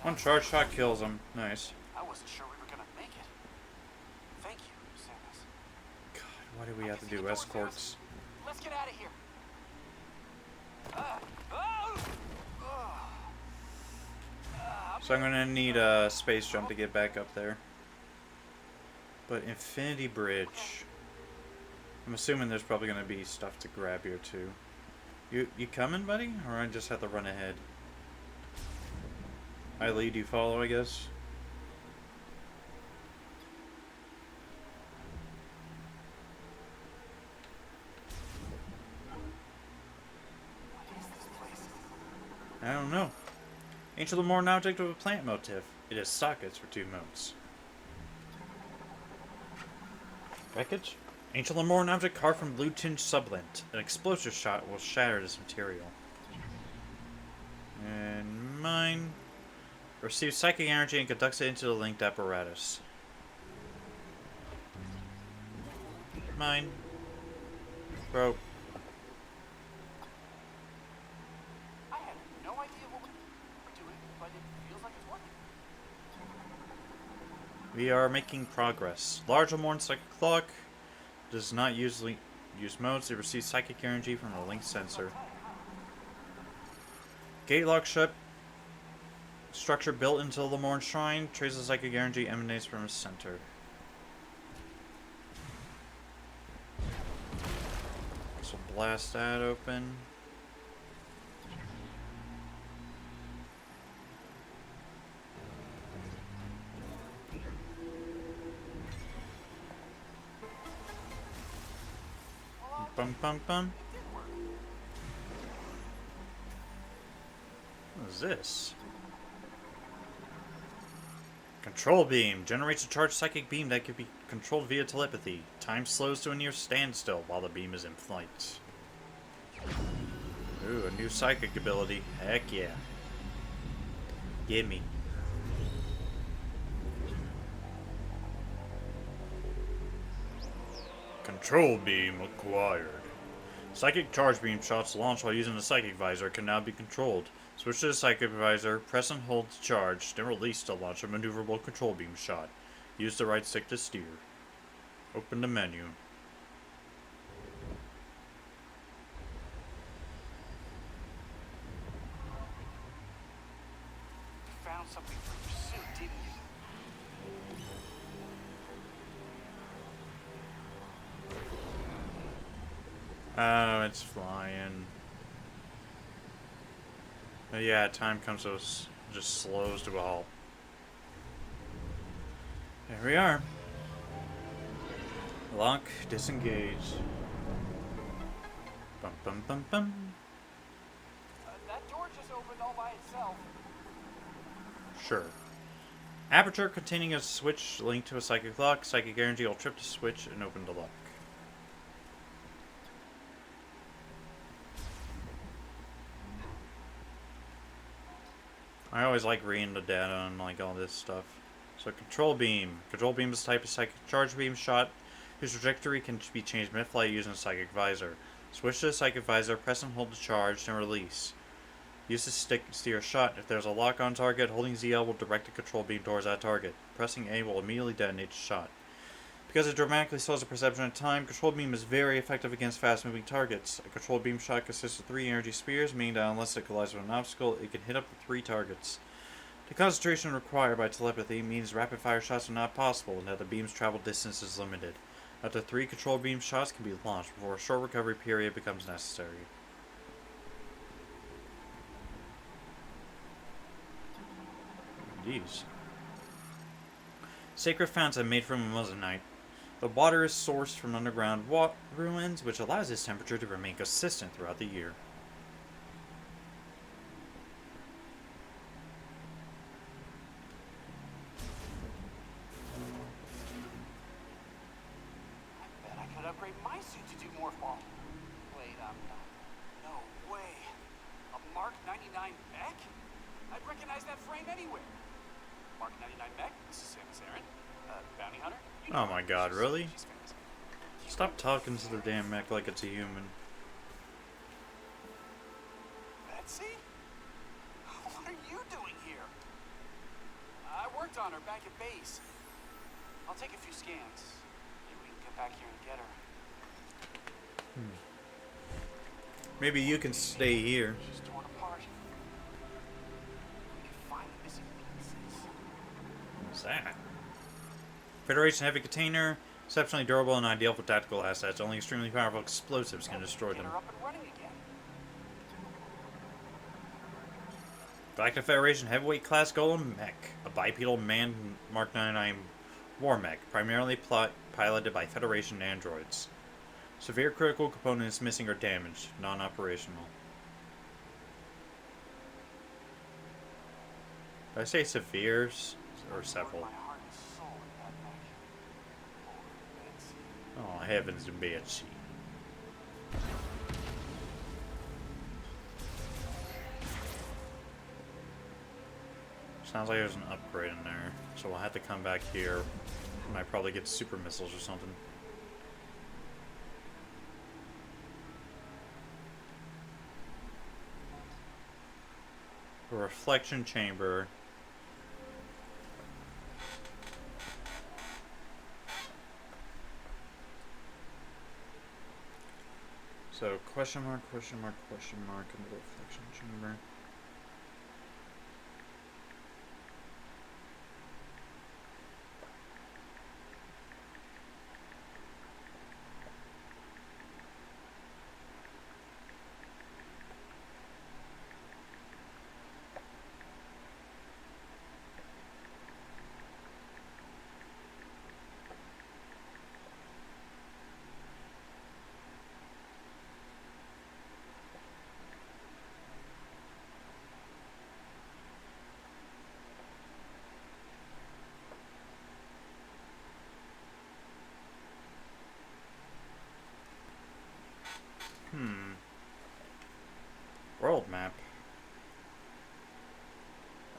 One charge shot kills him. Nice. I wasn't sure we were gonna make it. Thank you, Samus. God, why do we have to do escorts? Let's get out of here. So I'm gonna need a space jump to get back up there. But Infinity Bridge. I'm assuming there's probably gonna be stuff to grab here too. You coming, buddy? Or I just have to run ahead? I lead, you follow, I guess. What is this place? I don't know. Ancient Lemorn object of a plant motif. It has sockets for 2 motes. Wreckage? Ancient Lemorn object carved from blue tinged sublint. An explosive shot will shatter this material. And mine. Receives psychic energy and conducts it into the linked apparatus. Mine. Bro. I have no idea what we're doing, but it feels like it's working. We are making progress. Large Lemorn psychic clock does not usually use modes. It receives psychic energy from a linked sensor. Gate lock shut. Structure built into the Lemorn Shrine. Traces of psychic energy emanates from its center. So blast that open. Bum bum bum. What is this? Control beam generates a charged psychic beam that can be controlled via telepathy. Time slows to a near standstill while the beam is in flight. Ooh, a new psychic ability. Heck yeah. Gimme. Control beam acquired. Psychic charge beam shots launched while using the psychic visor can now be controlled. Switch to the psychic visor, press and hold to charge, then release to launch a maneuverable control beam shot. Use the right stick to steer. Open the menu. Found something for your suit, didn't you? Oh, it's flying. But yeah, time comes to us, just slows to a halt. There we are. Lock, disengage. Bum bum bum bum. That door just opened all by itself. Sure. Aperture containing a switch linked to a psychic lock. Psychic energy will trip the switch and open the lock. I always like reading the data on like all this stuff. So control beam. Control beam is a type of psychic charge beam shot whose trajectory can be changed mid-flight using a psychic visor. Switch to the psychic visor, press and hold to charge, then release. Use the stick to steer a shot. If there's a lock on target, holding ZL will direct the control beam towards that target. Pressing A will immediately detonate the shot. Because it dramatically slows the perception of time, control beam is very effective against fast-moving targets. A control beam shot consists of 3 energy spears, meaning that unless it collides with an obstacle, it can hit up to 3 targets. The concentration required by telepathy means rapid-fire shots are not possible, and that the beam's travel distance is limited. Up to 3 control beam shots can be launched before a short recovery period becomes necessary. These. Sacred fountain made from amazonite. The water is sourced from underground ruins, which allows its temperature to remain consistent throughout the year. I bet I could upgrade my suit to do more fall. Wait, no way. A Mark 99 mech? I'd recognize that frame anywhere. Mark 99 mech, this is Samus Aran. Bounty hunter. You know Oh my god, really? She's famous. Stop talking to the damn mech like it's a human. Betsy? What are you doing here? I worked on her back at base. I'll take a few scans. Maybe we can get back here and get her. Maybe you can stay here. She's torn apart. We can find the missing pieces. What's that? Federation Heavy Container. Exceptionally durable and ideal for tactical assets. Only extremely powerful explosives can destroy Get them. her up and running again. Galactic Federation Heavyweight Class Golem Mech. A bipedal manned Mark 99 war mech, primarily piloted by Federation androids. Severe critical components missing or damaged. Non-operational. Did I say severe or several? My heart and soul in that mech. Poor Betsy. Oh, heavens to Betsy. Sounds like there's an upgrade in there, so we'll have to come back here. Might probably get super missiles or something. A reflection chamber. So, question mark, question mark, question mark, in the reflection chamber.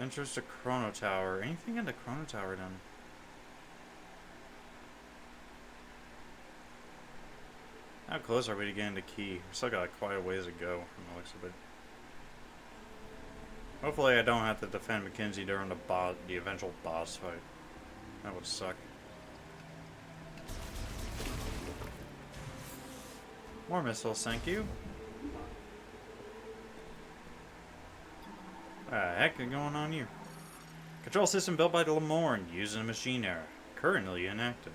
Entrance to Chrono Tower. Anything in the Chrono Tower done? How close are we to getting the key? We still got quite a ways to go from the looks of it. Hopefully I don't have to defend Mackenzie during the eventual boss fight. That would suck. More missiles, thank you. What the heck is going on here? Control system built by Lamorne, used in the machine era. Currently inactive.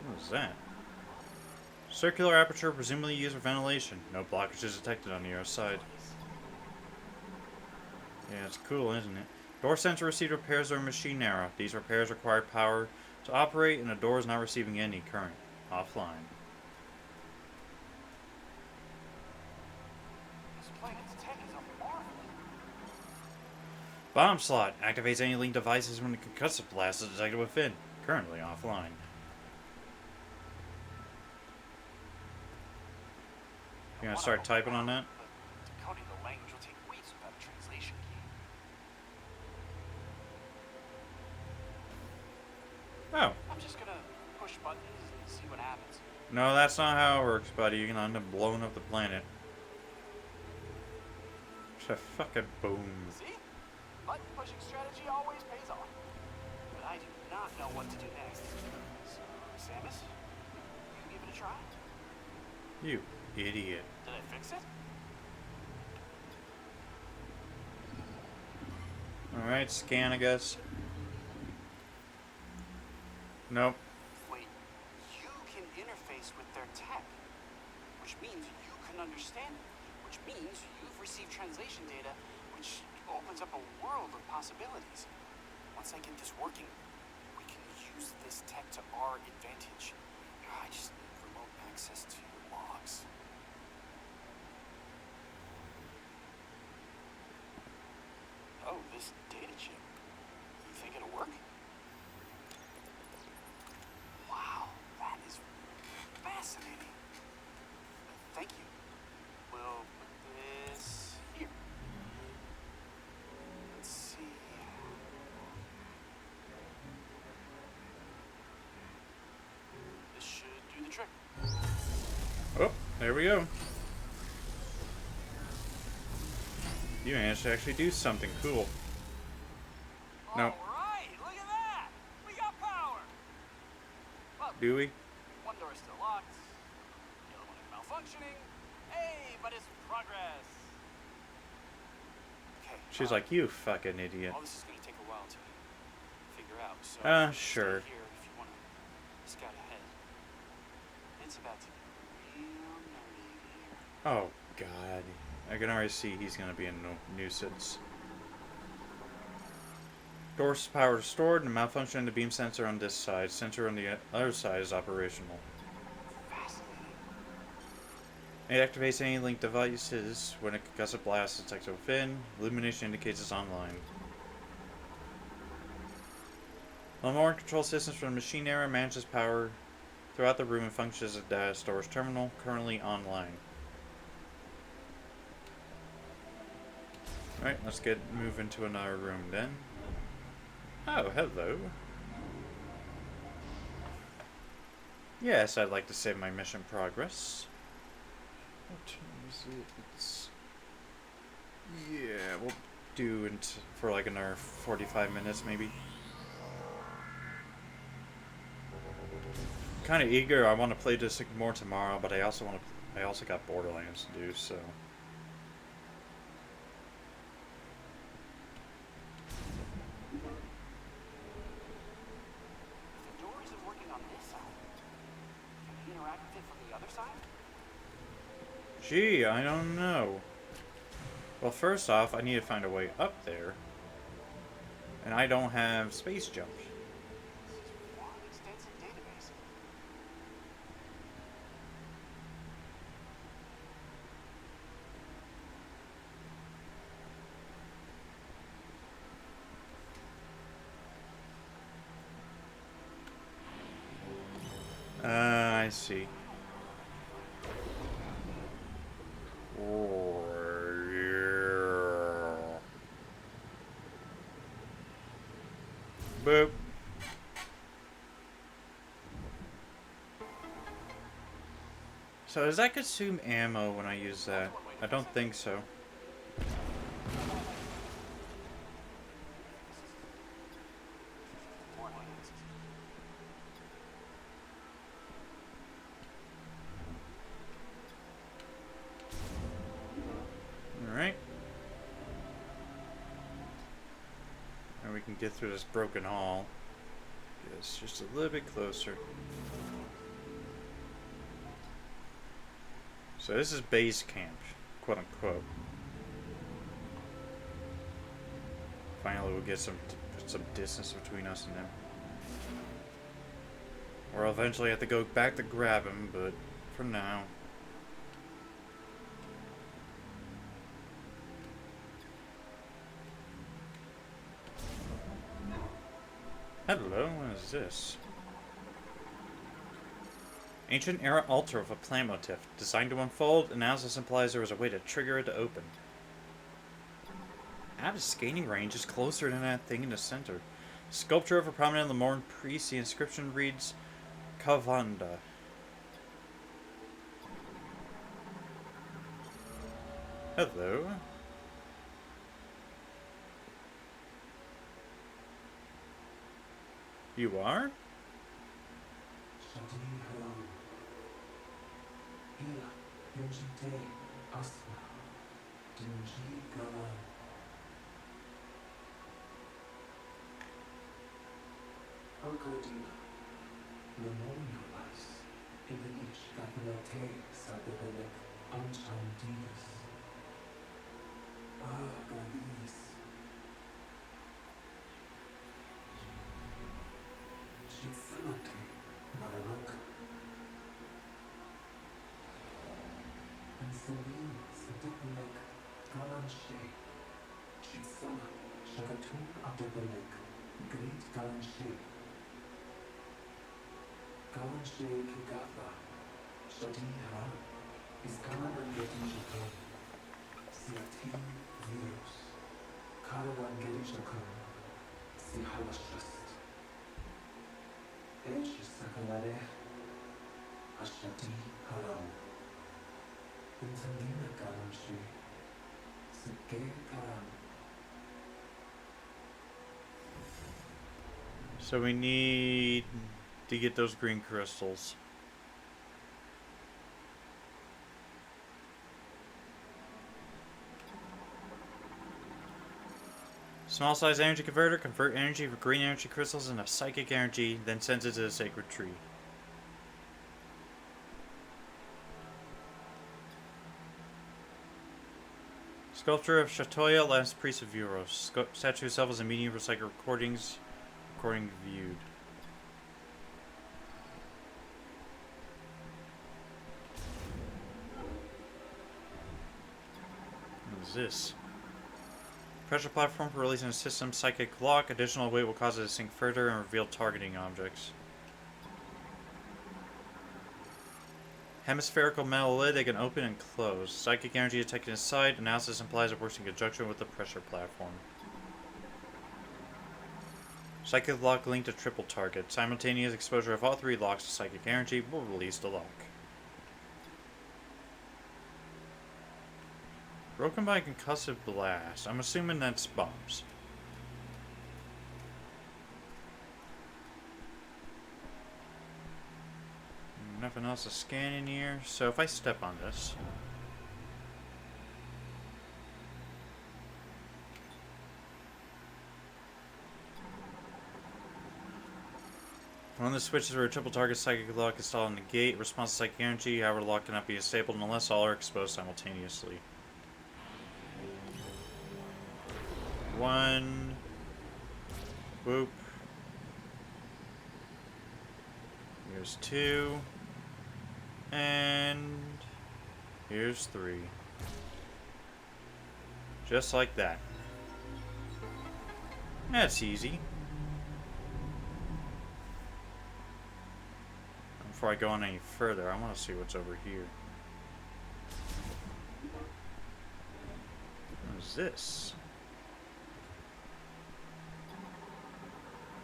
What was that? Circular aperture presumably used for ventilation. No blockages detected on the other side. Yeah, it's cool, isn't it? Door sensor received repairs during machine era. These repairs required power to operate, and the door is not receiving any current. Offline. This planet's tech is a marvel. Bomb slot activates any linked devices when the concussive blast is detected within. Currently offline. You gonna start typing on that? But decoding the language will take weeks without a translation key. Oh. I'm just gonna push buttons and see what happens. No, that's not how it works, buddy. You're gonna end up blowing up the planet. Fucking boom. See? Button pushing strategy always pays off. But I do not know what to do next. So, Samus, you give it a try? You idiot. Did I fix it? Alright, scan, I guess. Nope. Wait, you can interface with their tech, which means you can understand it, which means you've received translation data, which opens up a world of possibilities. Once I get this working, we can use this tech to our advantage. I just need remote access to your logs. Oh, this data chip. You think it'll work? Wow, that is fascinating. Thank you. We'll put this here. Let's see. This should do the trick. Oh, there we go. You managed to actually do something cool. No. Alright, look at that! We got power! Well, Do we? one door is still locked. The other one is malfunctioning. Hey, but it's progress. Okay. She's like, you fucking idiot. All this is gonna take a while to figure out. So Sure. stay here if you wanna scout ahead. It's about to get real nerdy here. Oh, God. I can already see he's going to be a nuisance. Door's power restored and malfunction the beam sensor on this side. Sensor on the other side is operational. Fascinating. It activates any linked devices when a concussive blast is detected within. Illumination indicates it's online. Lamorne control systems from the machine era manages power throughout the room and functions as a data storage terminal, currently online. Alright, let's move into another room then. Oh, hello. Yes, I'd like to save my mission progress. What time is it? It's... Yeah, we'll do it for like another 45 minutes maybe. Kind of eager. I want to play this more tomorrow, but I also got Borderlands to do, so... The door isn't working on this side. Can we interact with it from the other side? Gee, I don't know. Well, first off, I need to find a way up there. And I don't have space jump. This is one extensive database. I see. Boop. So does that consume ammo when I use that? I don't think so. Alright. And we can get through this broken hall. Yes, just a little bit closer. So this is base camp, quote unquote. Finally we'll get some distance between us and them. Or I'll eventually have to go back to grab him, but for now. Hello, what is this? Ancient era altar of a plan motif. Designed to unfold, analysis implies there was a way to trigger it to open. Out of scanning range is closer than that thing in the center. Sculpture of a prominent Lemorne priest. The inscription reads Kavanda. Hello. You are? So we need to get those green crystals. Small size energy converter. Convert energy for green energy crystals into psychic energy, then sends it to the sacred tree. Sculpture of Shatoya, last priest of Euros. Statue itself is a medium for psychic recordings. Recording viewed. What is this? Pressure platform for releasing a system psychic lock. Additional weight will cause it to sink further and reveal targeting objects. Hemispherical metal lid they can open and close. Psychic energy detected inside. Analysis implies it works in conjunction with the pressure platform. Psychic lock linked to triple target. Simultaneous exposure of all three locks to psychic energy will release the lock. Broken by concussive blast. I'm assuming that's bombs. Nothing else to scan in here. So if I step on this. One of the switches where a triple target psychic lock installed on the gate. Response to psychic energy. However, the lock cannot be disabled unless all are exposed simultaneously. 1. Whoop. Here's 2. And here's 3. Just like that. That's easy. Before I go on any further, I want to see what's over here. What is this?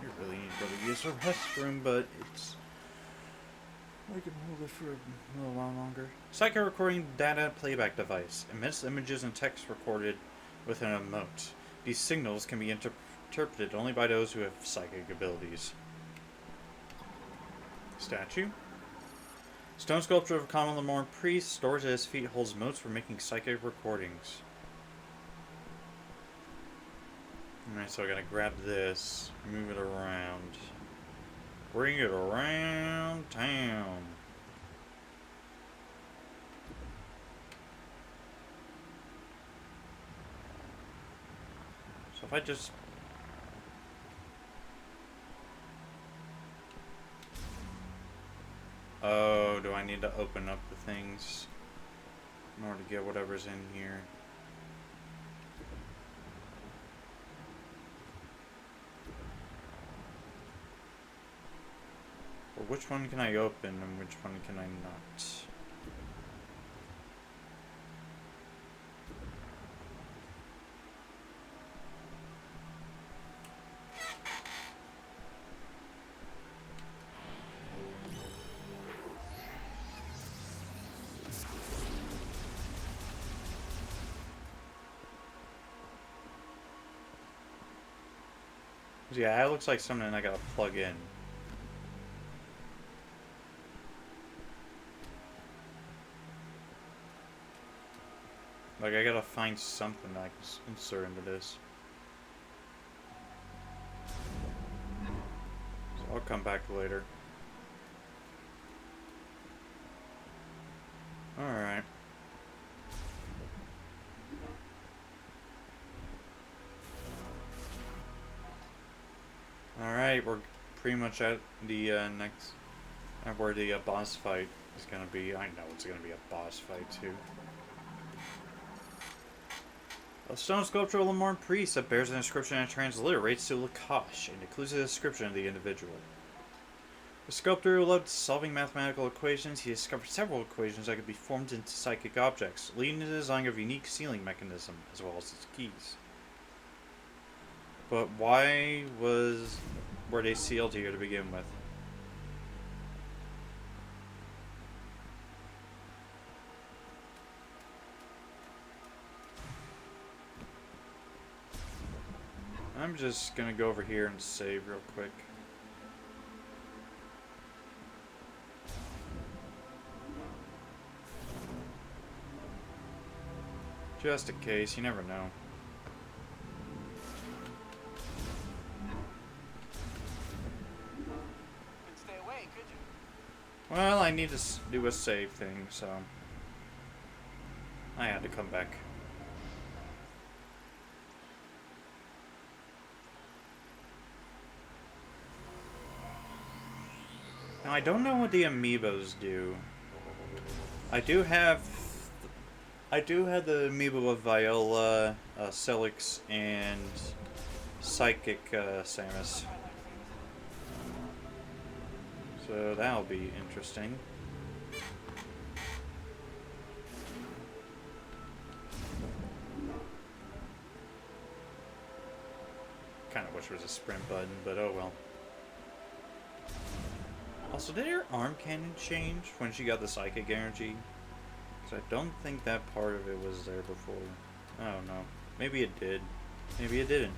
You're really need to go to use the restroom, but it's... I can hold it for a little while longer. Psychic recording data playback device. Emits images and text recorded with an emote. These signals can be interpreted only by those who have psychic abilities. Statue. Stone sculpture of Common Lamorne Priest, stores at his feet, holds motes for making psychic recordings. Alright, so I gotta grab this, move it around, bring it around town. So if I just... Oh, do I need to open up the things in order to get whatever's in here? Or which one can I open and which one can I not? Yeah, it looks like something I gotta plug in. Like, I gotta find something that I can insert into this. So I'll come back later. Alright. Alright, we're pretty much at the next... where the boss fight is gonna be. I know it's gonna be a boss fight, too. A stone sculpture of Lamorne Priest that bears an inscription and transliterates to Lakash and includes a description of the individual. The sculptor loved solving mathematical equations. He discovered several equations that could be formed into psychic objects, leading to the design of a unique sealing mechanism, as well as its keys. But why were they sealed here to begin with? I'm just gonna go over here and save real quick. Just in case, you never know. Couldn't stay away, could you? Well, I need to do a save thing, so I had to come back. Now, I don't know what the amiibos do. I do have the amiibo of Viola, Celix, and Psychic Samus. So that'll be interesting. Kind of wish there was a sprint button, but oh well. Also, did her arm cannon change when she got the psychic energy? Because I don't think that part of it was there before. I don't know. Maybe it did. Maybe it didn't.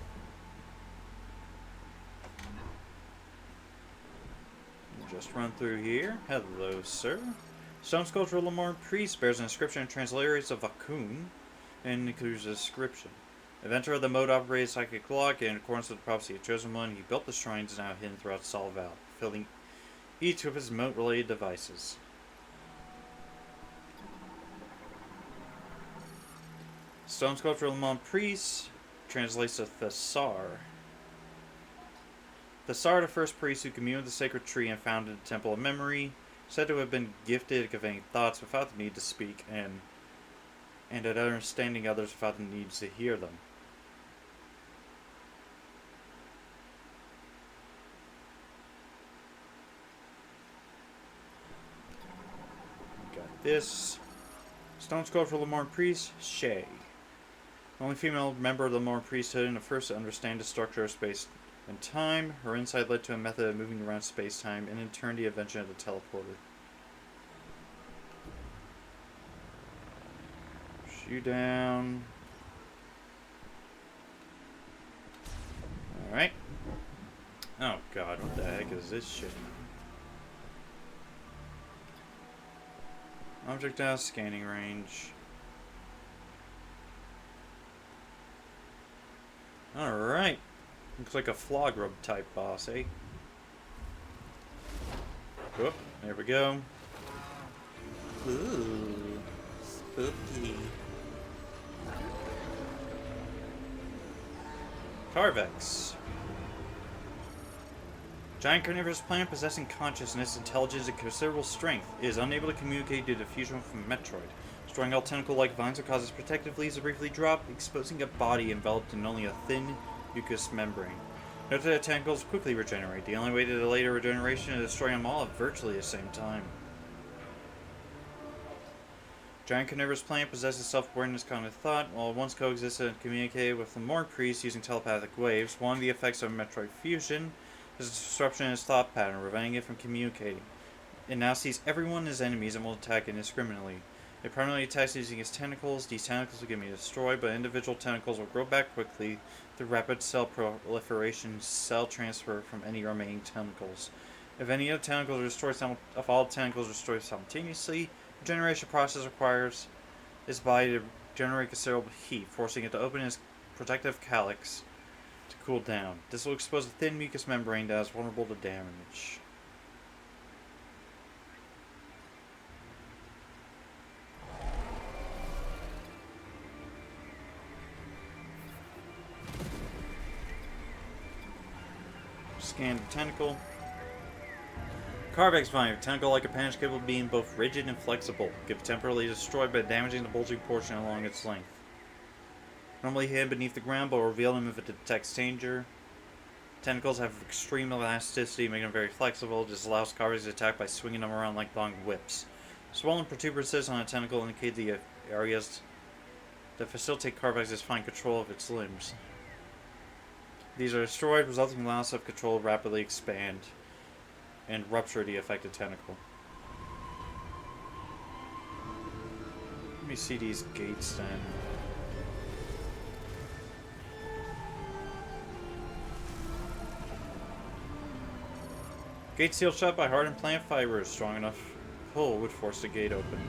Just run through here. Hello, sir. Stone sculpture of Lamorne Priest bears an inscription and transliterates of Vakun and includes a description. Inventor of the mode-operated psychic lock, in accordance with the prophecy of Chosen One, he built the shrines now hidden throughout Sol Valley, filling each with his moat-related devices. Stone sculpture of Lamont Priest translates to Thessar. Thessar, the first priest who communed with the sacred tree and founded the Temple of Memory, said to have been gifted at conveying thoughts without the need to speak, and at understanding others without the need to hear them. Got this. Stone sculpture of Lamorne Priest, Shay. Only female member of the Lamorne priesthood and the first to understand the structure of space In time, her insight led to a method of moving around space-time, and in turn the invention of the teleporter. Shoot down. Alright. Oh god, what the heck is this shit? Object out, scanning range. Alright. Looks like a flog rub type boss, eh? Whoop, there we go. Ooh, spooky. Carvex. Giant carnivorous plant possessing consciousness, intelligence, and considerable strength. It is unable to communicate due to fusion from Metroid. Destroying all tentacle-like vines will cause its protective leaves to briefly drop, exposing a body enveloped in only a thin mucous membrane. Note that the tentacles quickly regenerate. The only way to delay their regeneration is to destroy them all at virtually the same time. Giant carnivorous plant possesses self-awareness, cognitive thought. While it once coexisted and communicated with the Morgue Priest using telepathic waves, one of the effects of Metroid fusion is a disruption in its thought pattern, preventing it from communicating. It now sees everyone as enemies and will attack indiscriminately. It primarily attacks using its tentacles. These tentacles can be destroyed, but individual tentacles will grow back quickly through rapid cell proliferation, cell transfer from any remaining tentacles. If any of the tentacles are destroyed, if all tentacles are destroyed simultaneously, the regeneration process requires its body to generate considerable heat, forcing it to open its protective calyx to cool down. This will expose a thin mucous membrane that is vulnerable to damage. Scan the tentacle. Carvex vine, a tentacle-like appendage capable of being both rigid and flexible. If temporarily destroyed by damaging the bulging portion along its length. Normally hidden beneath the ground, but will reveal them if it detects danger. Tentacles have extreme elasticity, making them very flexible. This allows Carvex to attack by swinging them around like long whips. Swollen protuberances on a tentacle indicate the areas that facilitate Carvex's fine control of its limbs. These are destroyed, resulting in loss of control rapidly expand and rupture the affected tentacle. Let me see these gates then. Gate sealed shut by hardened plant fibers. Strong enough pull would force the gate open.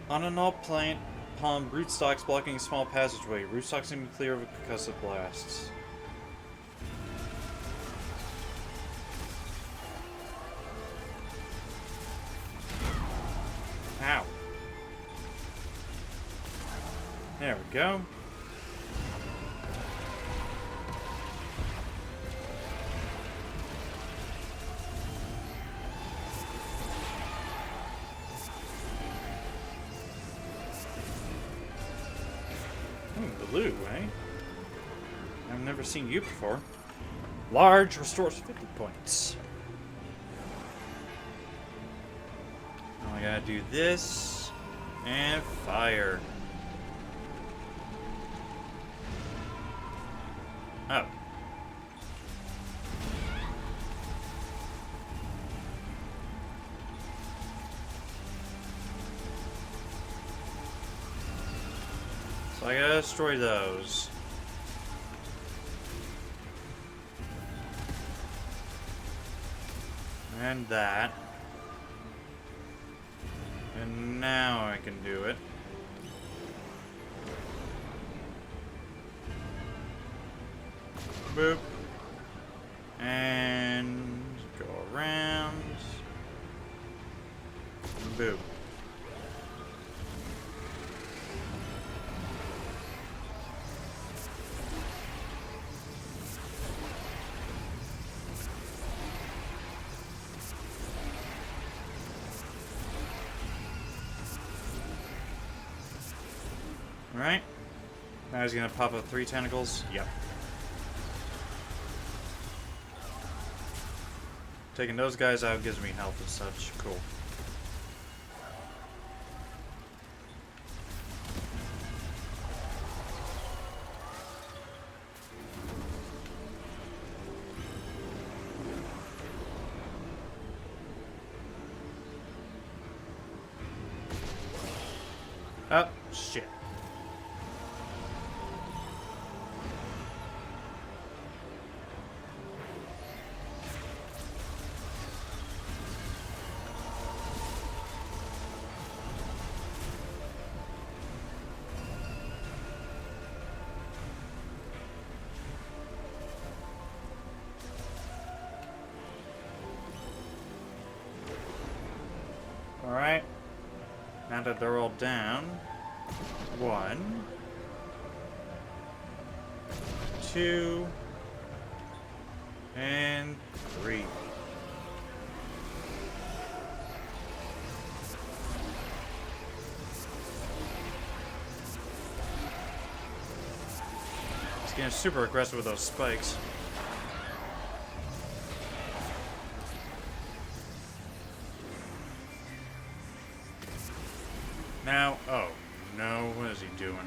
On an all plant palm rootstocks blocking a small passageway. Rootstocks seem to be clear of concussive blasts. Ow. There we go. Blue, eh? I've never seen you before. Large restores 50 points. Now I gotta do this and fire. Oh. So I gotta destroy those. And that. And now I can do it. Boop. And go around. Boop. Alright. Now he's gonna pop up 3 tentacles. Yep. Taking those guys out gives me health and such. Cool. Oh, shit. Alright. Now that they're all down. 1, 2, and 3. He's getting super aggressive with those spikes. Now, oh no, what is he doing?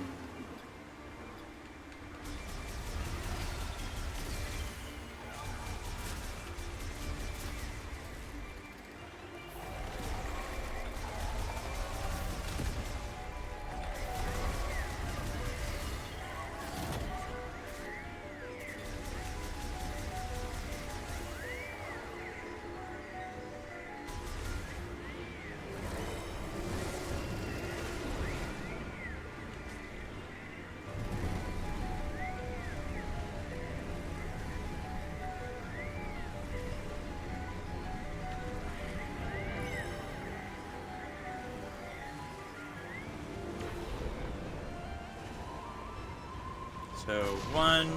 So 1,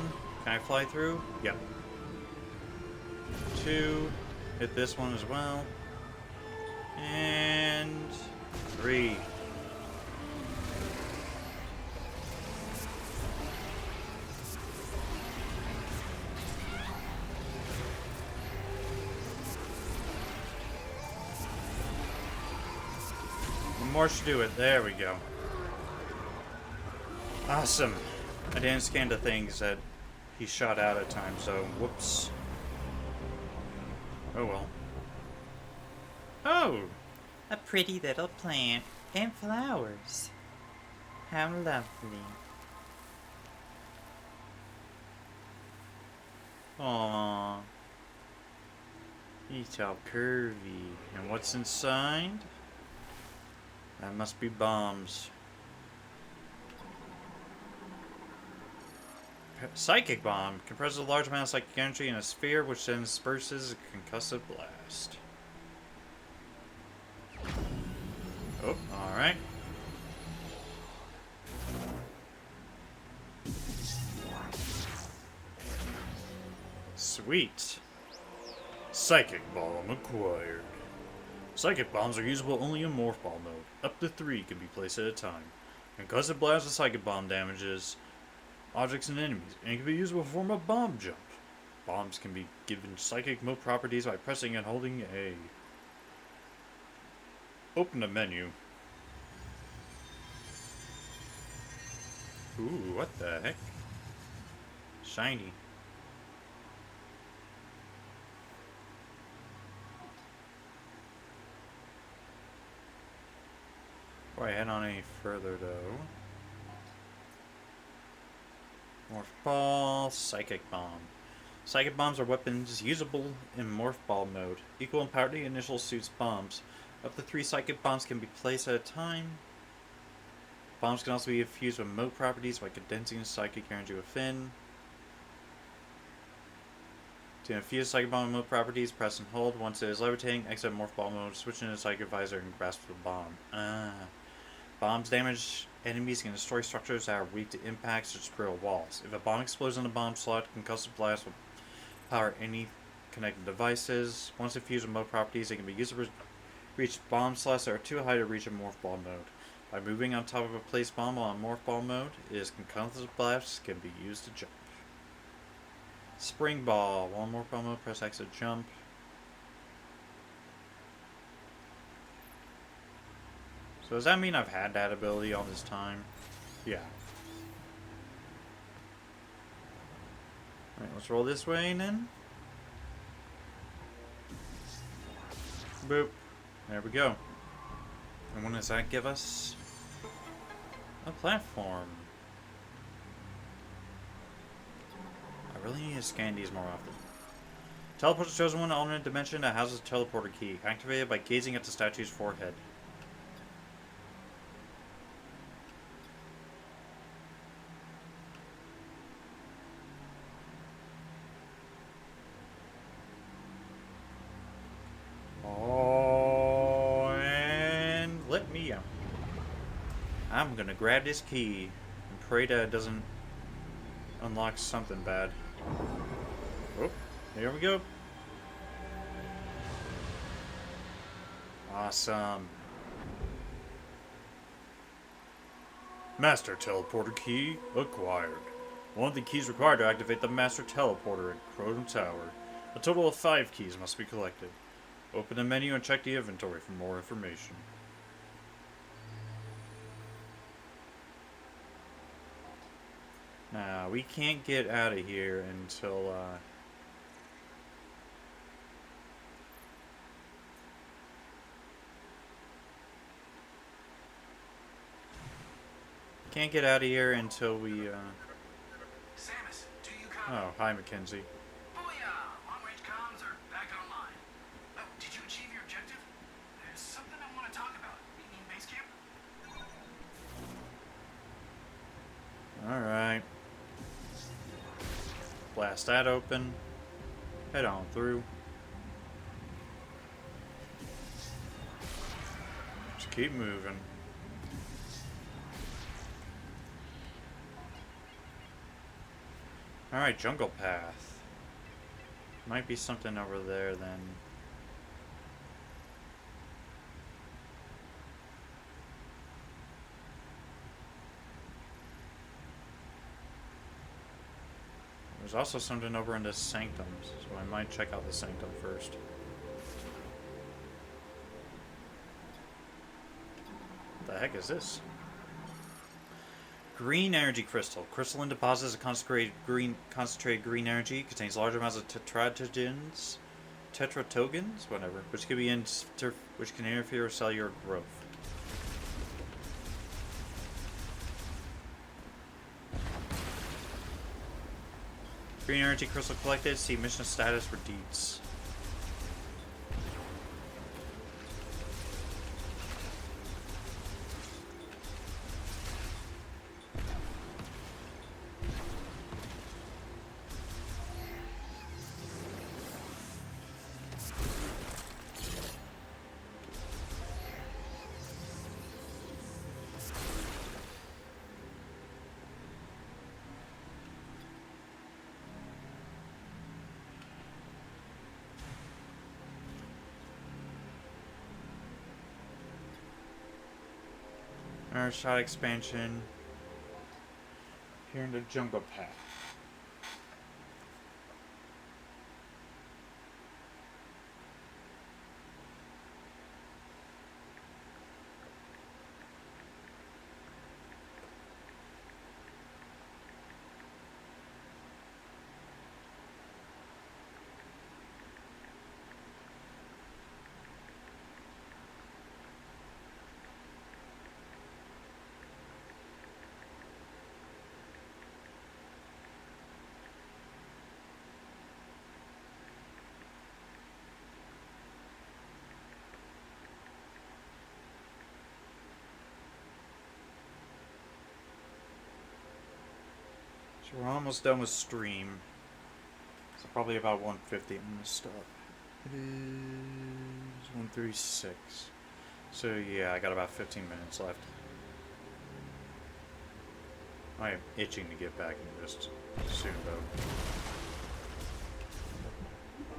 can I fly through? Yep. 2, hit this one as well. And 3. One more should do it. There we go. Awesome. I didn't scan the things that he shot out at times, so whoops. Oh well. Oh! A pretty little plant and flowers. How lovely. Aww. He's all curvy. And what's inside? That must be bombs. Psychic bomb compresses a large amount of psychic energy in a sphere, which then disperses a concussive blast. Oh, alright. Sweet. Psychic bomb acquired. Psychic bombs are usable only in morph ball mode. Up to 3 can be placed at a time. Concussive blast with psychic bomb damages objects and enemies, and can be used as a form of bomb jump. Bombs can be given psychic mode properties by pressing and holding A. Open the menu. Ooh, what the heck? Shiny. Before I head on any further, though. Morph Ball, Psychic Bomb. Psychic Bombs are weapons usable in Morph Ball mode. Equal in power to the initial suit's bombs. Up to 3 Psychic Bombs can be placed at a time. Bombs can also be infused with mode properties by condensing psychic energy within. To infuse Psychic Bomb mode properties, press and hold. Once it is levitating, exit Morph Ball mode, switch into Psychic Visor, and grasp the bomb. Bombs damage enemies, can destroy structures that are weak to impact, such as brittle walls. If a bomb explodes in the bomb slot, concussive blast will power any connected devices. Once infused with mode properties, they can be used to reach bomb slots that are too high to reach in morph ball mode. By moving on top of a placed bomb while in morph ball mode, concussive blasts can be used to jump. Spring ball. While in morph ball mode, press X to jump. So does that mean I've had that ability all this time? Yeah. Alright, let's roll this way then. Boop. There we go. And what does that give us? A platform. I really need to scan these more often. Teleport to chosen one alternate dimension that houses a teleporter key, activated by gazing at the statue's forehead. Oh, and let me out. I'm gonna grab this key and pray that it doesn't unlock something bad. Oh, here we go. Awesome. Master Teleporter Key acquired. One of the keys required to activate the Master Teleporter at Croton Tower. A total of 5 keys must be collected. Open the menu and check the inventory for more information. Now, we can't get out of here until, can't get out of here until we, Samus, do you Oh, hi, Mackenzie. Booyah! Long-range comms are back online. Oh, did you achieve your objective? There's something I want to talk about. Meet me in base camp? Alright. Blast that open. Head on through. Just keep moving. Alright, jungle path. Might be something over there then. There's also something over in the sanctum, so I might check out the sanctum first. What the heck is this? Green energy crystal. Crystalline deposits a concentrated green energy. Contains large amounts of tetratogens, whatever, which can interfere with cellular growth. Green energy crystal collected. See mission status for deeds. Earth shot expansion. Here in the jungle path. So we're almost done with stream. So probably about 150. I'm gonna stop. It is 136. So yeah, I got about 15 minutes left. I am itching to get back into this soon though.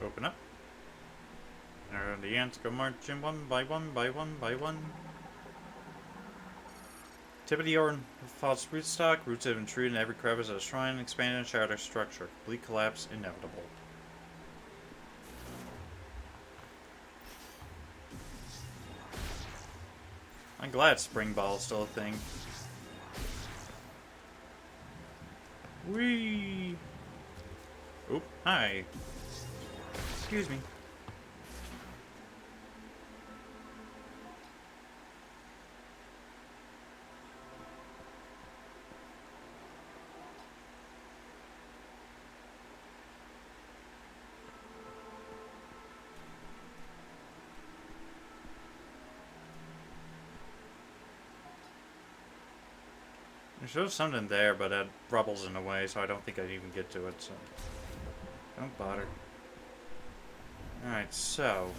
Open up. And the ants go marching one by one by one by one. Tip of the Orton false rootstock. Roots have intruded in every crevice of the shrine, expanded and shattered structure. Complete collapse inevitable. I'm glad Spring Ball is still a thing. Whee! Oop, hi. Excuse me. There shows something there, but it rubble's in the way, so I don't think I'd even get to it, so don't bother. Alright, so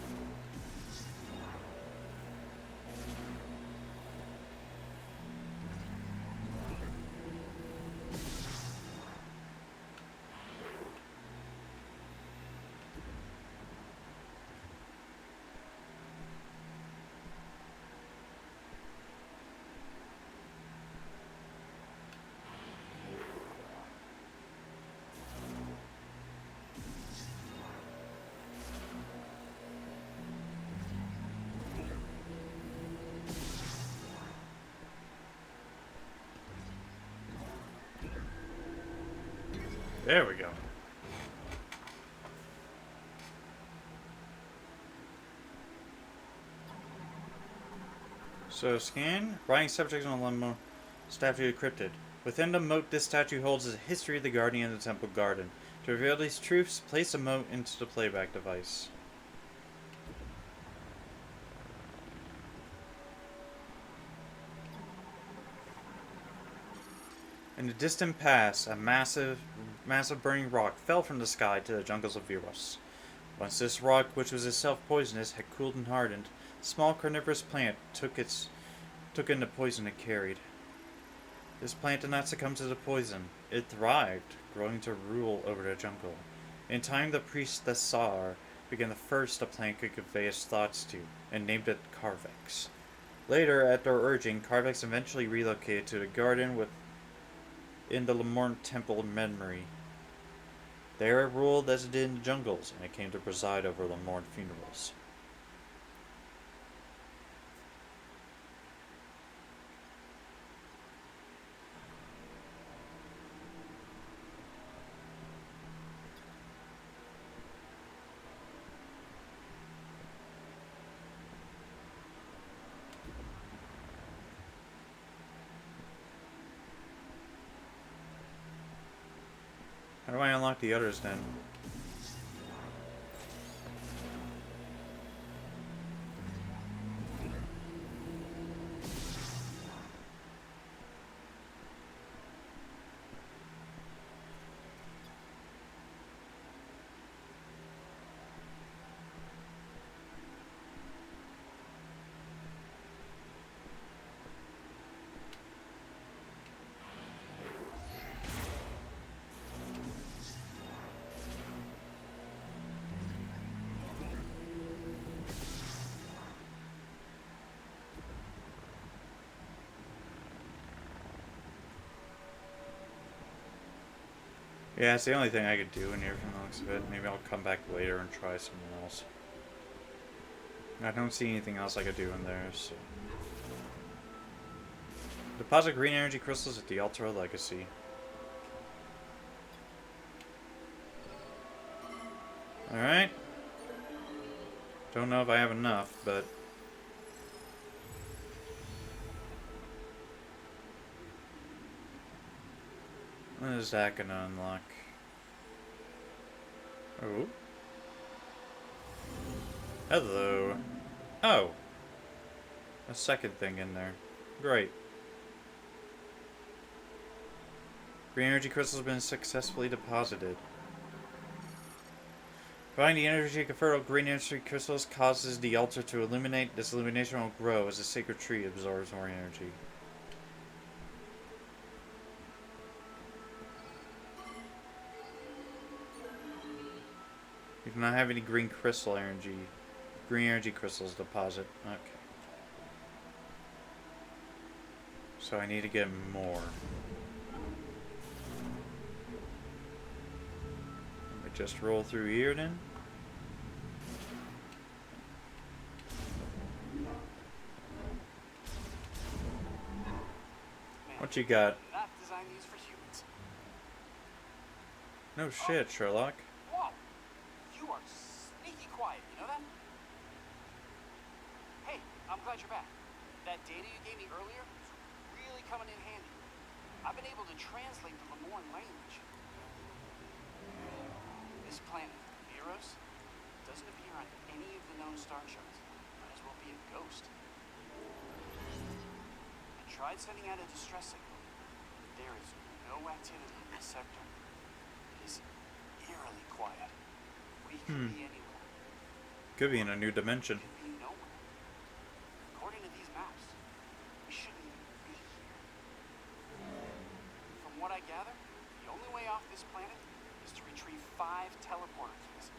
there we go. So scan. Writing subjects on the statue decrypted. Within the moat this statue holds is a history of the guardian of the temple garden. To reveal these truths, place a moat into the playback device. In the distant past, a massive burning rock fell from the sky to the jungles of Viros. Once this rock, which was itself poisonous, had cooled and hardened, a small carnivorous plant took in the poison it carried. This plant did not succumb to the poison. It thrived, growing to rule over the jungle. In time, the priest Thessar became the first the plant could convey its thoughts to, and named it Carvex. Later, at their urging, Carvex eventually relocated to the garden in the Lemorn Temple memory. There it ruled as it did in the jungles, and it came to preside over Lemorn funerals. How do I unlock the others then? Yeah, it's the only thing I could do in here from the looks of it. Maybe I'll come back later and try something else. I don't see anything else I could do in there, so... Deposit green energy crystals at the Altar of Legacy. Alright. Don't know if I have enough, but... What is that gonna unlock? Oh. Hello. Oh. A second thing in there. Great. Green energy crystals have been successfully deposited. Finding the energy conferred on green energy crystals causes the altar to illuminate. This illumination will grow as the sacred tree absorbs more energy. You do not have any green energy crystals deposit. Okay. So I need to get more. Let me just roll through here then. What you got? Not design these for humans. No shit, Sherlock. Whoa! You are sneaky quiet, you know that? Hey, I'm glad you're back. That data you gave me earlier is really coming in handy. I've been able to translate the Lemorn language. This planet, Viros, doesn't appear on any of the known star charts. Might as well be a ghost. I tried sending out a distress signal. There is no activity in this sector. It is eerily quiet. We could be anywhere. Could be in a new dimension. We could be nowhere. According to these maps, we shouldn't even be here. From what I gather, the only way off this planet is to retrieve 5 teleporter keys.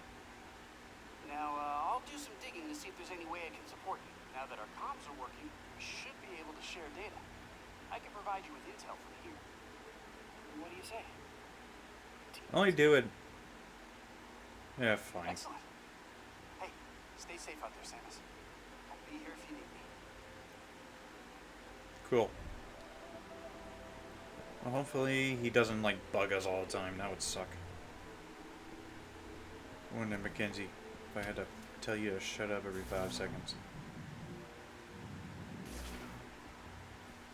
Now, I'll do some digging to see if there's any way I can support you. Now that our comms are working, we should be able to share data. I can provide you with intel from here. What do you say? Only do it. Yeah, fine. Excellent. Hey, stay safe out there, Samus. I'll be here if you need me. Cool. Well, hopefully he doesn't like bug us all the time. That would suck. Wouldn't it, Mackenzie? If I had to tell you to shut up every 5 seconds.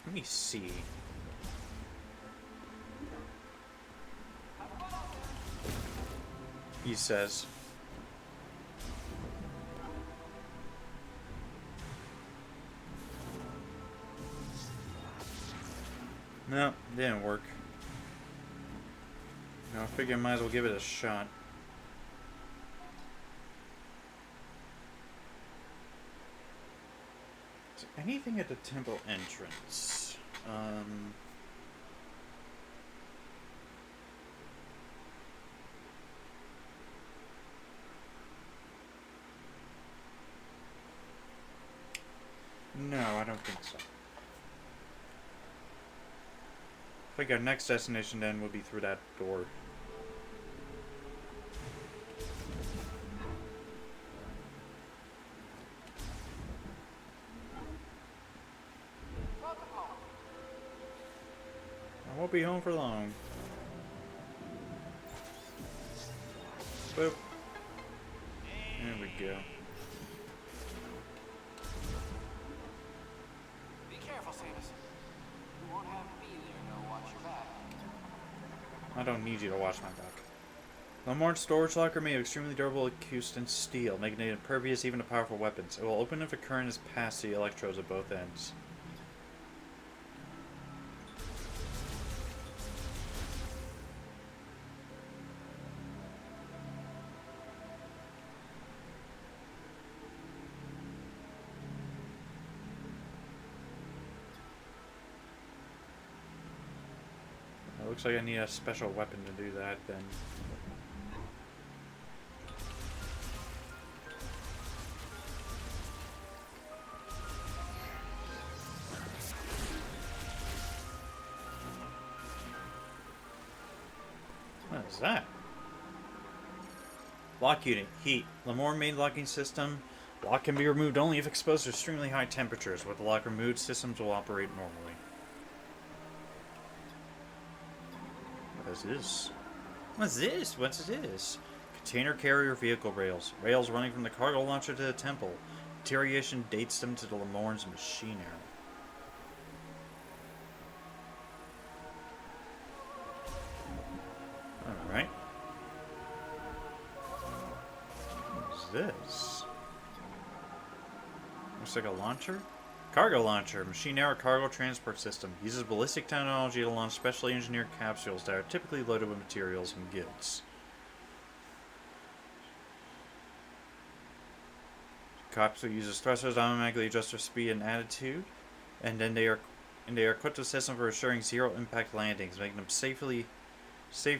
Let me see. He says. No, didn't work. No, I figure I might as well give it a shot. Is there anything at the temple entrance? No, I don't think so. I think our next destination then will be through that door. Welcome home. I won't be home for long. Boop. There we go. Be careful, Samus. You won't have me there to watch your back. I don't need you to watch my back. Lamorne's storage locker made of extremely durable acoustic steel, making it impervious even to powerful weapons. It will open if a current is passed the electrodes at both ends. It looks like I need a special weapon to do that then. What is that? Lock unit. Heat. Lamorne main locking system. Lock can be removed only if exposed to extremely high temperatures. With the lock removed, systems will operate normally. What is this? What's this? What's this? Container carrier vehicle rails. Rails running from the cargo launcher to the temple. Deterioration dates them to the Lamorne's machine era. Alright. What's this? Looks like a launcher? Cargo launcher. Machine era cargo transport system. Uses ballistic technology to launch specially engineered capsules that are typically loaded with materials and goods. Capsule uses thrusters to automatically adjust their speed and attitude, and then they are equipped with a system for assuring zero impact landings, making them safe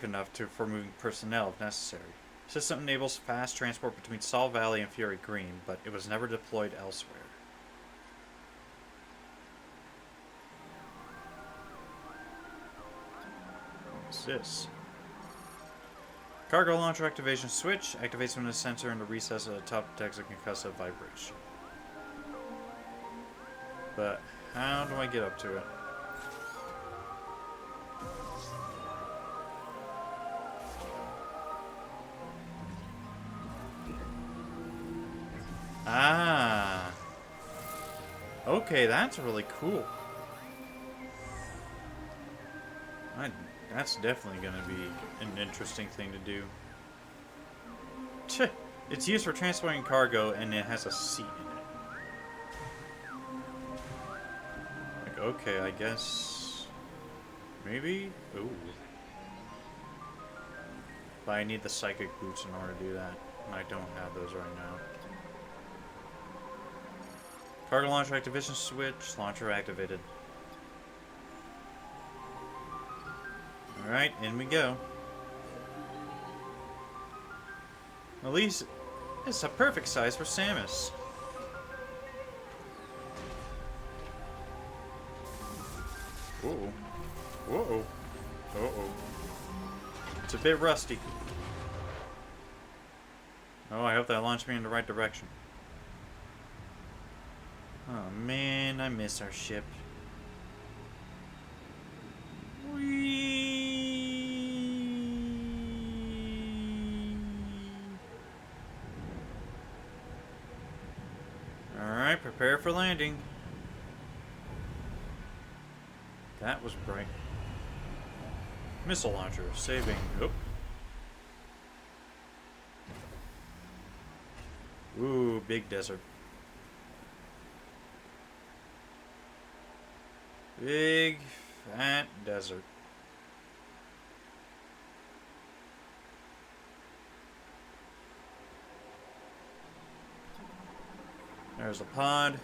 enough for moving personnel if necessary. System enables fast transport between Sol Valley and Fury Green, but it was never deployed elsewhere. What's this? Cargo launcher activation switch activates when the sensor in the recess at the top detects a concussive vibration. But how do I get up to it? Ah. Okay, that's really cool. That's definitely going to be an interesting thing to do. It's used for transporting cargo, and it has a seat in it. Like, okay, I guess... Maybe? Ooh. But I need the psychic boots in order to do that. And I don't have those right now. Cargo launcher activation switch. Launcher activated. Alright, in we go. At least it's a perfect size for Samus. Whoa. Whoa. Uh-oh. It's a bit rusty. Oh, I hope that launched me in the right direction. Oh man, I miss our ship. Whee! Alright, prepare for landing. That was bright. Missile launcher, saving. Oop. Ooh, big desert. Big, fat desert. There's the pod.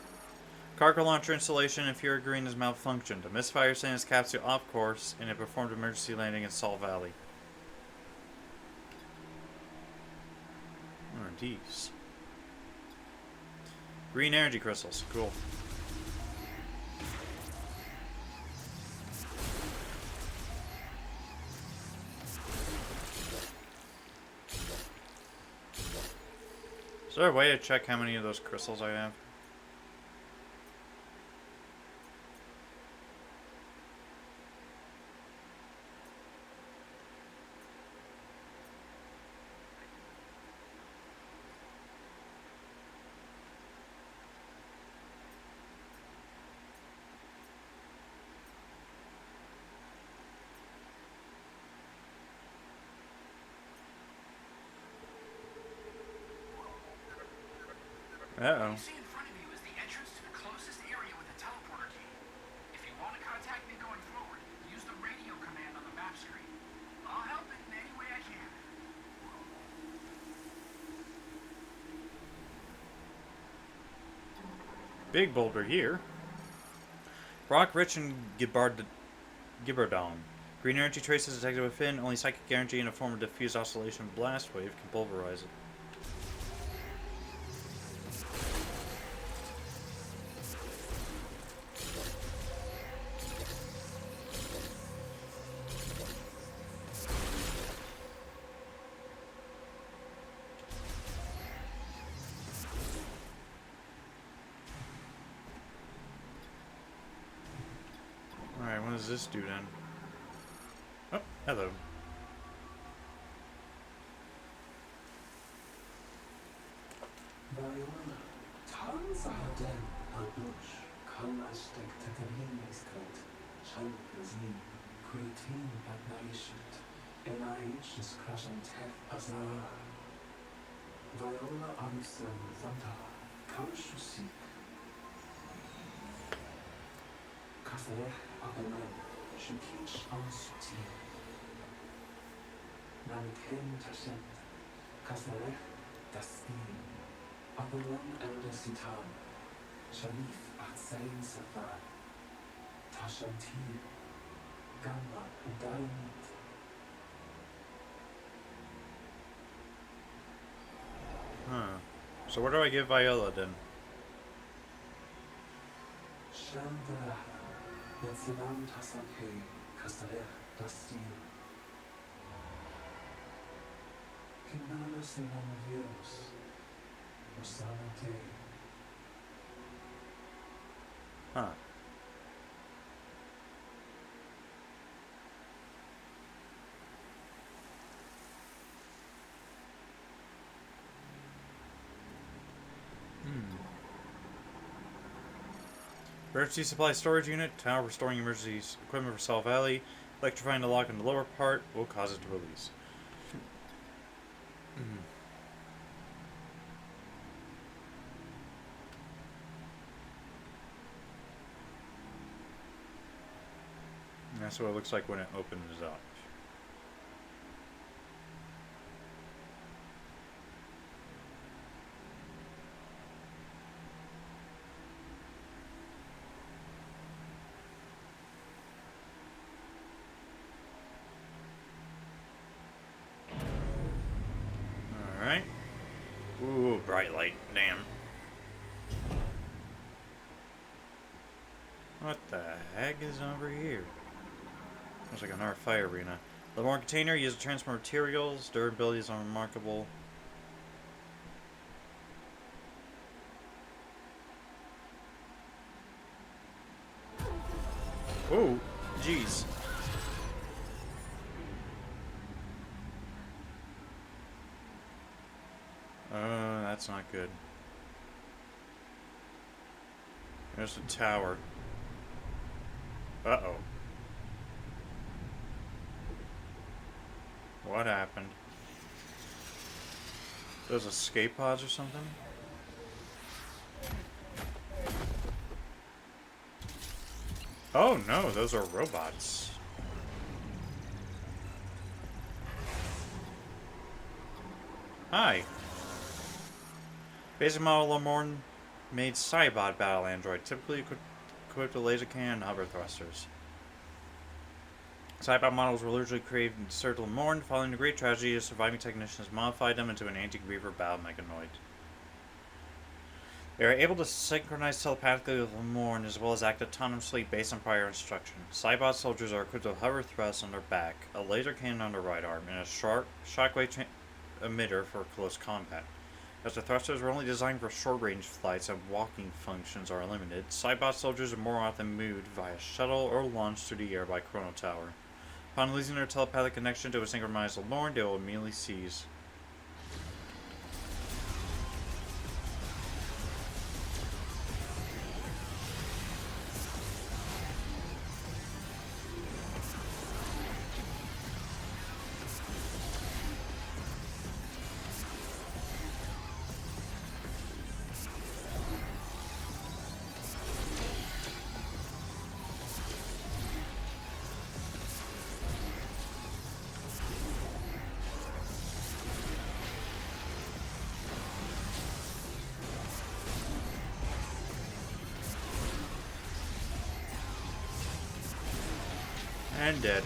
Cargo launcher installation in Fury Green has malfunctioned. A misfire sent its capsule off course, and it performed emergency landing in Salt Valley. Oh, geez. Green energy crystals. Cool. Is there a way to check how many of those crystals I have? Uh-oh. You see in front of you is the entrance to the closest area with a teleporter key. If you want to contact me going forward, use the radio command on the map screen. I'll help in any way I can. Big boulder here. Rock rich and Gibbardon. Green energy traces detected within. Only psychic energy in a form of diffused oscillation blast wave can pulverize it. Alright, what does this do then? Oh, hello. Viola, Tanzadem, Abush, Kalashtek Takamiskot, Champazin, Cretin Patnaishit, NIH's Krashan Tech Azara, Viola Amsam Zanta, Kamshusik, Kafare Abaman, Shukich Ansuti, Naniken Tashent, Kafare Dastin. Abalan Elder Sitan, Sharif Atsain Safar, Tashantir, Gamma Udayamit. Huh. So where do I give Viola then? Shandra, Netzinam Tasake, Kasare, Dastir. Kinala Sinam Virus. Huh. Emergency supply storage unit. Tower restoring emergency equipment for Salt Valley. Electrifying the lock in the lower part will cause it to release. And that's what it looks like when it opens up. Alright. Ooh, bright light. Damn. What the heck is over here? Looks like another fire arena. The more container used to transport materials. Durability is unremarkable. Oh, jeez. That's not good. There's a tower. Uh-oh. What happened? Those escape pods or something? Oh no, those are robots. Hi. Basic model Lamorne made Cybot battle android, typically equipped with laser cannon and hover thrusters. Cybot models were originally created in Circle Lamorne. Following the great tragedy, the surviving technicians modified them into an anti-Griever battle mechanoid. They are able to synchronize telepathically with Lamorne as well as act autonomously based on prior instruction. Cybot soldiers are equipped with hover thrusts on their back, a laser cannon on their right arm, and a sharp shockwave emitter for close combat. As the thrusters were only designed for short-range flights and walking functions are limited, Cybot soldiers are more often moved via shuttle or launched through the air by Chrono Tower. Upon losing their telepathic connection to a synchronized Lamorne, they will immediately cease. And dead.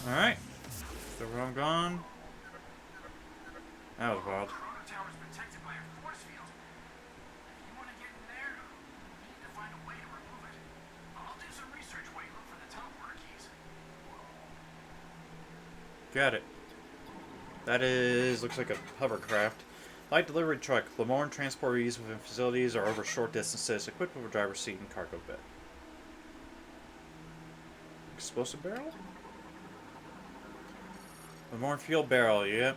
Alright. So we're all gone. That was wild. Chrono Tower's protected by a force field. If you want to get in there, you need to find a way to remove it. I'll do some research while you look for the teleporter keys. Got it. That is, looks like a hovercraft. Light delivery truck. Lamorne transport used within facilities or over short distances, equipped with a driver's seat and cargo bed. Explosive barrel? Lamorne fuel barrel, yep.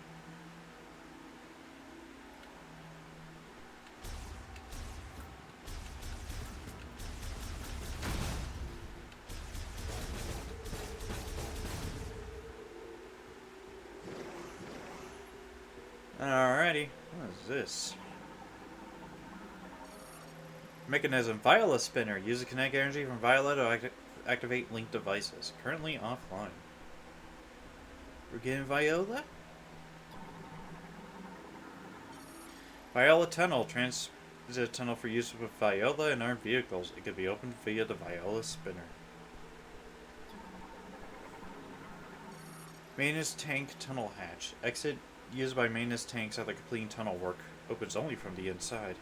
Alrighty, what is this? Mechanism. Viola spinner. Uses kinetic energy from Viola to activate linked devices. Currently offline. We're getting Viola? Viola tunnel. Transit tunnel for use with Viola and armed vehicles. It can be opened via the Viola spinner. Maintenance tank tunnel hatch. Exit used by maintenance tanks after completing tunnel work. Opens only from the inside.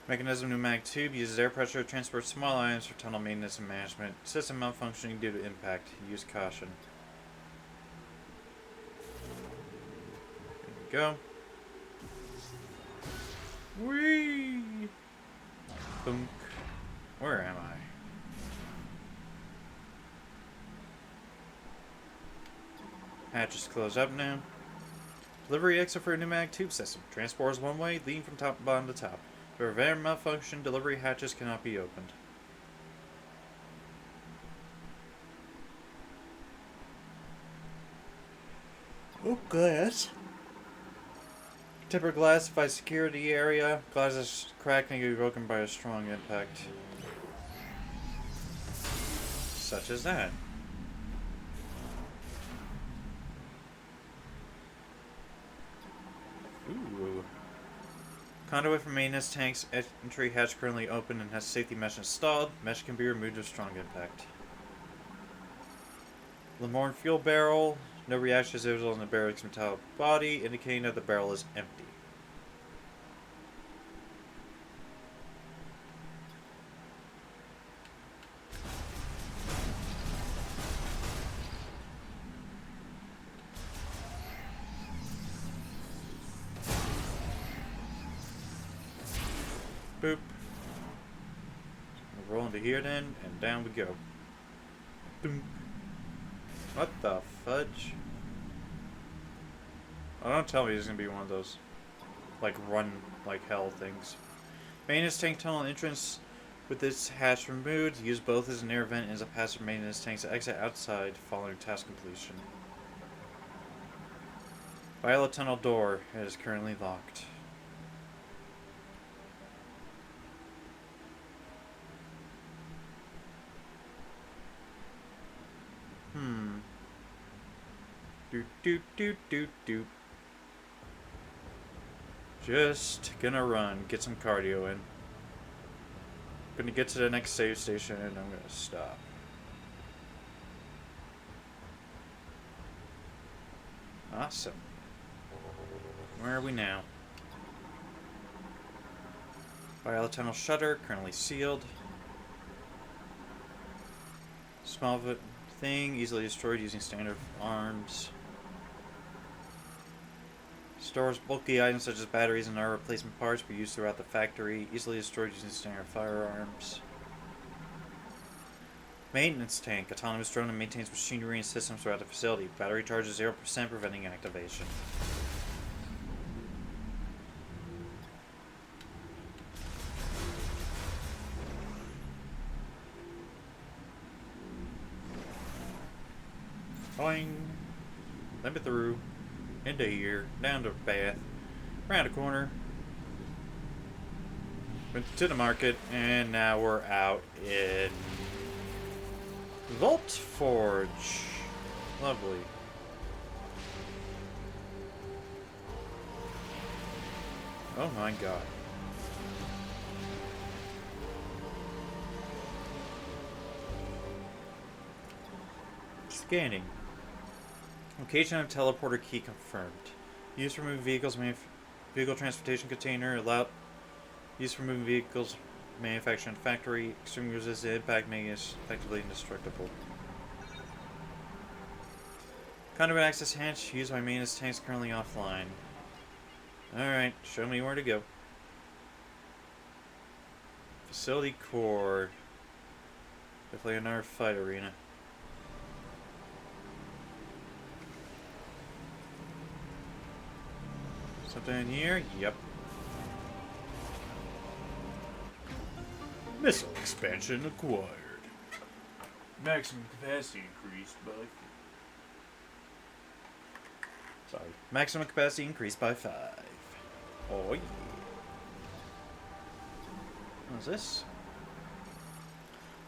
Mechanism pneumatic tube uses air pressure to transport small items for tunnel maintenance and management. System malfunctioning due to impact. Use caution. There we go. Whee! Boom. Where am I? Hatch is closed up now. Delivery exit for a pneumatic tube system. Transport is one way, leading from top to bottom to top. To prevent malfunction, delivery hatches cannot be opened. Oh, glass. Tempered glass by security area. Glass is cracked and can be broken by a strong impact. Such as that. Ooh. Conduit for maintenance tanks. Entry hatch currently open and has safety mesh installed. Mesh can be removed with strong impact. Lamorne fuel barrel. No reaction is visible in the barrel's metallic body, indicating that the barrel is empty. Boop. We'll roll into here then, and down we go. Boom. What the fudge? Oh, don't tell me there's gonna be one of those, like, run like hell things. Maintenance tank tunnel entrance with this hatch removed. Use both as an air vent and as a passive maintenance tank to exit outside following task completion. Violet tunnel door is currently locked. Doot. Just gonna run, get some cardio in. Gonna get to the next save station and I'm gonna stop. Awesome. Where are we now? Violet tunnel shutter, currently sealed. Small thing, easily destroyed using standard arms. Stores bulky items such as batteries and other replacement parts be used throughout the factory, easily destroyed using standard firearms. Maintenance tank, autonomous drone that maintains machinery and systems throughout the facility. Battery charge is 0%, preventing activation. Boing. Limit through. Into here. Down to the path. Around the corner. Went to the market. And now we're out in Vault Forge. Lovely. Oh my god. Scanning. Location of teleporter key confirmed. Use for moving vehicles, vehicle transportation container, use for moving vehicles, manufacturing factory, extreme resistant impact, making it effectively indestructible. Conduit access hatch, used by maintenance tanks currently offline. Alright, show me where to go. Facility core. Definitely another fight arena. Something in here? Yep. Missile expansion acquired. Maximum capacity increased by... Sorry. Maximum capacity increased by 5. Oh yeah. What's this?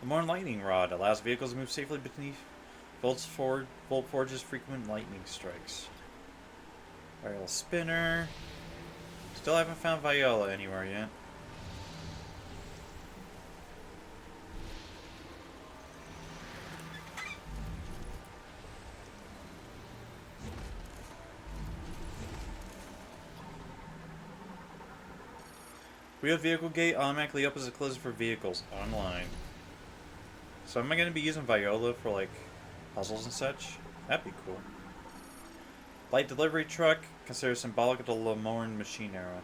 The more lightning rod allows vehicles to move safely beneath Volt Forge's frequent lightning strikes. Viola spinner. Still haven't found Viola anywhere yet. Wheel vehicle gate automatically opens and closes for vehicles online. So am I going to be using Viola for like puzzles and such? That'd be cool. Light delivery truck, considered symbolic of the Lamorne machine era.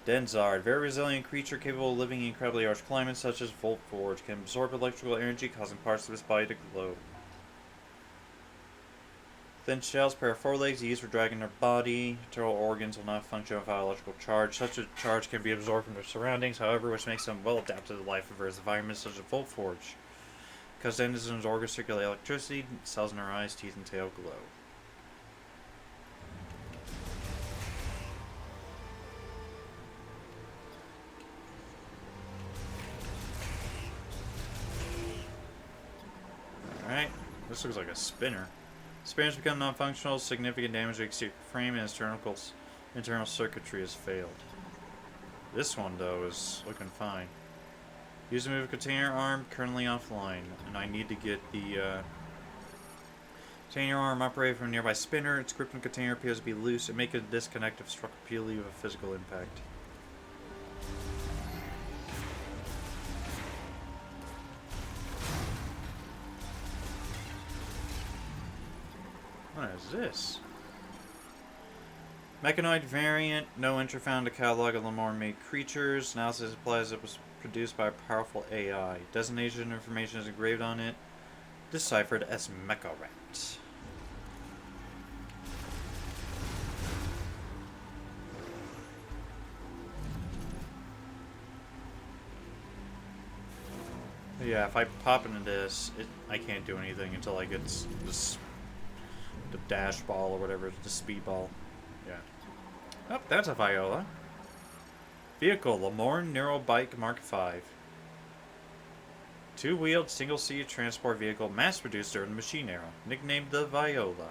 Denzard, very resilient creature capable of living in incredibly harsh climates such as Volt Forge, can absorb electrical energy causing parts of its body to glow. Thin shells, pair of forelegs used for dragging their body. Internal organs will not function without electrical charge. Such a charge can be absorbed from their surroundings, however, which makes them well adapted to life in various environments such as Volt Forge. Because denizens' organs circulate electricity, cells in their eyes, teeth, and tail glow. Alright, this looks like a spinner. Spinners become non-functional, significant damage to the exterior frame and internal circuitry has failed. This one, though, is looking fine. Use the move container arm, currently offline, and I need to get the container arm operated from a nearby spinner. Its grip and container appears to be loose and make it disconnect if struck repeatedly with a physical impact. What is this? Mechanoid variant. No entry found in the catalog of Lamorne-made creatures. Analysis implies it was produced by a powerful AI. Designation information is engraved on it. Deciphered as Mecharat. Yeah, if I pop into this, I can't do anything until I get this the dash ball or whatever, the speed ball. Yeah. Oh, that's a Viola. Vehicle, Lamorne Neural Bike Mark V. Two-wheeled, single-seated transport vehicle mass-produced during the Machine Era, nicknamed the Viola.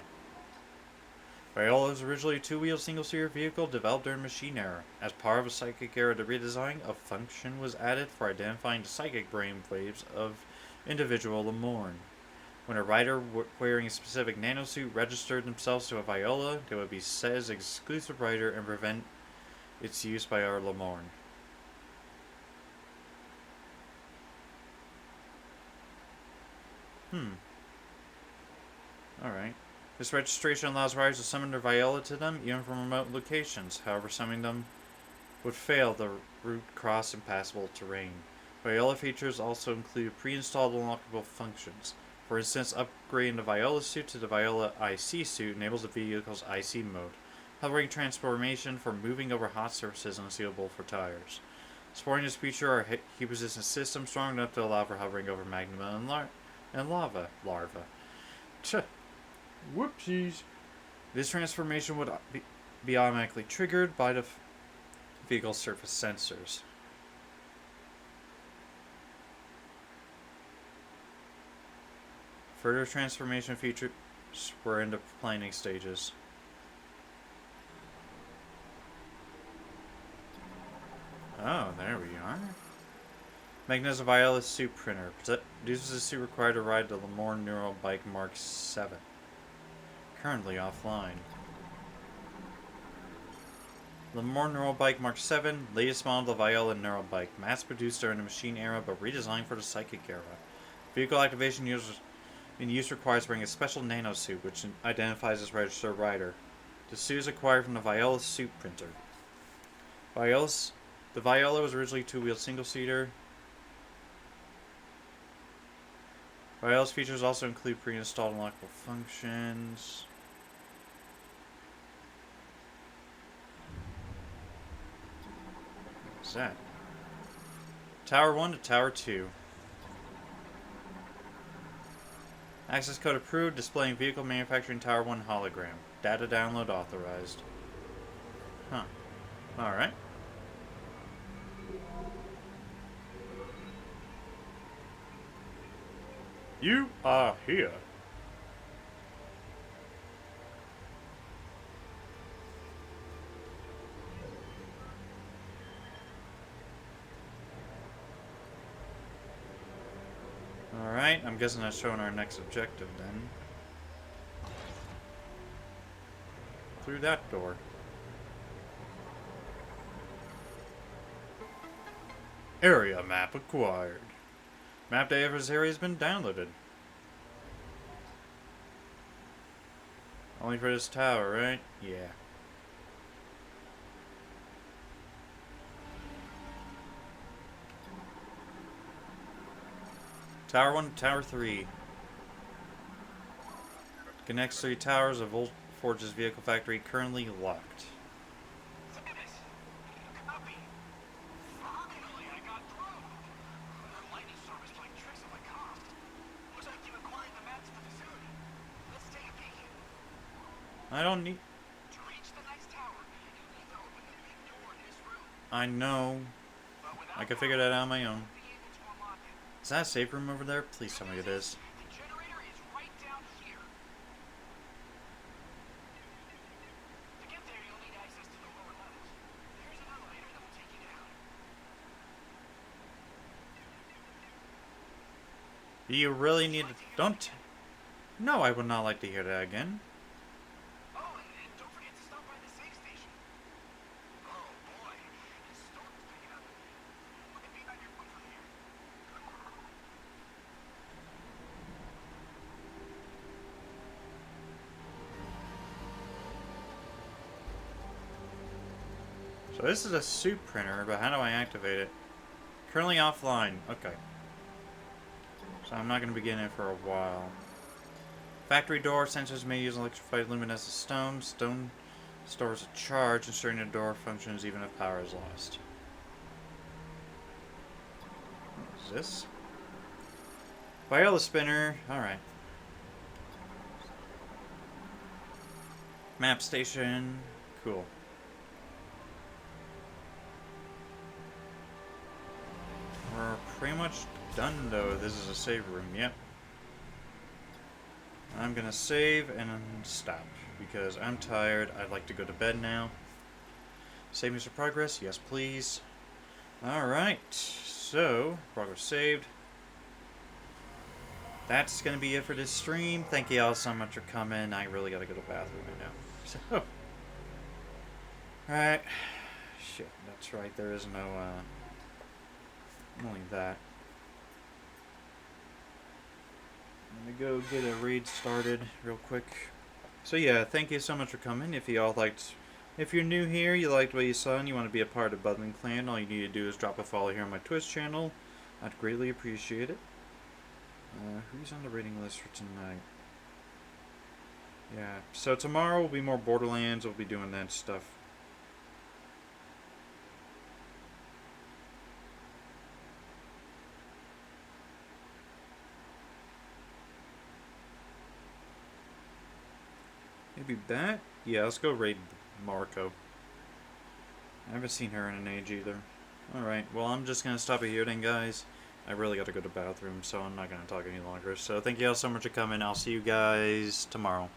Viola was originally a two-wheeled, single-seater vehicle developed during the Machine Era. As part of a Psychic Era redesign, a function was added for identifying the psychic brain waves of individual Lamorne. When a rider wearing a specific nanosuit registered themselves to a Viola, they would be set as an exclusive rider and prevent its use by our Lamorne. Alright. This registration allows riders to summon their Viola to them, even from remote locations. However, summoning them would fail the route cross impassable terrain. Viola features also include pre-installed unlockable functions. For instance, upgrading the Viola suit to the Viola IC suit enables the vehicle's IC mode. Hovering transformation for moving over hot surfaces unsealable for tires. Supporting this feature are heat-resistant systems strong enough to allow for hovering over magma and lava larva. Whoopsies. This transformation would be automatically triggered by the vehicle's surface sensors. Further transformation features were in the planning stages. Oh, there we are. Magnetic Viola suit printer. Produces a suit required to ride the Lamorne Neural Bike Mark 7. Currently offline. Lamorne Neural Bike Mark 7, latest model of the Viola Neural Bike, mass produced during the Machine Era but redesigned for the Psychic Era. Vehicle activation in use requires wearing a special nanosuit which identifies as registered rider. The suit is acquired from the Viola suit printer. The Viola was originally a two-wheeled single-seater. Viola's features also include pre-installed unlockable functions. What's that? Tower 1 to Tower 2. Access code approved, displaying vehicle manufacturing Tower 1 hologram. Data download authorized. Huh. Alright. You are here. Alright, I'm guessing that's showing our next objective then. Through that door. Area map acquired. Map data for this area has been downloaded. Only for this tower, right? Yeah. Tower 1 to Tower 3. Connects 3 towers of Volt Forge's vehicle factory currently locked. Samus! Copy! Finally, I got through! The lightning storm is playing tricks on my comm. Looks like you acquired the map to the facility. Let's take a peek. I don't need... To reach the next tower, you need to open the big door in this room. I know. But without I can figure that out on my own. be able to unlock it. Is that a safe room over there? Please tell me it is. The generator is right down here. To get there, you'll need access to the lower levels. There's an elevator that will take you down. Do you really need to... Don't... No, I would not like to hear that again. Oh, and don't forget to stop by the safe station. Oh boy, this storm's picking up. Look at me on your phone from here. So this is a suit printer, but how do I activate it? Currently offline. Okay. So I'm not going to be getting it for a while. Factory door sensors may use electrified luminescent stone. Stone stores a charge, ensuring the door functions even if power is lost. What is this? Viola spinner. Alright. Map station. Cool. We're pretty much done though. This is a save room, yep. I'm gonna save and stop because I'm tired. I'd like to go to bed now. Save me some progress? Yes, please. Alright, so progress saved. That's gonna be it for this stream. Thank you all so much for coming. I really gotta go to the bathroom right now. So, alright. Shit, that's right. There is no, only that. Let me go get a raid started real quick. So yeah, thank you so much for coming. If you're new here, you liked what you saw, and you want to be a part of Buzzing Clan, all you need to do is drop a follow here on my Twitch channel. I'd greatly appreciate it. Who's on the rating list for tonight? Yeah, so tomorrow will be more Borderlands. We'll be doing that stuff. Maybe that? Yeah, let's go raid Marco. I haven't seen her in an age either. Alright, well I'm just gonna stop it here then, guys. I really gotta go to the bathroom, so I'm not gonna talk any longer. So thank you all so much for coming. I'll see you guys tomorrow.